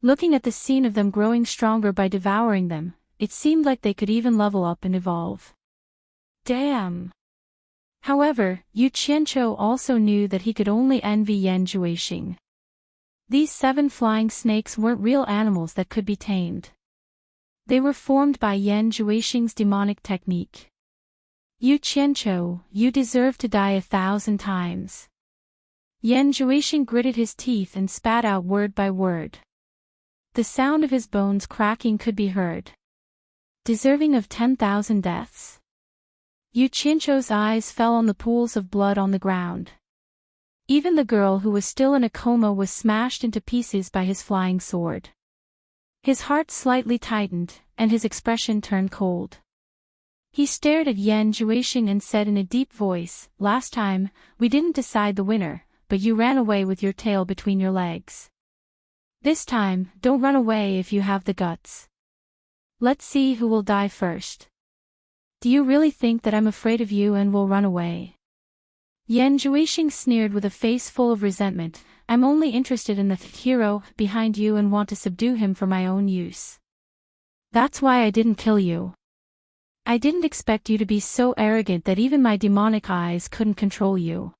[SPEAKER 1] Looking at the scene of them growing stronger by devouring them, it seemed like they could even level up and evolve. Damn! However, Yu Qianzhou also knew that he could only envy Yan Juexing. These 7 flying snakes weren't real animals that could be tamed. They were formed by Yan Juexing's demonic technique. Yu Qianzhou, you deserve to die 1,000 times. Yan Juexing gritted his teeth and spat out word by word. The sound of his bones cracking could be heard. Deserving of 10,000 deaths. Yu Qianzhou's eyes fell on the pools of blood on the ground. Even the girl who was still in a coma was smashed into pieces by his flying sword. His heart slightly tightened, and his expression turned cold. He stared at Yan Juexing and said in a deep voice, "Last time, we didn't decide the winner, but you ran away with your tail between your legs. This time, don't run away if you have the guts. Let's see who will die first. Do you really think that I'm afraid of you and will run away?" Yan Juexing sneered with a face full of resentment. "I'm only interested in the hero behind you and want to subdue him for my own use. That's why I didn't kill you. I didn't expect you to be so arrogant that even my demonic eyes couldn't control you.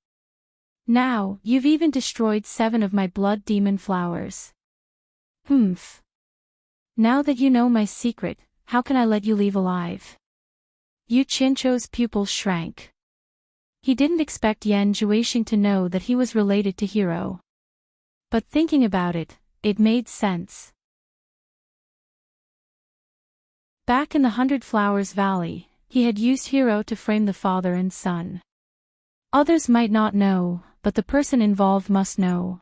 [SPEAKER 1] Now, you've even destroyed 7 of my blood demon flowers. Humph. Now that you know my secret, how can I let you leave alive?" Yu Qianzhou's pupils shrank. He didn't expect Yan Juexing to know that he was related to Hero. But thinking about it, it made sense. Back in the 100 Flowers Valley, he had used Hero to frame the father and son. Others might not know, but the person involved must know.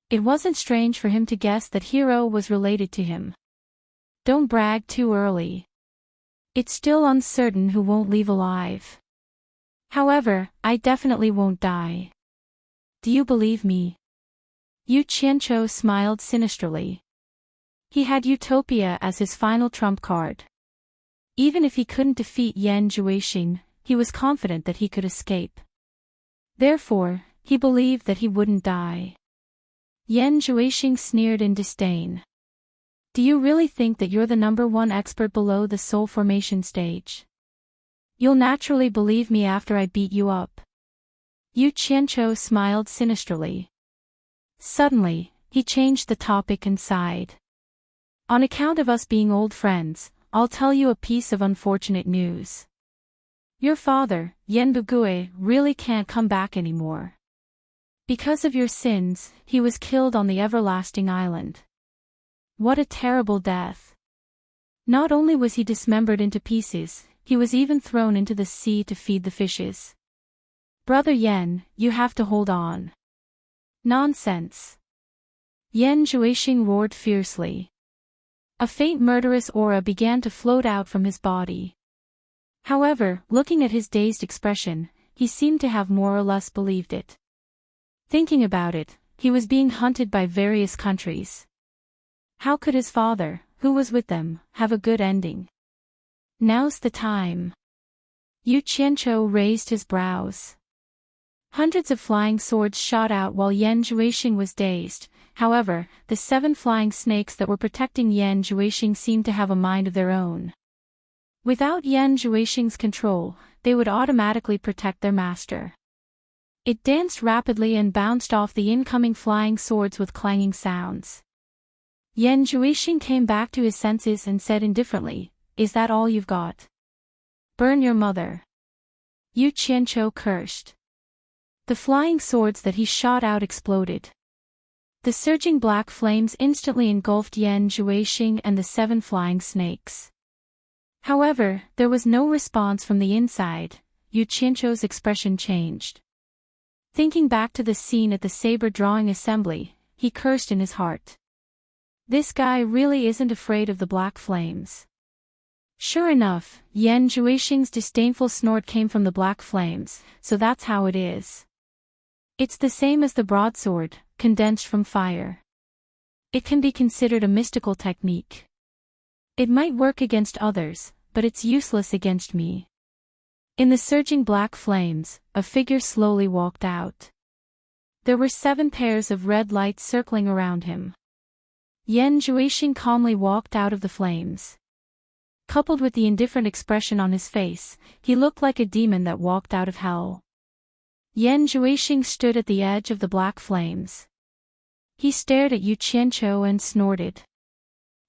[SPEAKER 1] It wasn't strange for him to guess that Hero was related to him. Don't brag too early. It's still uncertain who won't leave alive. However, I definitely won't die. Do you believe me?" Yu Qianzhou smiled sinisterly. He had Utopia as his final trump card. Even if he couldn't defeat Yan Juexing, he was confident that he could escape. Therefore, he believed that he wouldn't die. Yan Juexing sneered in disdain. "Do you really think that you're the #1 expert below the soul formation stage? You'll naturally believe me after I beat you up." Yu Qianzhou smiled sinisterly. Suddenly, he changed the topic and sighed. "On account of us being old friends, I'll tell you a piece of unfortunate news. Your father, Yan Bugui, really can't come back anymore. Because of your sins, he was killed on the Everlasting Island. What a terrible death. Not only was he dismembered into pieces, he was even thrown into the sea to feed the fishes. Brother Yan, you have to hold on." "Nonsense." Yan Juexing roared fiercely. A faint murderous aura began to float out from his body. However, looking at his dazed expression, he seemed to have more or less believed it. Thinking about it, he was being hunted by various countries. How could his father, who was with them, have a good ending? Now's the time. Yu Qianzhou raised his brows. Hundreds of flying swords shot out while Yan Juexing was dazed. However, the 7 flying snakes that were protecting Yan Juexing seemed to have a mind of their own. Without Yan Juexing's control, they would automatically protect their master. It danced rapidly and bounced off the incoming flying swords with clanging sounds. Yan Juexing came back to his senses and said indifferently, "Is that all you've got? Burn your mother." Yu Qianzhou cursed. The flying swords that he shot out exploded. The surging black flames instantly engulfed Yan Juexing and the 7 flying snakes. However, there was no response from the inside. Yu Qianzhou's expression changed. Thinking back to the scene at the saber drawing assembly, he cursed in his heart. This guy really isn't afraid of the black flames. Sure enough, Yan Zhuixing's disdainful snort came from the black flames, so that's how it is. It's the same as the broadsword, condensed from fire. It can be considered a mystical technique. It might work against others, but it's useless against me. In the surging black flames, a figure slowly walked out. There were 7 pairs of red lights circling around him. Yan Zhuixing calmly walked out of the flames. Coupled with the indifferent expression on his face, he looked like a demon that walked out of hell. Yan Zhuixing stood at the edge of the black flames. He stared at Yu Qianqiu and snorted.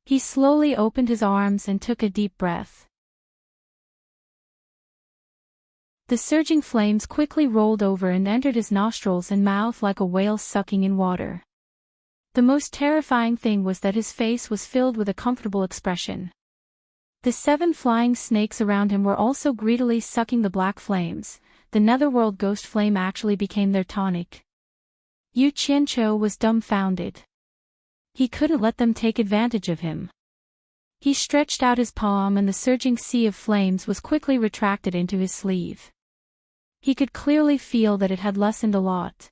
[SPEAKER 1] He slowly opened his arms and took a deep breath. The surging flames quickly rolled over and entered his nostrils and mouth like a whale sucking in water. The most terrifying thing was that his face was filled with a comfortable expression. The 7 flying snakes around him were also greedily sucking the black flames. The netherworld ghost flame actually became their tonic. Yu Qianqiu was dumbfounded. He couldn't let them take advantage of him. He stretched out his palm and the surging sea of flames was quickly retracted into his sleeve. He could clearly feel that it had lessened a lot.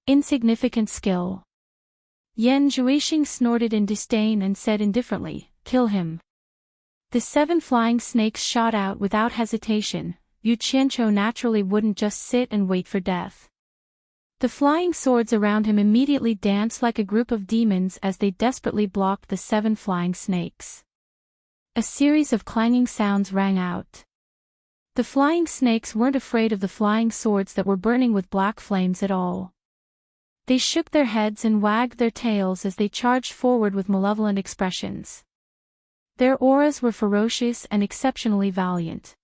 [SPEAKER 1] Insignificant skill. Yan Zhuixing snorted in disdain and said indifferently, "Kill him." The 7 flying snakes shot out without hesitation. Yu Qianqiu naturally wouldn't just sit and wait for death. The flying swords around him immediately danced like a group of demons as they desperately blocked the 7 flying snakes. A series of clanging sounds rang out. The flying snakes weren't afraid of the flying swords that were burning with black flames at all. They shook their heads and wagged their tails as they charged forward with malevolent expressions. Their auras were ferocious and exceptionally valiant.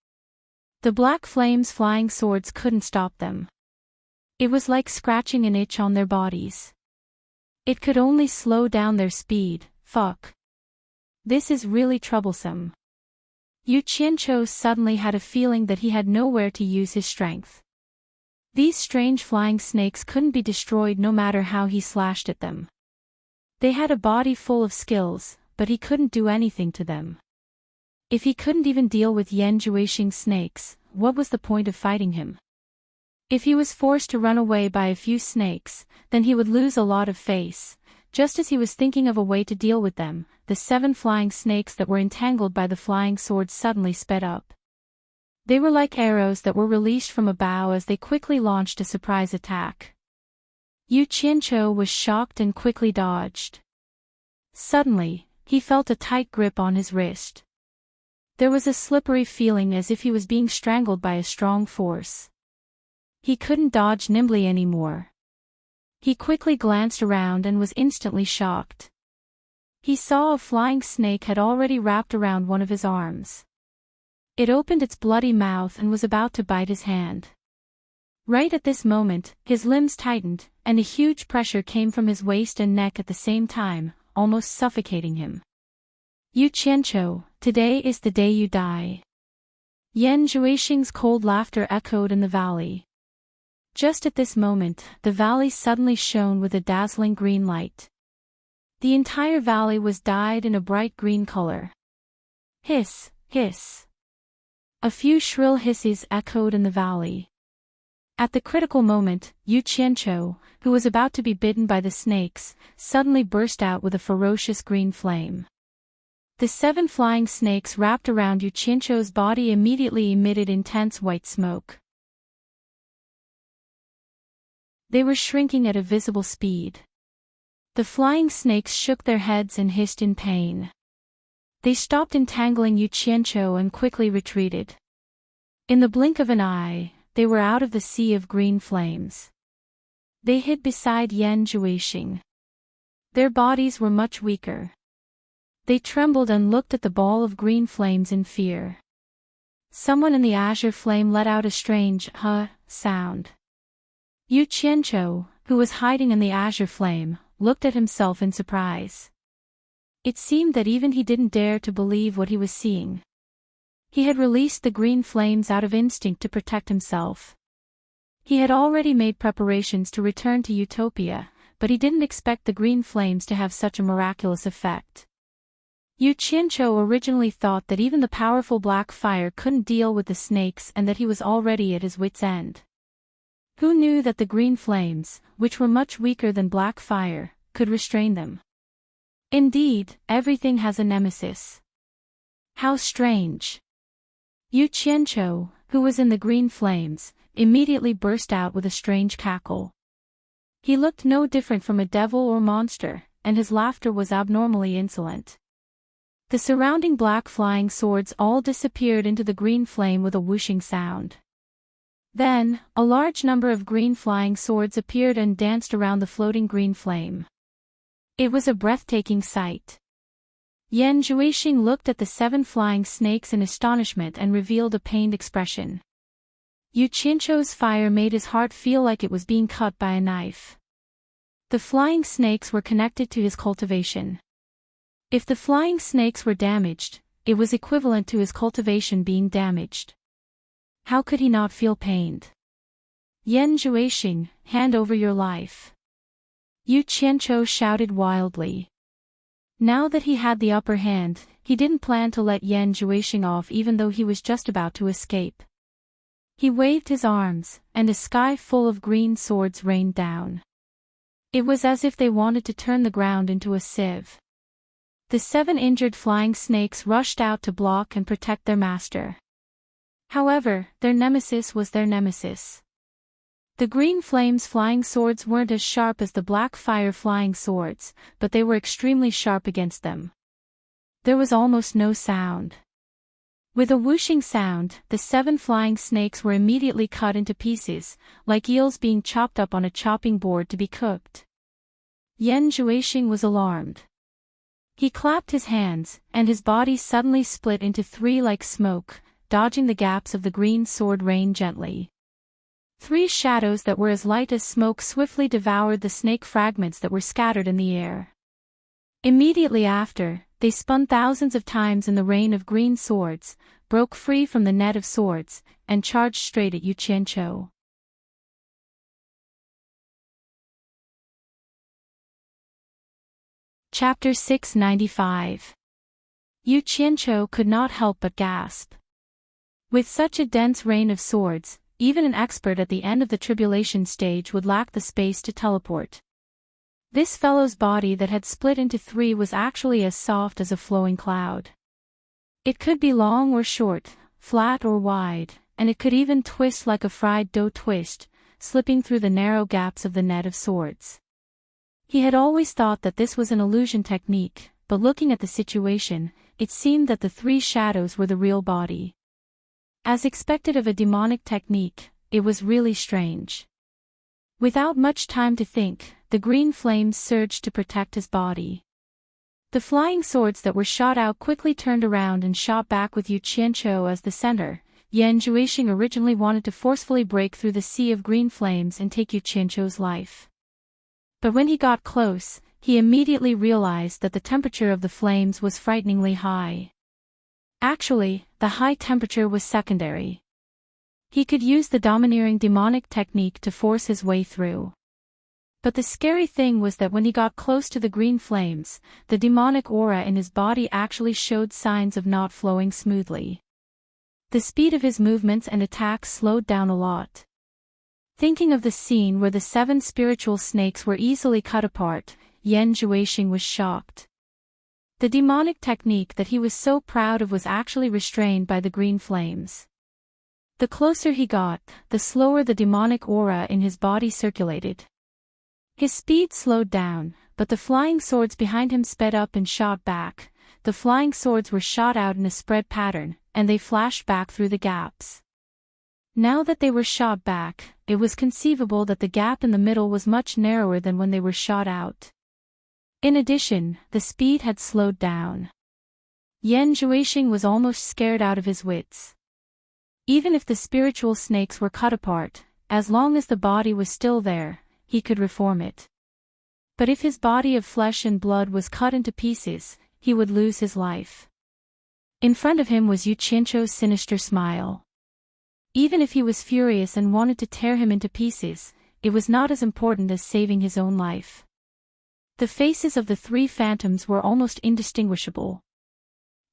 [SPEAKER 1] The black flames' flying swords couldn't stop them. It was like scratching an itch on their bodies. It could only slow down their speed. Fuck. This is really troublesome. Yu Qianqiu suddenly had a feeling that he had nowhere to use his strength. These strange flying snakes couldn't be destroyed no matter how he slashed at them. They had a body full of skills, but he couldn't do anything to them. If he couldn't even deal with Yan Zhuixing's snakes, what was the point of fighting him? If he was forced to run away by a few snakes, then he would lose a lot of face. Just as he was thinking of a way to deal with them, the 7 flying snakes that were entangled by the flying swords suddenly sped up. They were like arrows that were released from a bow as they quickly launched a surprise attack. Yu Qianqiu was shocked and quickly dodged. Suddenly, he felt a tight grip on his wrist. There was a slippery feeling as if he was being strangled by a strong force. He couldn't dodge nimbly anymore. He quickly glanced around and was instantly shocked. He saw a flying snake had already wrapped around one of his arms. It opened its bloody mouth and was about to bite his hand. Right at this moment, his limbs tightened, and a huge pressure came from his waist and neck at the same time, almost suffocating him. Yu Qianqiu, today is the day you die. Yan Zhuixing's cold laughter echoed in the valley. Just at this moment, the valley suddenly shone with a dazzling green light. The entire valley was dyed in a bright green color. Hiss, hiss. A few shrill hisses echoed in the valley. At the critical moment, Yu Qianqiu, who was about to be bitten by the snakes, suddenly burst out with a ferocious green flame. The 7 flying snakes wrapped around Yu Qianqiu's body immediately emitted intense white smoke. They were shrinking at a visible speed. The flying snakes shook their heads and hissed in pain. They stopped entangling Yu Qianqiu and quickly retreated. In the blink of an eye, they were out of the sea of green flames. They hid beside Yan Zhuixing. Their bodies were much weaker. They trembled and looked at the ball of green flames in fear. Someone in the azure flame let out a strange sound. Yu Qianqiu, who was hiding in the azure flame, looked at himself in surprise. It seemed that even he didn't dare to believe what he was seeing. He had released the green flames out of instinct to protect himself. He had already made preparations to return to Utopia, but he didn't expect the green flames to have such a miraculous effect. Yu Qianqiu originally thought that even the powerful black fire couldn't deal with the snakes and that he was already at his wit's end. Who knew that the green flames, which were much weaker than black fire, could restrain them? Indeed, everything has a nemesis. How strange! Yu Qianqiu, who was in the green flames, immediately burst out with a strange cackle. He looked no different from a devil or monster, and his laughter was abnormally insolent. The surrounding black flying swords all disappeared into the green flame with a whooshing sound. Then, a large number of green flying swords appeared and danced around the floating green flame. It was a breathtaking sight. Yan Zhuixing looked at the 7 flying snakes in astonishment and revealed a pained expression. Yu Qianqiu's fire made his heart feel like it was being cut by a knife. The flying snakes were connected to his cultivation. If the flying snakes were damaged, it was equivalent to his cultivation being damaged. How could he not feel pained? Yan Zhuixing, hand over your life. Yu Qianqiu shouted wildly. Now that he had the upper hand, he didn't plan to let Yan Zhuixing off even though he was just about to escape. He waved his arms, and a sky full of green swords rained down. It was as if they wanted to turn the ground into a sieve. The 7 injured flying snakes rushed out to block and protect their master. However, their nemesis was their nemesis. The green flames flying swords weren't as sharp as the black fire flying swords, but they were extremely sharp against them. There was almost no sound. With a whooshing sound, the 7 flying snakes were immediately cut into pieces, like eels being chopped up on a chopping board to be cooked. Yan Zhuixing was alarmed. He clapped his hands, and his body suddenly split into 3 like smoke, dodging the gaps of the green sword rain gently. 3 shadows that were as light as smoke swiftly devoured the snake fragments that were scattered in the air. Immediately after, they spun thousands of times in the rain of green swords, broke free from the net of swords, and charged straight at Yu Qianqiu. Chapter 695. Yu Qianqiu could not help but gasp. With such a dense rain of swords, even an expert at the end of the tribulation stage would lack the space to teleport. This fellow's body that had split into 3 was actually as soft as a flowing cloud. It could be long or short, flat or wide, and it could even twist like a fried dough twist, slipping through the narrow gaps of the net of swords. He had always thought that this was an illusion technique, but looking at the situation, it seemed that the 3 shadows were the real body. As expected of a demonic technique, it was really strange. Without much time to think, the green flames surged to protect his body. The flying swords that were shot out quickly turned around and shot back with Yu Qianqiu as the center. Yan Zhuixing originally wanted to forcefully break through the sea of green flames and take Yu Qianqiu's life. But when he got close, he immediately realized that the temperature of the flames was frighteningly high. Actually, the high temperature was secondary. He could use the domineering demonic technique to force his way through. But the scary thing was that when he got close to the green flames, the demonic aura in his body actually showed signs of not flowing smoothly. The speed of his movements and attacks slowed down a lot. Thinking of the scene where the 7 spiritual snakes were easily cut apart, Yan Zhuixing was shocked. The demonic technique that he was so proud of was actually restrained by the green flames. The closer he got, the slower the demonic aura in his body circulated. His speed slowed down, but the flying swords behind him sped up and shot back. The flying swords were shot out in a spread pattern, and they flashed back through the gaps. Now that they were shot back, it was conceivable that the gap in the middle was much narrower than when they were shot out. In addition, the speed had slowed down. Yan Zhuixing was almost scared out of his wits. Even if the spiritual snakes were cut apart, as long as the body was still there, he could reform it. But if his body of flesh and blood was cut into pieces, he would lose his life. In front of him was Yu Qianqiu's sinister smile. Even if he was furious and wanted to tear him into pieces, it was not as important as saving his own life. The faces of the 3 phantoms were almost indistinguishable.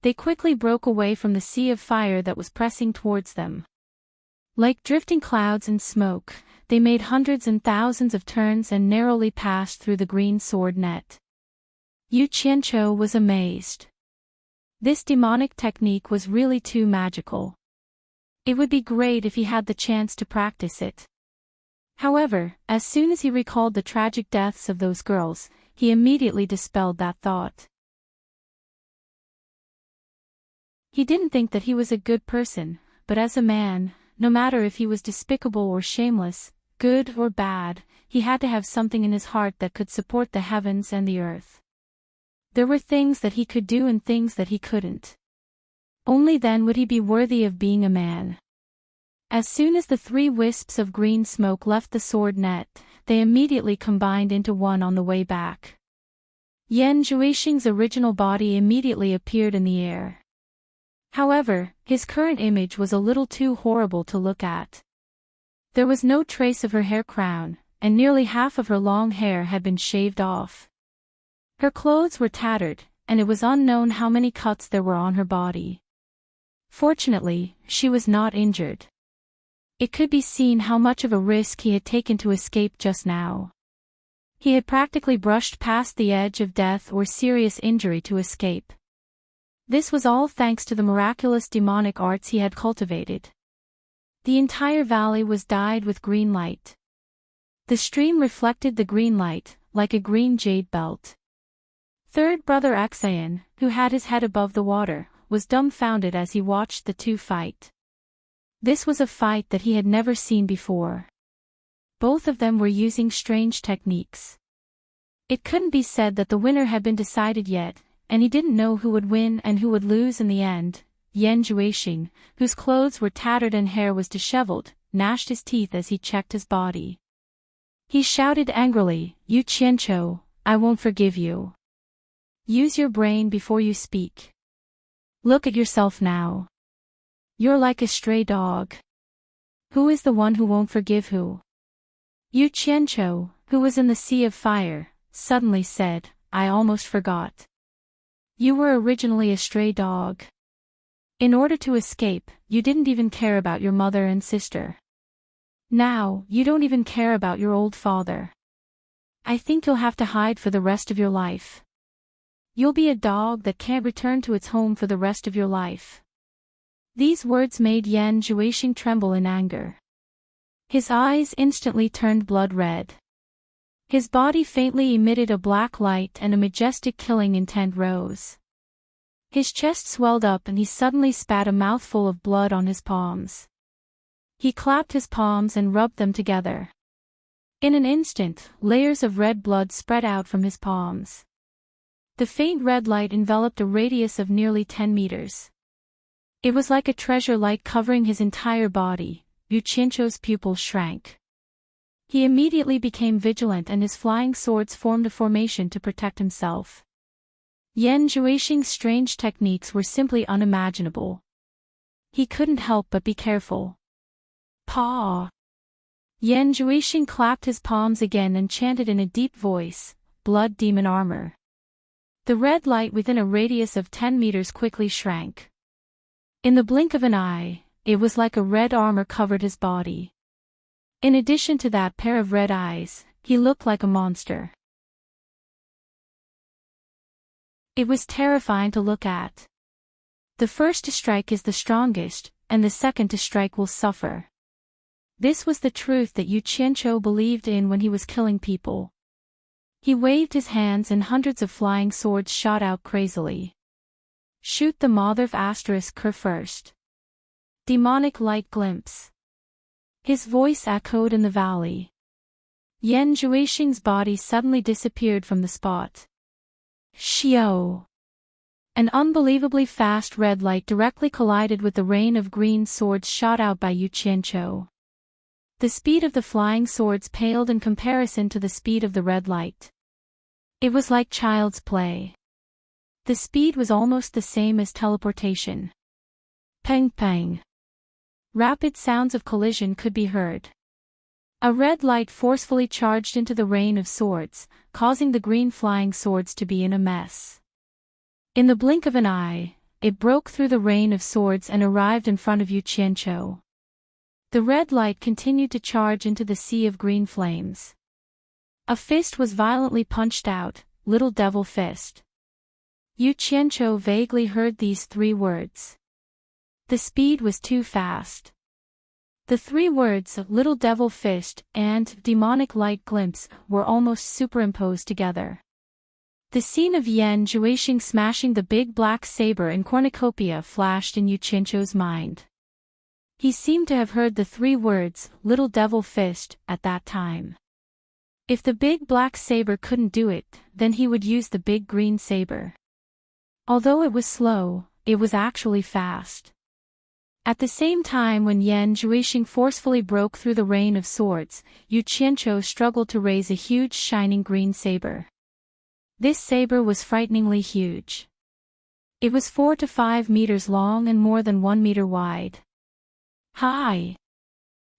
[SPEAKER 1] they quickly broke away from the sea of fire that was pressing towards them. Like drifting clouds and smoke, they made hundreds and thousands of turns and narrowly passed through the green sword net. Yu Qianqiu was amazed. This demonic technique was really too magical. It would be great if he had the chance to practice it. However, as soon as he recalled the tragic deaths of those girls, he immediately dispelled that thought. He didn't think that he was a good person, but as a man, no matter if he was despicable or shameless, good or bad, he had to have something in his heart that could support the heavens and the earth. There were things that he could do and things that he couldn't. Only then would he be worthy of being a man. As soon as the 3 wisps of green smoke left the sword net, they immediately combined into one on the way back. Yan Zhuixing's original body immediately appeared in the air. However, his current image was a little too horrible to look at. There was no trace of her hair crown, and nearly half of her long hair had been shaved off. Her clothes were tattered, and it was unknown how many cuts there were on her body. Fortunately, she was not injured. It could be seen how much of a risk he had taken to escape just now. He had practically brushed past the edge of death or serious injury to escape. This was all thanks to the miraculous demonic arts he had cultivated. The entire valley was dyed with green light. The stream reflected the green light, like a green jade belt. Third brother Axayan, who had his head above the water, was dumbfounded as he watched the two fight. This was a fight that he had never seen before. Both of them were using strange techniques. It couldn't be said that the winner had been decided yet, and he didn't know who would win and who would lose in the end. Yan Zhuixing, whose clothes were tattered and hair was disheveled, gnashed his teeth as he checked his body. He shouted angrily, "Yu Qianqiu, I won't forgive you. Use your brain before you speak. Look at yourself now. You're like a stray dog. Who is the one who won't forgive who?" Yu Qianqiu, who was in the sea of fire, suddenly said, "I almost forgot. You were originally a stray dog. In order to escape, you didn't even care about your mother and sister. Now, you don't even care about your old father. I think you'll have to hide for the rest of your life. You'll be a dog that can't return to its home for the rest of your life." These words made Yan Zhuixing tremble in anger. His eyes instantly turned blood red. His body faintly emitted a black light and a majestic killing intent rose. His chest swelled up and he suddenly spat a mouthful of blood on his palms. He clapped his palms and rubbed them together. In an instant, layers of red blood spread out from his palms. The faint red light enveloped a radius of nearly 10 meters. It was like a treasure light covering his entire body. Yu Qianqiu's pupils shrank. He immediately became vigilant and his flying swords formed a formation to protect himself. Yan Zhuixing's strange techniques were simply unimaginable. He couldn't help but be careful. Paw! Yan Zhuixing clapped his palms again and chanted in a deep voice, "Blood demon armor." The red light within a radius of 10 meters quickly shrank. In the blink of an eye, it was like a red armor covered his body. In addition to that pair of red eyes, he looked like a monster. It was terrifying to look at. The first to strike is the strongest, and the second to strike will suffer. This was the truth that Yu Qianqiu believed in when he was killing people. He waved his hands and hundreds of flying swords shot out crazily. Shoot the mother of Cur first. Demonic light glimpse. His voice echoed in the valley. Yan Zhuixing's body suddenly disappeared from the spot. Xiao! An unbelievably fast red light directly collided with the rain of green swords shot out by Yu Qianqiu. The speed of the flying swords paled in comparison to the speed of the red light. It was like child's play. The speed was almost the same as teleportation. Peng peng. Rapid sounds of collision could be heard. A red light forcefully charged into the rain of swords, causing the green flying swords to be in a mess. In the blink of an eye, it broke through the rain of swords and arrived in front of Yu Qianqiu. The red light continued to charge into the sea of green flames. A fist was violently punched out, "Little devil fist." Yu Qianqiu vaguely heard these 3 words. The speed was too fast. The 3 words, "Little devil fist" and "demonic light glimpse," were almost superimposed together. The scene of Yan Zhuixing smashing the big black saber in cornucopia flashed in Yu Qianqiu's mind. He seemed to have heard the 3 words, "Little devil fist," at that time. If the big black saber couldn't do it, then he would use the big green saber. Although it was slow, it was actually fast. At the same time when Yan Zhuixing forcefully broke through the rain of swords, Yu Qianqiu struggled to raise a huge shining green saber. This saber was frighteningly huge. It was 4 to 5 meters long and more than 1 meter wide. Hi!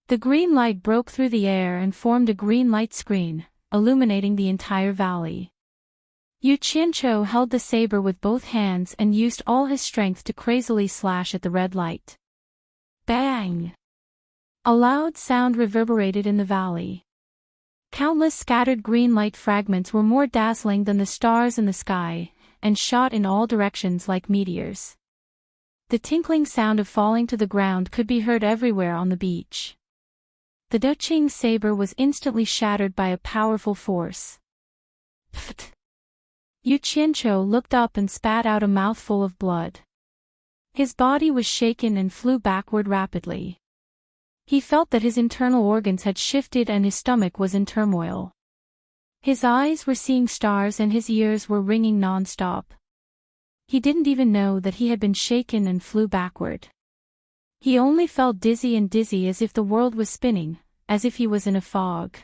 [SPEAKER 1] The green light broke through the air and formed a green light screen, illuminating the entire valley. Yu Qianqiu held the saber with both hands and used all his strength to crazily slash at the red light. Bang! A loud sound reverberated in the valley. Countless scattered green light fragments were more dazzling than the stars in the sky, and shot in all directions like meteors. The tinkling sound of falling to the ground could be heard everywhere on the beach. The Duqing saber was instantly shattered by a powerful force. Pfft! Yu Qianqiu looked up and spat out a mouthful of blood. His body was shaken and flew backward rapidly. He felt that his internal organs had shifted and his stomach was in turmoil. His eyes were seeing stars and his ears were ringing non-stop. He didn't even know that he had been shaken and flew backward. He only felt dizzy as if the world was spinning, as if he was in a fog.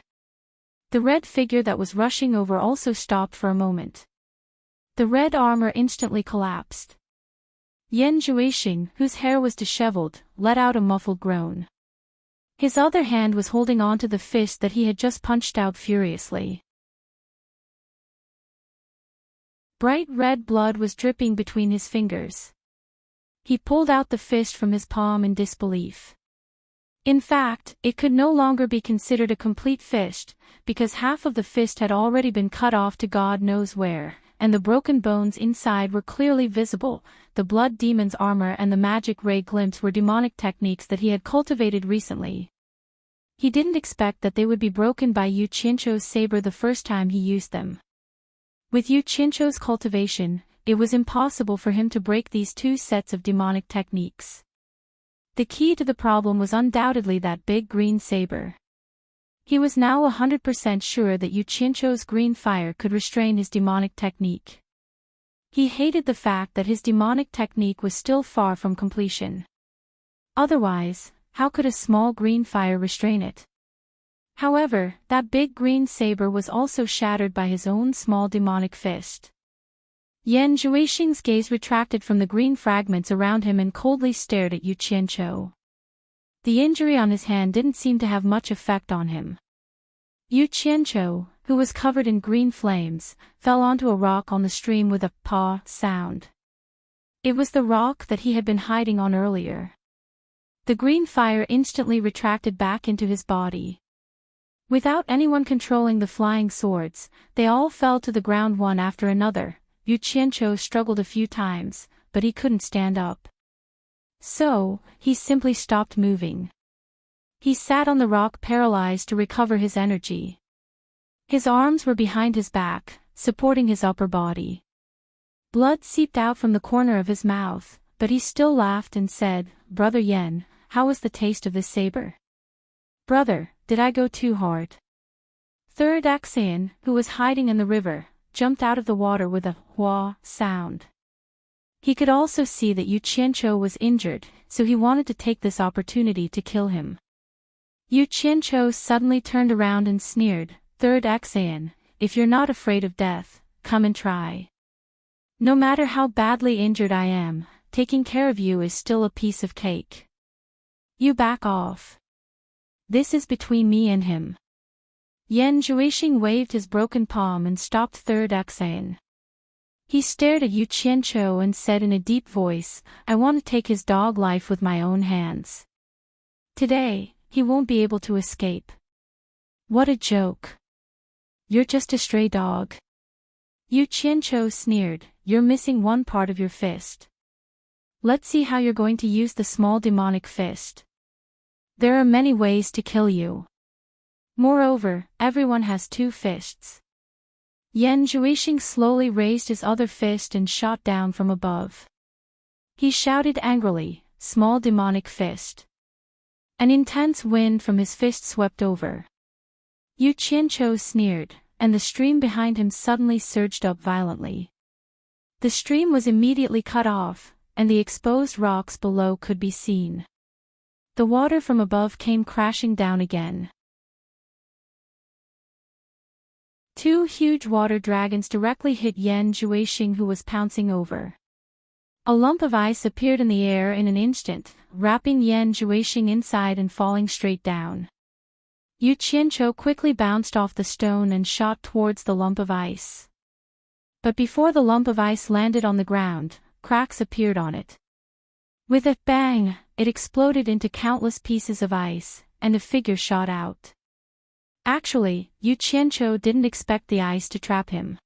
[SPEAKER 1] The red figure that was rushing over also stopped for a moment. The red armor instantly collapsed. Yan Zhuixing, whose hair was disheveled, let out a muffled groan. His other hand was holding on to the fist that he had just punched out furiously. Bright red blood was dripping between his fingers. He pulled out the fist from his palm in disbelief. In fact, it could no longer be considered a complete fist, because half of the fist had already been cut off to God knows where, and the broken bones inside were clearly visible. The blood demon's armor and the magic ray glimpse were demonic techniques that he had cultivated recently. He didn't expect that they would be broken by Yu Qianqiu's saber the first time he used them. With Yu Qianqiu's cultivation, it was impossible for him to break these 2 sets of demonic techniques. The key to the problem was undoubtedly that big green saber. He was now 100% sure that Yu Qianqiu's green fire could restrain his demonic technique. He hated the fact that his demonic technique was still far from completion. Otherwise, how could a small green fire restrain it? However, that big green saber was also shattered by his own small demonic fist. Yan Zhuixing's gaze retracted from the green fragments around him and coldly stared at Yu Qianqiu. The injury on his hand didn't seem to have much effect on him. Yu Qianqiu, who was covered in green flames, fell onto a rock on the stream with a "paw" sound. It was the rock that he had been hiding on earlier. The green fire instantly retracted back into his body. Without anyone controlling the flying swords, they all fell to the ground one after another. Yu Qianqiu struggled a few times, but he couldn't stand up. So, he simply stopped moving. He sat on the rock paralyzed to recover his energy. His arms were behind his back, supporting his upper body. Blood seeped out from the corner of his mouth, but he still laughed and said, "Brother Yan, how was the taste of this saber? Brother, did I go too hard?" Third Axian, who was hiding in the river, jumped out of the water with a "hua" sound. He could also see that Yu Qianqiu was injured, so he wanted to take this opportunity to kill him. Yu Qianqiu suddenly turned around and sneered, "Third Axian, if you're not afraid of death, come and try. No matter how badly injured I am, taking care of you is still a piece of cake. You back off. This is between me and him." Yan Zhuixing waved his broken palm and stopped Third Axian. He stared at Yu Qianqiu and said in a deep voice, "I want to take his dog life with my own hands. Today, he won't be able to escape." "What a joke. You're just a stray dog." Yu Qianqiu sneered, "You're missing one part of your fist. Let's see how you're going to use the small demonic fist. There are many ways to kill you. Moreover, everyone has two fists." Yan Zhuixing slowly raised his other fist and shot down from above. He shouted angrily, "Small demonic fist." An intense wind from his fist swept over. Yu Qianqiu sneered, and the stream behind him suddenly surged up violently. The stream was immediately cut off, and the exposed rocks below could be seen. The water from above came crashing down again. Two huge water dragons directly hit Yan Zhuixing, who was pouncing over. A lump of ice appeared in the air in an instant, wrapping Yan Zhuixing inside and falling straight down. Yu Qianqiu quickly bounced off the stone and shot towards the lump of ice. But before the lump of ice landed on the ground, cracks appeared on it. With a bang, it exploded into countless pieces of ice, and a figure shot out. Actually, Yu Qianqiu didn't expect the ice to trap him.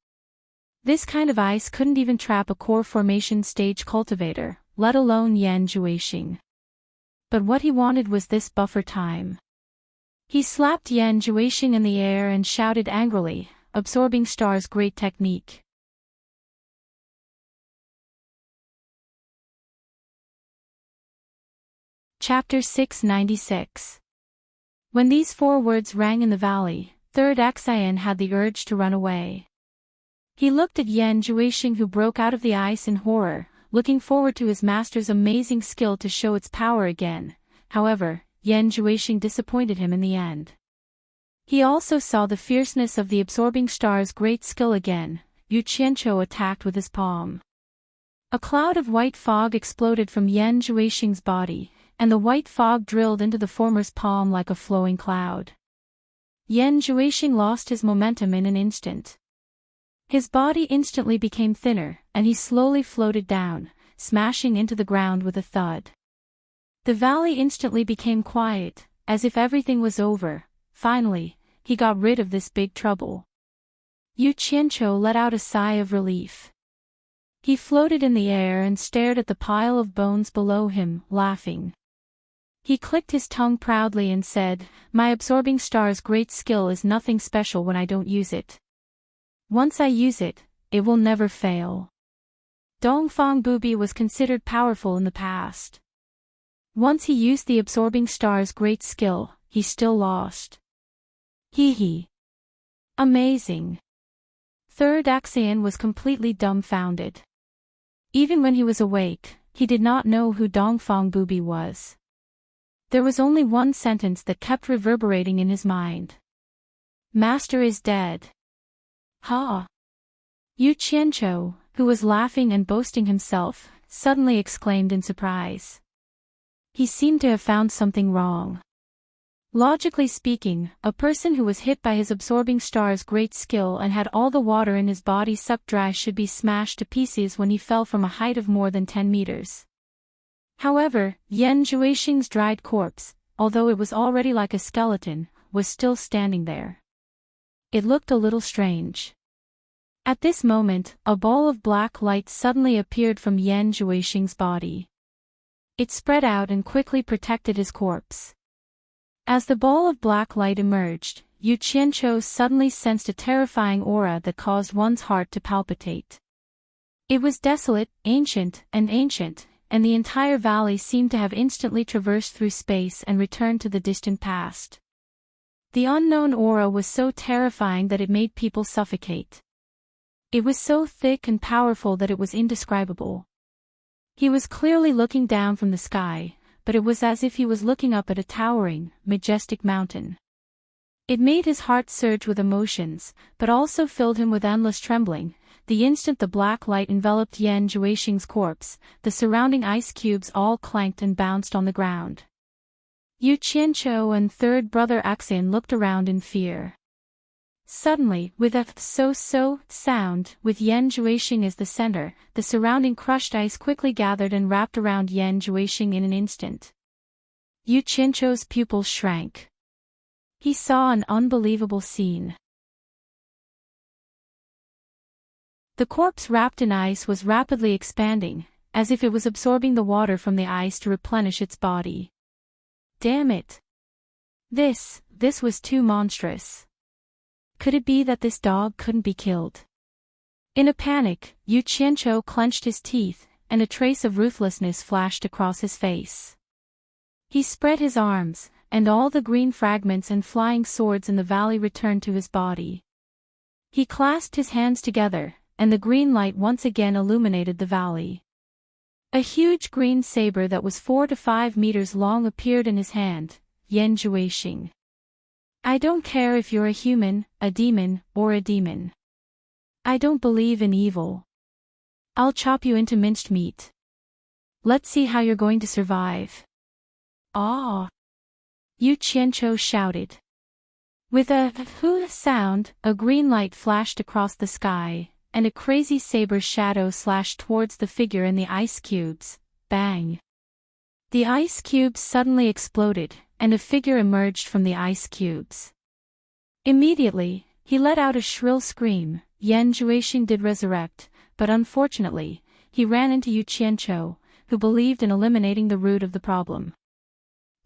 [SPEAKER 1] This kind of ice couldn't even trap a core formation stage cultivator, let alone Yan Zhuixing. But what he wanted was this buffer time. He slapped Yan Zhuixing in the air and shouted angrily, "Absorbing Star's great technique." Chapter 696. When these four words rang in the valley, Third Xian had the urge to run away. He looked at Yan Zhuixing, who broke out of the ice in horror, looking forward to his master's amazing skill to show its power again. However, Yan Zhuixing disappointed him in the end. He also saw the fierceness of the Absorbing Star's great skill again. Yu Qianqiu attacked with his palm. A cloud of white fog exploded from Yan Zhuixing's body, and the white fog drilled into the former's palm like a flowing cloud. Yan Zhuixing lost his momentum in an instant. His body instantly became thinner, and he slowly floated down, smashing into the ground with a thud. The valley instantly became quiet, as if everything was over. Finally, he got rid of this big trouble. Yu Qianqiu let out a sigh of relief. He floated in the air and stared at the pile of bones below him, laughing. He clicked his tongue proudly and said, "My Absorbing Star's great skill is nothing special when I don't use it. Once I use it, it will never fail." Dongfang Bubi was considered powerful in the past. Once he used the Absorbing Star's great skill, he still lost. Hee. Amazing. Third Xian was completely dumbfounded. Even when he was awake, he did not know who Dongfang Bubi was. There was only one sentence that kept reverberating in his mind. "Master is dead." Ha! Yu Qianqiu, who was laughing and boasting himself, suddenly exclaimed in surprise. He seemed to have found something wrong. Logically speaking, a person who was hit by his Absorbing Star's great skill and had all the water in his body sucked dry should be smashed to pieces when he fell from a height of more than 10 meters. However, Yan Zhuixing's dried corpse, although it was already like a skeleton, was still standing there. It looked a little strange. At this moment, a ball of black light suddenly appeared from Yan Zhuixing's body. It spread out and quickly protected his corpse. As the ball of black light emerged, Yu Qianqiu suddenly sensed a terrifying aura that caused one's heart to palpitate. It was desolate, ancient, and the entire valley seemed to have instantly traversed through space and returned to the distant past. The unknown aura was so terrifying that it made people suffocate. It was so thick and powerful that it was indescribable. He was clearly looking down from the sky, but it was as if he was looking up at a towering, majestic mountain. It made his heart surge with emotions, but also filled him with endless trembling. The instant the black light enveloped Yan Zhuixing's corpse, the surrounding ice cubes all clanked and bounced on the ground. Yu Qianqiu and third brother Xian looked around in fear. Suddenly, with a so-so sound, with Yan Juixing as the center, the surrounding crushed ice quickly gathered and wrapped around Yan Juixing in an instant. Yu Qianqiu's pupils shrank. He saw an unbelievable scene. The corpse wrapped in ice was rapidly expanding, as if it was absorbing the water from the ice to replenish its body. Damn it! This was too monstrous. Could it be that this dog couldn't be killed? In a panic, Yu Qianqiu clenched his teeth, and a trace of ruthlessness flashed across his face. He spread his arms, and all the green fragments and flying swords in the valley returned to his body. He clasped his hands together, and the green light once again illuminated the valley. A huge green saber that was 4 to 5 meters long appeared in his hand. Yan Juixing. I don't care if you're a human, a demon, or a demon. I don't believe in evil. I'll chop you into minced meat. Let's see how you're going to survive. Ah! Yu Qianqiu shouted. With a hoo sound, a green light flashed across the sky, and a crazy saber shadow slashed towards the figure in the ice cubes. Bang! The ice cubes suddenly exploded, and a figure emerged from the ice cubes. Immediately, he let out a shrill scream. Yan Juixing did resurrect, but unfortunately, he ran into Yu Qianqiu, who believed in eliminating the root of the problem.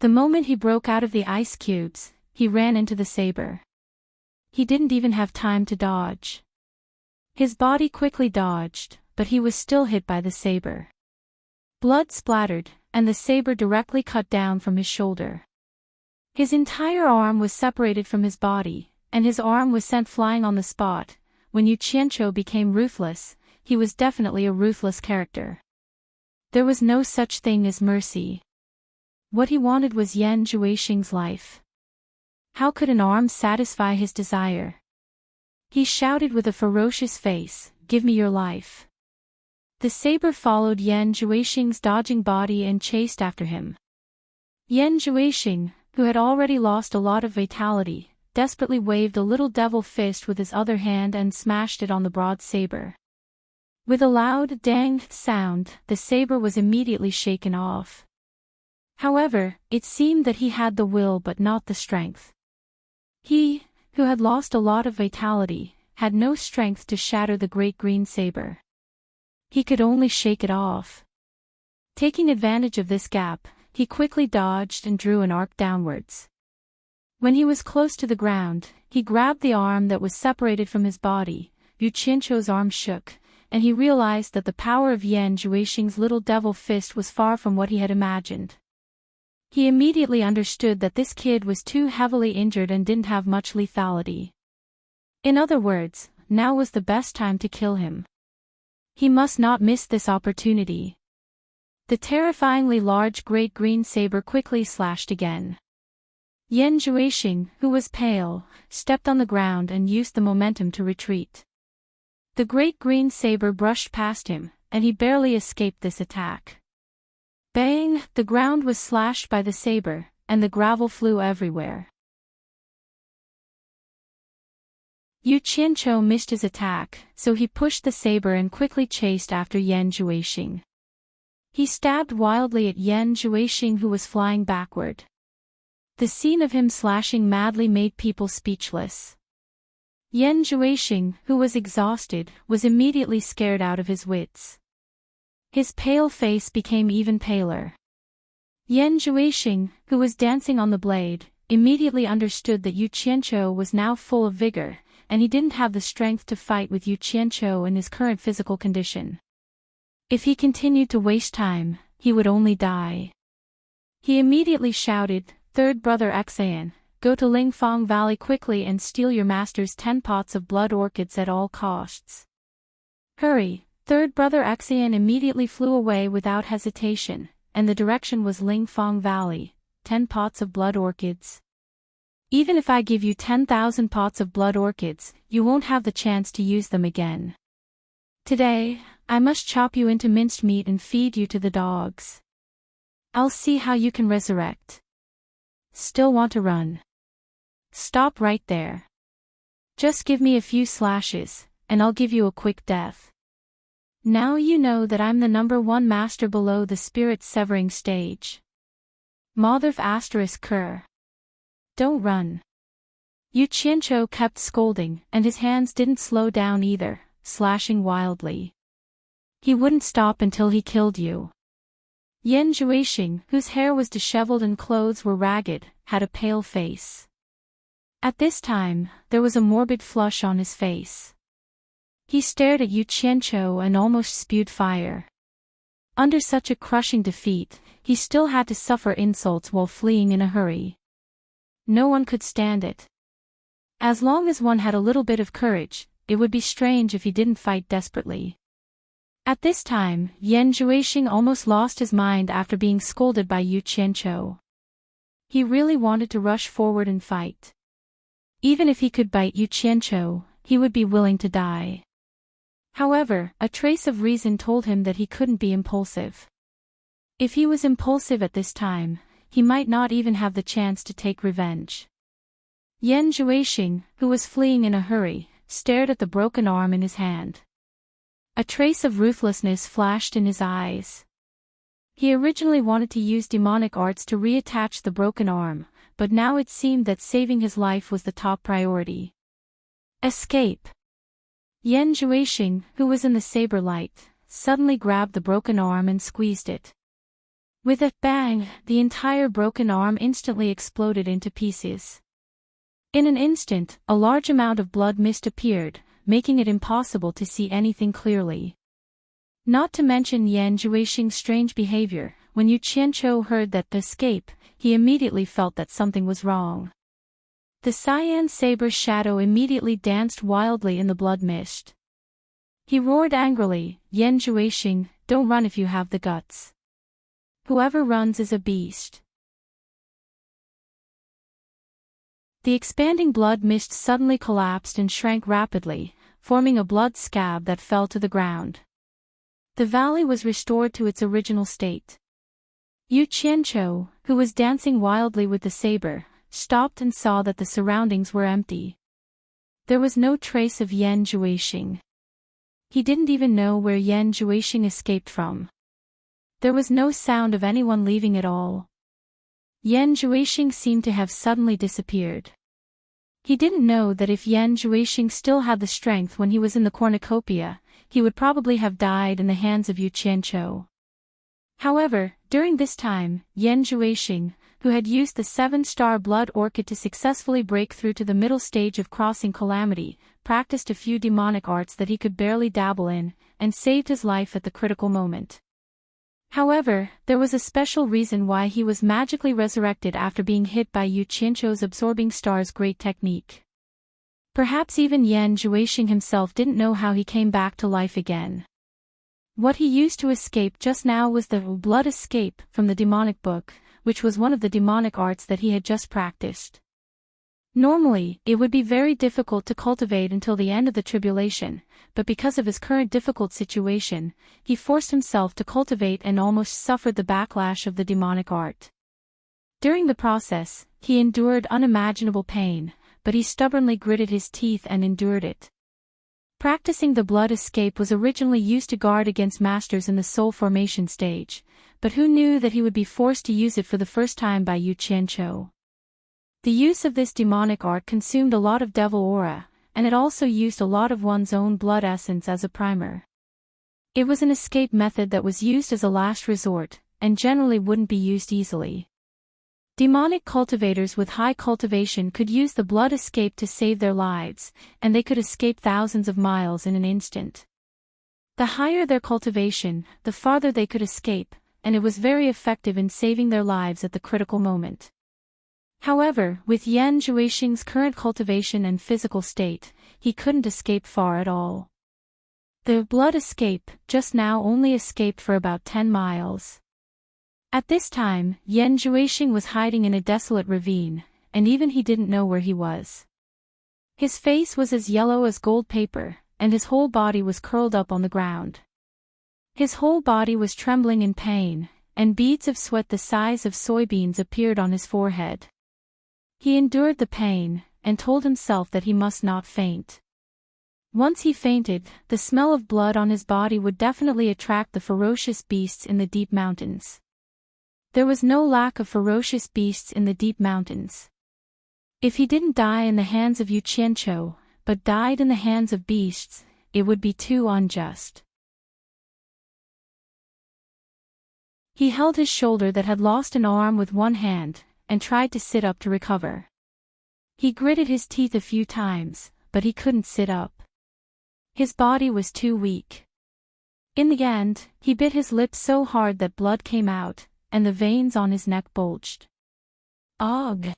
[SPEAKER 1] The moment he broke out of the ice cubes, he ran into the saber. He didn't even have time to dodge. His body quickly dodged, but he was still hit by the saber. Blood splattered, and the saber directly cut down from his shoulder. His entire arm was separated from his body, and his arm was sent flying on the spot. When Yu Qianqiu became ruthless, he was definitely a ruthless character. There was no such thing as mercy. What he wanted was Yan Juixing's life. How could an arm satisfy his desire? He shouted with a ferocious face, "Give me your life." The saber followed Yan Juixing's dodging body and chased after him. Yan Juixing, who had already lost a lot of vitality, desperately waved a little devil fist with his other hand and smashed it on the broad saber. With a loud dang sound, the saber was immediately shaken off. However, it seemed that he had the will but not the strength. He, who had lost a lot of vitality, had no strength to shatter the great green saber. He could only shake it off. Taking advantage of this gap, he quickly dodged and drew an arc downwards. When he was close to the ground, he grabbed the arm that was separated from his body. Yu Qianqiu's arm shook, and he realized that the power of Yan Juixing's little devil fist was far from what he had imagined. He immediately understood that this kid was too heavily injured and didn't have much lethality. In other words, now was the best time to kill him. He must not miss this opportunity. The terrifyingly large great green saber quickly slashed again. Yan Juixing, who was pale, stepped on the ground and used the momentum to retreat. The great green saber brushed past him, and he barely escaped this attack. Bang! The ground was slashed by the saber, and the gravel flew everywhere. Yu Qianqiu missed his attack, so he pushed the saber and quickly chased after Yan Juixing. He stabbed wildly at Yan Juixing, who was flying backward. The scene of him slashing madly made people speechless. Yan Juixing, who was exhausted, was immediately scared out of his wits. His pale face became even paler. Yan Juixing, who was dancing on the blade, immediately understood that Yu Qianqiu was now full of vigor, and he didn't have the strength to fight with Yu Qianqiu in his current physical condition. If he continued to waste time, he would only die. He immediately shouted, "Third brother Xian, go to Lingfang Valley quickly and steal your master's 10 pots of blood orchids at all costs. Hurry!" Third brother Xian immediately flew away without hesitation, and the direction was Lingfang Valley. 10 pots of blood orchids. Even if I give you 10,000 pots of blood orchids, you won't have the chance to use them again. Today, I must chop you into minced meat and feed you to the dogs. I'll see how you can resurrect. Still want to run? Stop right there. Just give me a few slashes, and I'll give you a quick death. Now you know that I'm the #1 master below the spirit-severing stage. Motherf ***. Don't run. Yu Qianqiu kept scolding, and his hands didn't slow down either, slashing wildly. He wouldn't stop until he killed you. Yan Zhuixing, whose hair was disheveled and clothes were ragged, had a pale face. At this time, there was a morbid flush on his face. He stared at Yu Qianqiu and almost spewed fire. Under such a crushing defeat, he still had to suffer insults while fleeing in a hurry. No one could stand it. As long as one had a little bit of courage, it would be strange if he didn't fight desperately. At this time, Yan Zhuixing almost lost his mind after being scolded by Yu Qianqiu. He really wanted to rush forward and fight. Even if he could bite Yu Qianqiu, he would be willing to die. However, a trace of reason told him that he couldn't be impulsive. If he was impulsive at this time, he might not even have the chance to take revenge. Yan Zhuixing, who was fleeing in a hurry, stared at the broken arm in his hand. A trace of ruthlessness flashed in his eyes. He originally wanted to use demonic arts to reattach the broken arm, but now it seemed that saving his life was the top priority. Escape! Yan Zhuixing, who was in the saber light, suddenly grabbed the broken arm and squeezed it. With a bang, the entire broken arm instantly exploded into pieces. In an instant, a large amount of blood mist appeared, making it impossible to see anything clearly. Not to mention Yan Zhuixing's strange behavior, when Yu Qianqiu heard that escape, he immediately felt that something was wrong. The cyan saber's shadow immediately danced wildly in the blood mist. He roared angrily, "Yan Zhuixing, don't run if you have the guts. Whoever runs is a beast." The expanding blood mist suddenly collapsed and shrank rapidly, forming a blood scab that fell to the ground. The valley was restored to its original state. Yu Qianqiu, who was dancing wildly with the saber, stopped and saw that the surroundings were empty. There was no trace of Yan Zhuixing. He didn't even know where Yan Zhuixing escaped from. There was no sound of anyone leaving at all. Yan Zhuixing seemed to have suddenly disappeared. He didn't know that if Yan Zhuixing still had the strength when he was in the cornucopia, he would probably have died in the hands of Yu Qianqiu. However, during this time, Yan Zhuixing, who had used the 7-star blood orchid to successfully break through to the middle stage of crossing calamity, practiced a few demonic arts that he could barely dabble in, and saved his life at the critical moment. However, there was a special reason why he was magically resurrected after being hit by Yu Qianqiu's absorbing star's great technique. Perhaps even Yan Zhuixing himself didn't know how he came back to life again. What he used to escape just now was the blood escape from the demonic book, which was one of the demonic arts that he had just practiced. Normally, it would be very difficult to cultivate until the end of the tribulation, but because of his current difficult situation, he forced himself to cultivate and almost suffered the backlash of the demonic art. During the process, he endured unimaginable pain, but he stubbornly gritted his teeth and endured it. Practicing the blood escape was originally used to guard against masters in the soul formation stage, but who knew that he would be forced to use it for the first time by Yu Qianqiu. The use of this demonic art consumed a lot of devil aura, and it also used a lot of one's own blood essence as a primer. It was an escape method that was used as a last resort, and generally wouldn't be used easily. Demonic cultivators with high cultivation could use the blood escape to save their lives, and they could escape thousands of miles in an instant. The higher their cultivation, the farther they could escape, and it was very effective in saving their lives at the critical moment. However, with Yan Zhuixing's current cultivation and physical state, he couldn't escape far at all. The blood escape just now only escaped for about 10 miles. At this time, Yan Zhuixing was hiding in a desolate ravine, and even he didn't know where he was. His face was as yellow as gold paper, and his whole body was curled up on the ground. His whole body was trembling in pain, and beads of sweat the size of soybeans appeared on his forehead. He endured the pain, and told himself that he must not faint. Once he fainted, the smell of blood on his body would definitely attract the ferocious beasts in the deep mountains. There was no lack of ferocious beasts in the deep mountains. If he didn't die in the hands of Yu Qianqiu, but died in the hands of beasts, it would be too unjust. He held his shoulder that had lost an arm with one hand, and tried to sit up to recover. He gritted his teeth a few times, but he couldn't sit up. His body was too weak. In the end, he bit his lip so hard that blood came out, and the veins on his neck bulged. Ugh!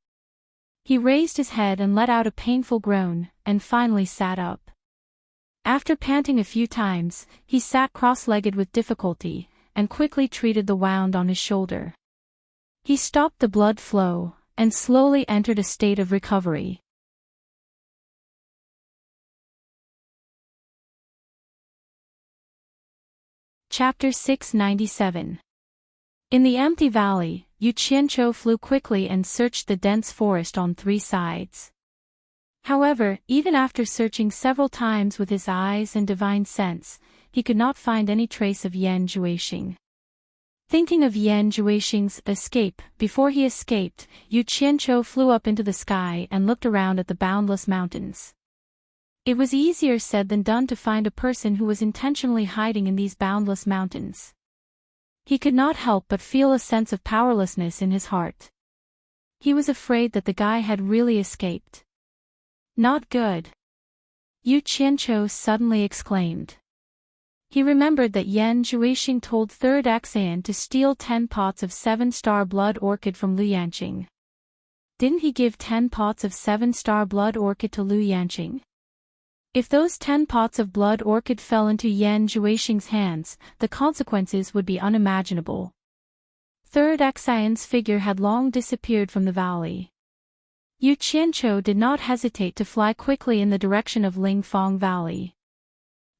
[SPEAKER 1] He raised his head and let out a painful groan, and finally sat up. After panting a few times, he sat cross-legged with difficulty, and quickly treated the wound on his shoulder. He stopped the blood flow, and slowly entered a state of recovery. Chapter 697. In the empty valley, Yu Qianqiu flew quickly and searched the dense forest on 3 sides. However, even after searching several times with his eyes and divine sense, he could not find any trace of Yan Zhuixing. Thinking of Yan Zhuixing's escape, before he escaped, Yu Qianqiu flew up into the sky and looked around at the boundless mountains. It was easier said than done to find a person who was intentionally hiding in these boundless mountains. He could not help but feel a sense of powerlessness in his heart. He was afraid that the guy had really escaped. Not good. Yu Qianqiu suddenly exclaimed. He remembered that Yan Zhuixing told 3rd Xan to steal 10 pots of 7-star blood orchid from Lu Yanqing. Didn't he give 10 pots of 7-star blood orchid to Lu Yanqing? If those 10 pots of blood orchid fell into Yan Zhuixing's hands, the consequences would be unimaginable. 3rd Xian's figure had long disappeared from the valley. Yu Qianqiu did not hesitate to fly quickly in the direction of Lingfang Valley.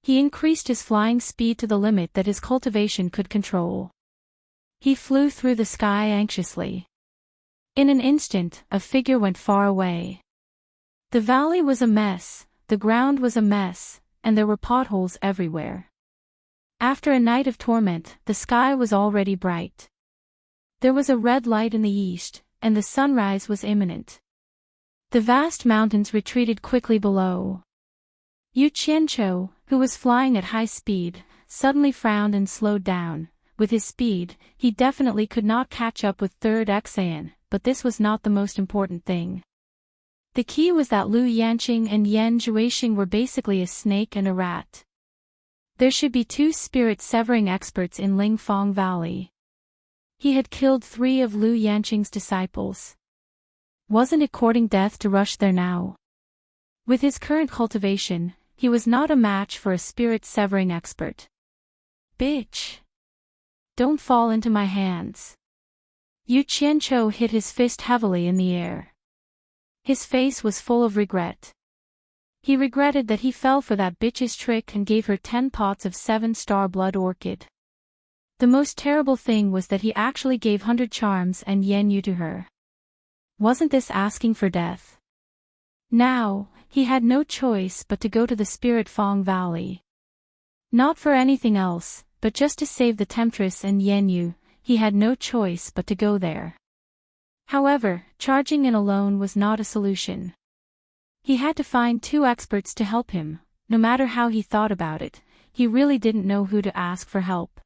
[SPEAKER 1] He increased his flying speed to the limit that his cultivation could control. He flew through the sky anxiously. In an instant, a figure went far away. The valley was a mess. The ground was a mess, and there were potholes everywhere. After a night of torment, the sky was already bright. There was a red light in the east, and the sunrise was imminent. The vast mountains retreated quickly below. Yu Qianqiu, who was flying at high speed, suddenly frowned and slowed down. With his speed, he definitely could not catch up with 3rd Xan, but this was not the most important thing. The key was that Lu Yanqing and Yan Zhuixing were basically a snake and a rat. There should be 2 spirit-severing experts in Lingfang Valley. He had killed 3 of Lu Yanqing's disciples. Wasn't it courting death to rush there now? With his current cultivation, he was not a match for a spirit-severing expert. Bitch! Don't fall into my hands. Yu Qianqiu hit his fist heavily in the air. His face was full of regret. He regretted that he fell for that bitch's trick and gave her 10 pots of 7-star blood orchid. The most terrible thing was that he actually gave 100 charms and Yan Yu to her. Wasn't this asking for death? Now, he had no choice but to go to the Spirit Fang Valley. Not for anything else, but just to save the Temptress and Yan Yu, he had no choice but to go there. However, charging in alone was not a solution. He had to find 2 experts to help him. No matter how he thought about it, he really didn't know who to ask for help.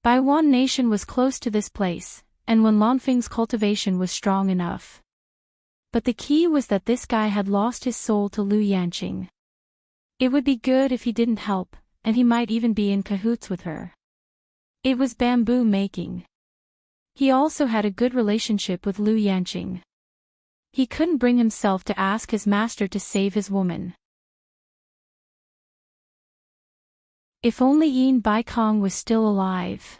[SPEAKER 1] Bai Wan Nation was close to this place, and Wen Lanfeng's cultivation was strong enough. But the key was that this guy had lost his soul to Lu Yanqing. It would be good if he didn't help, and he might even be in cahoots with her. It was bamboo making. He also had a good relationship with Lu Yanqing. He couldn't bring himself to ask his master to save his woman. If only Yin Baikong was still alive.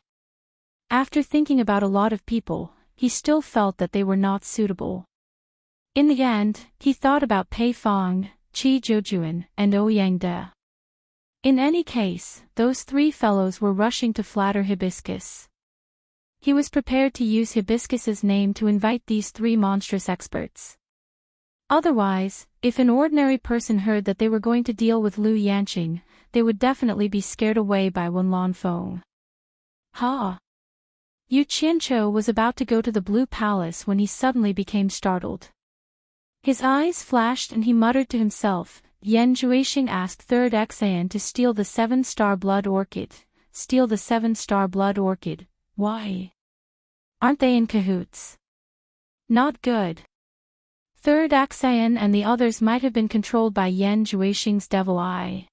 [SPEAKER 1] After thinking about a lot of people, he still felt that they were not suitable. In the end, he thought about Pei Fong, Qi Zhoujuan, and Ouyang De. In any case, those 3 fellows were rushing to flatter Hibiscus. He was prepared to use Hibiscus's name to invite these 3 monstrous experts. Otherwise, if an ordinary person heard that they were going to deal with Lu Yanqing, they would definitely be scared away by Wenlan Feng. Ha! Yu Qianqiu was about to go to the Blue Palace when he suddenly became startled. His eyes flashed and he muttered to himself, Yan Zhuixing asked Third Xan to steal the 7-star blood orchid. Steal the 7-star blood orchid, why? Aren't they in cahoots? Not good. Third Xan and the others might have been controlled by Yan Zhuixing's devil eye.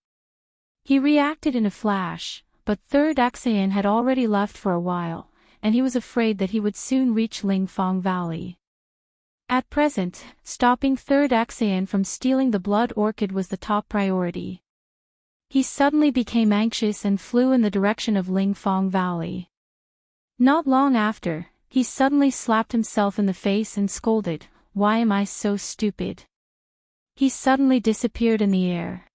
[SPEAKER 1] He reacted in a flash, but Third Xan had already left for a while, and he was afraid that he would soon reach Lingfang Valley. At present, stopping Third Xan from stealing the blood orchid was the top priority. He suddenly became anxious and flew in the direction of Lingfang Valley. Not long after, he suddenly slapped himself in the face and scolded, "Why am I so stupid?" He suddenly disappeared in the air.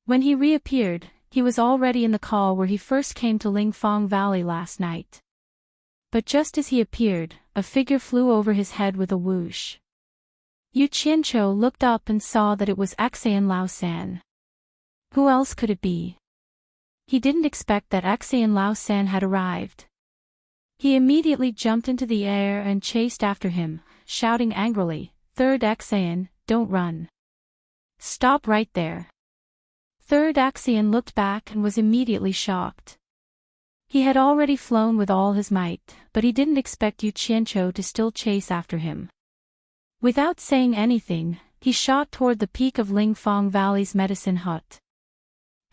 [SPEAKER 1] When he reappeared, he was already in the call where he first came to Lingfang Valley last night. But just as he appeared, a figure flew over his head with a whoosh. Yu Qianqiu looked up and saw that it was Xan Laosan. Who else could it be? He didn't expect that Xan Laosan had arrived. He immediately jumped into the air and chased after him, shouting angrily, "Third Xan, don't run. Stop right there." Third Xan looked back and was immediately shocked. He had already flown with all his might, but he didn't expect Yu Qianqiu to still chase after him. Without saying anything, he shot toward the peak of Lingfang Valley's medicine hut.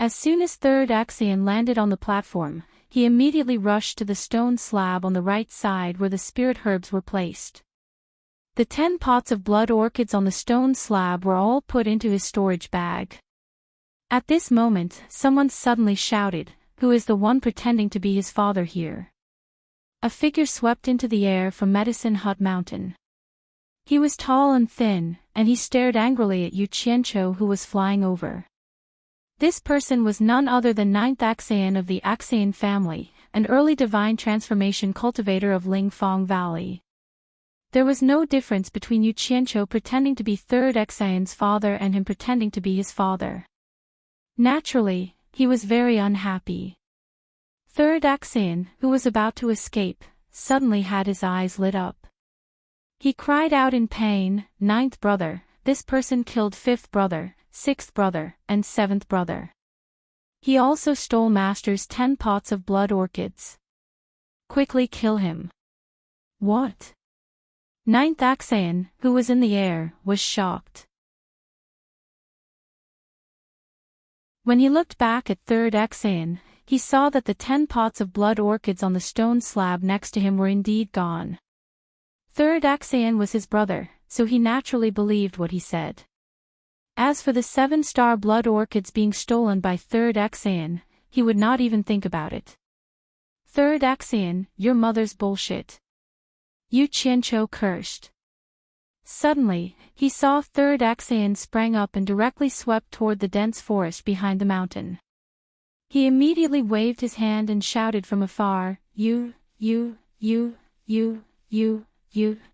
[SPEAKER 1] As soon as Third Xan landed on the platform, he immediately rushed to the stone slab on the right side where the spirit herbs were placed. The 10 pots of blood orchids on the stone slab were all put into his storage bag. At this moment, someone suddenly shouted, "Who is the one pretending to be his father here?" A figure swept into the air from Medicine Hut Mountain. He was tall and thin, and he stared angrily at Yu Qianqiu who was flying over. This person was none other than 9th Xan of the Xan family, an early divine transformation cultivator of Lingfang Valley. There was no difference between Yu Qianqiu pretending to be Third Xan's father and him pretending to be his father. Naturally, he was very unhappy. Third Xan, who was about to escape, suddenly had his eyes lit up. He cried out in pain, "Ninth brother, this person killed 5th brother, 6th brother, and 7th brother. He also stole Master's 10 pots of blood orchids. Quickly kill him." What? 9th Xan, who was in the air, was shocked. When he looked back at Third Xan, he saw that the 10 pots of blood orchids on the stone slab next to him were indeed gone. Third Xan was his brother, so he naturally believed what he said. As for the 7-star blood orchids being stolen by Third Xan, he would not even think about it. "Third Xan, your mother's bullshit." Yu Qianqiu cursed. Suddenly, he saw Third Xan sprang up and directly swept toward the dense forest behind the mountain. He immediately waved his hand and shouted from afar, You,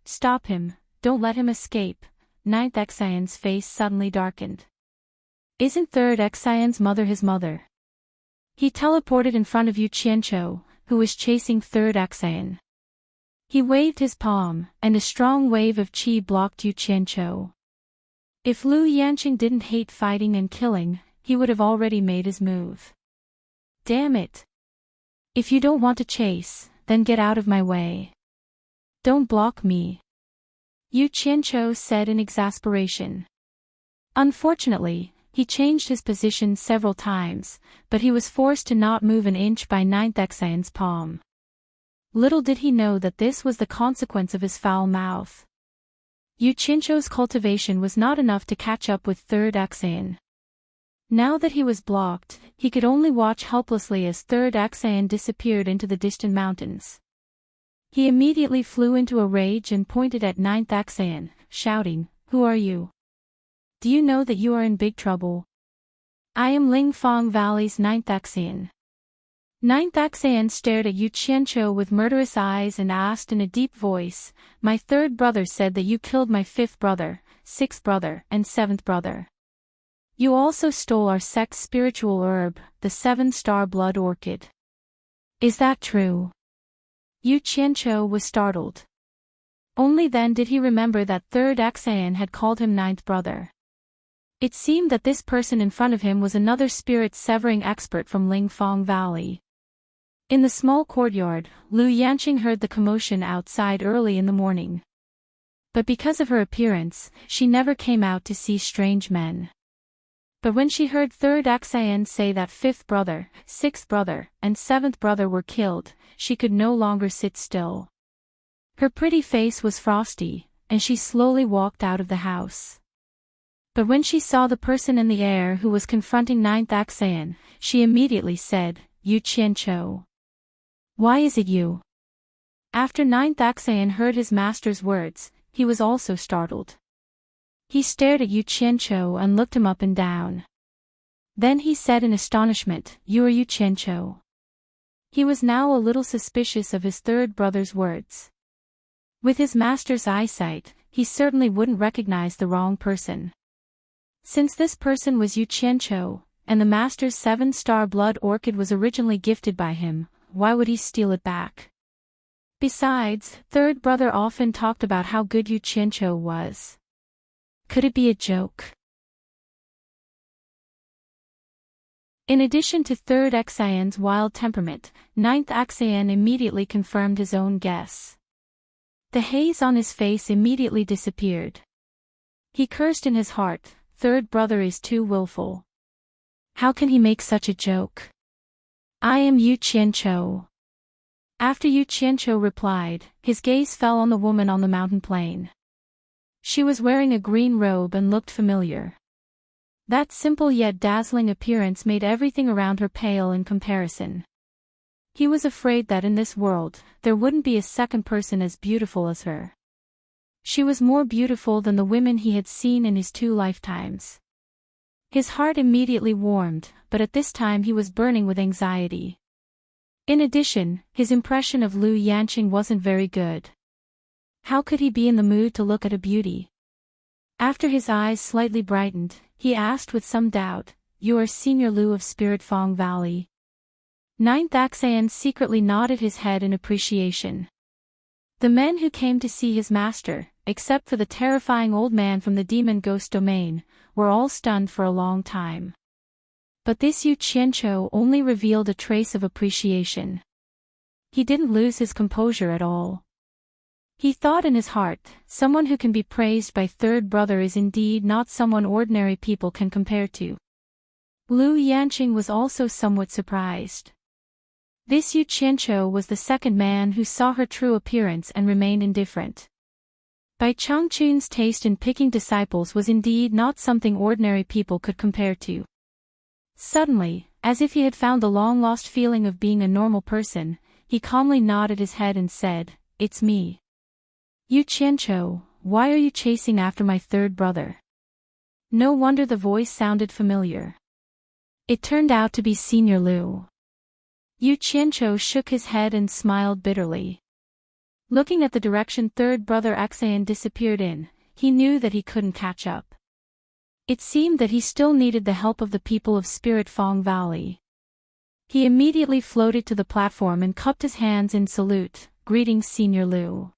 [SPEAKER 1] stop him, don't let him escape." 9th Xan's face suddenly darkened. Isn't Third Xan's mother his mother? He teleported in front of Yu Qianqiu, who was chasing Third Xan. He waved his palm, and a strong wave of qi blocked Yu Qianqiu. If Lu Yanqing didn't hate fighting and killing, he would have already made his move. Damn it! If you don't want to chase, then get out of my way. Don't block me, Yu Qianqiu said in exasperation. Unfortunately, he changed his position several times, but he was forced to not move an inch by 9th Xan's palm. Little did he know that this was the consequence of his foul mouth. Yu Qianqiu's cultivation was not enough to catch up with Third Xan. Now that he was blocked, he could only watch helplessly as Third Xan disappeared into the distant mountains. He immediately flew into a rage and pointed at 9th Xan, shouting, "Who are you? Do you know that you are in big trouble? I am Lingfang Valley's 9th Xan." 9th Xan stared at Yu Qianqiu with murderous eyes and asked in a deep voice, "My third brother said that you killed my 5th brother, sixth brother, and seventh brother. You also stole our sect's spiritual herb, the 7-star blood orchid. Is that true? Yu Qianqiu was startled. Only then did he remember that third Xan had called him ninth brother. It seemed that this person in front of him was another spirit-severing expert from Lingfang Valley. In the small courtyard, Lu Yanqing heard the commotion outside early in the morning. But because of her appearance, she never came out to see strange men. But when she heard third Xan say that fifth brother, sixth brother, and seventh brother were killed, she could no longer sit still. Her pretty face was frosty, and she slowly walked out of the house. But when she saw the person in the air who was confronting ninth Xan, she immediately said, Yu Qianqiu. Why is it you? After ninth Xan heard his master's words, he was also startled. He stared at Yu Qianqiu and looked him up and down. Then he said in astonishment, You are Yu Qianqiu. He was now a little suspicious of his third brother's words. With his master's eyesight, he certainly wouldn't recognize the wrong person. Since this person was Yu Qianqiu, and the master's 7-star blood orchid was originally gifted by him, why would he steal it back? Besides, third brother often talked about how good Yu Qianqiu was. Could it be a joke? In addition to third Xan's wild temperament, ninth Xan immediately confirmed his own guess. The haze on his face immediately disappeared. He cursed in his heart, third brother is too willful. How can he make such a joke? I am Yu Qianqiu. After Yu Qianqiu replied, his gaze fell on the woman on the mountain plain. She was wearing a green robe and looked familiar. That simple yet dazzling appearance made everything around her pale in comparison. He was afraid that in this world, there wouldn't be a second person as beautiful as her. She was more beautiful than the women he had seen in his 2 lifetimes. His heart immediately warmed, but at this time he was burning with anxiety. In addition, his impression of Lu Yanqing wasn't very good. How could he be in the mood to look at a beauty? After his eyes slightly brightened, he asked with some doubt, You are Senior Lu of Spirit Fang Valley? Ninth Xan secretly nodded his head in appreciation. The men who came to see his master, except for the terrifying old man from the demon ghost domain, were all stunned for a long time. But this Yu Qianqiu only revealed a trace of appreciation. He didn't lose his composure at all. He thought in his heart, someone who can be praised by third brother is indeed not someone ordinary people can compare to. Lu Yanqing was also somewhat surprised. This Yu Qianqiu was the second man who saw her true appearance and remained indifferent. Bai Changchun's taste in picking disciples was indeed not something ordinary people could compare to. Suddenly, as if he had found the long-lost feeling of being a normal person, he calmly nodded his head and said, It's me. Yu Qianqiu, why are you chasing after my third brother? No wonder the voice sounded familiar. It turned out to be Senior Lu. Yu Qianqiu shook his head and smiled bitterly. Looking at the direction third brother Xan disappeared in, he knew that he couldn't catch up. It seemed that he still needed the help of the people of Spirit Fang Valley. He immediately floated to the platform and cupped his hands in salute, greeting Senior Lu.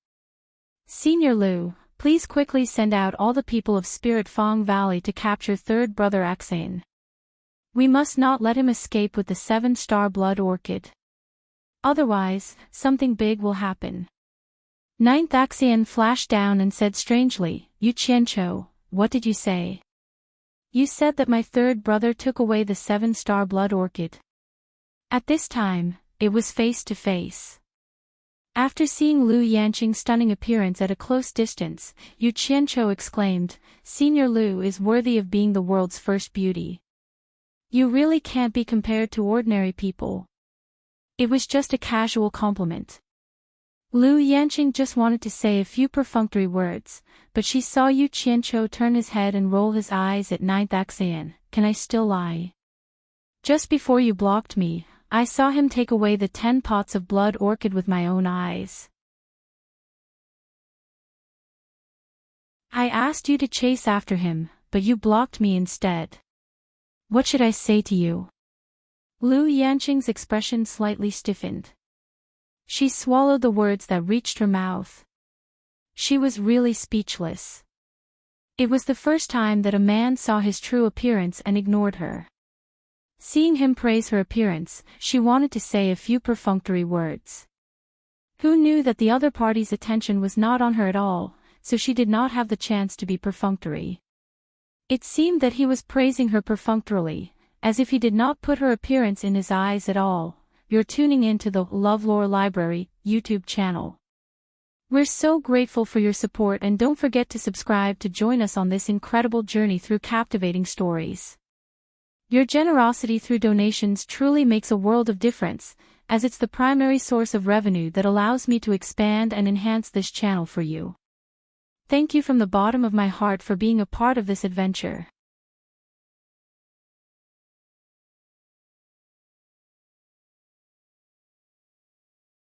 [SPEAKER 1] Senior Lu, please quickly send out all the people of Spirit Fang Valley to capture third brother Xan. We must not let him escape with the 7-star blood orchid. Otherwise, something big will happen. Ninth Xan flashed down and said strangely, Yu Qianqiu, what did you say? You said that my third brother took away the 7-star blood orchid. At this time, it was face to face. After seeing Lu Yanqing's stunning appearance at a close distance, Yu Qianqiu exclaimed, Senior Lu is worthy of being the world's first beauty. You really can't be compared to ordinary people. It was just a casual compliment. Lu Yanqing just wanted to say a few perfunctory words, but she saw Yu Qianqiu turn his head and roll his eyes at ninth Xan. Can I still lie? Just before you blocked me, I saw him take away the 10 pots of blood orchid with my own eyes. I asked you to chase after him, but you blocked me instead. What should I say to you? Lu Yanqing's expression slightly stiffened. She swallowed the words that reached her mouth. She was really speechless. It was the first time that a man saw his true appearance and ignored her. Seeing him praise her appearance, she wanted to say a few perfunctory words. Who knew that the other party's attention was not on her at all, so she did not have the chance to be perfunctory. It seemed that he was praising her perfunctorily, as if he did not put her appearance in his eyes at all. You're tuning in to the LoveLore Library YouTube channel. We're so grateful for your support, and don't forget to subscribe to join us on this incredible journey through captivating stories. Your generosity through donations truly makes a world of difference, as it's the primary source of revenue that allows me to expand and enhance this channel for you. Thank you from the bottom of my heart for being a part of this adventure.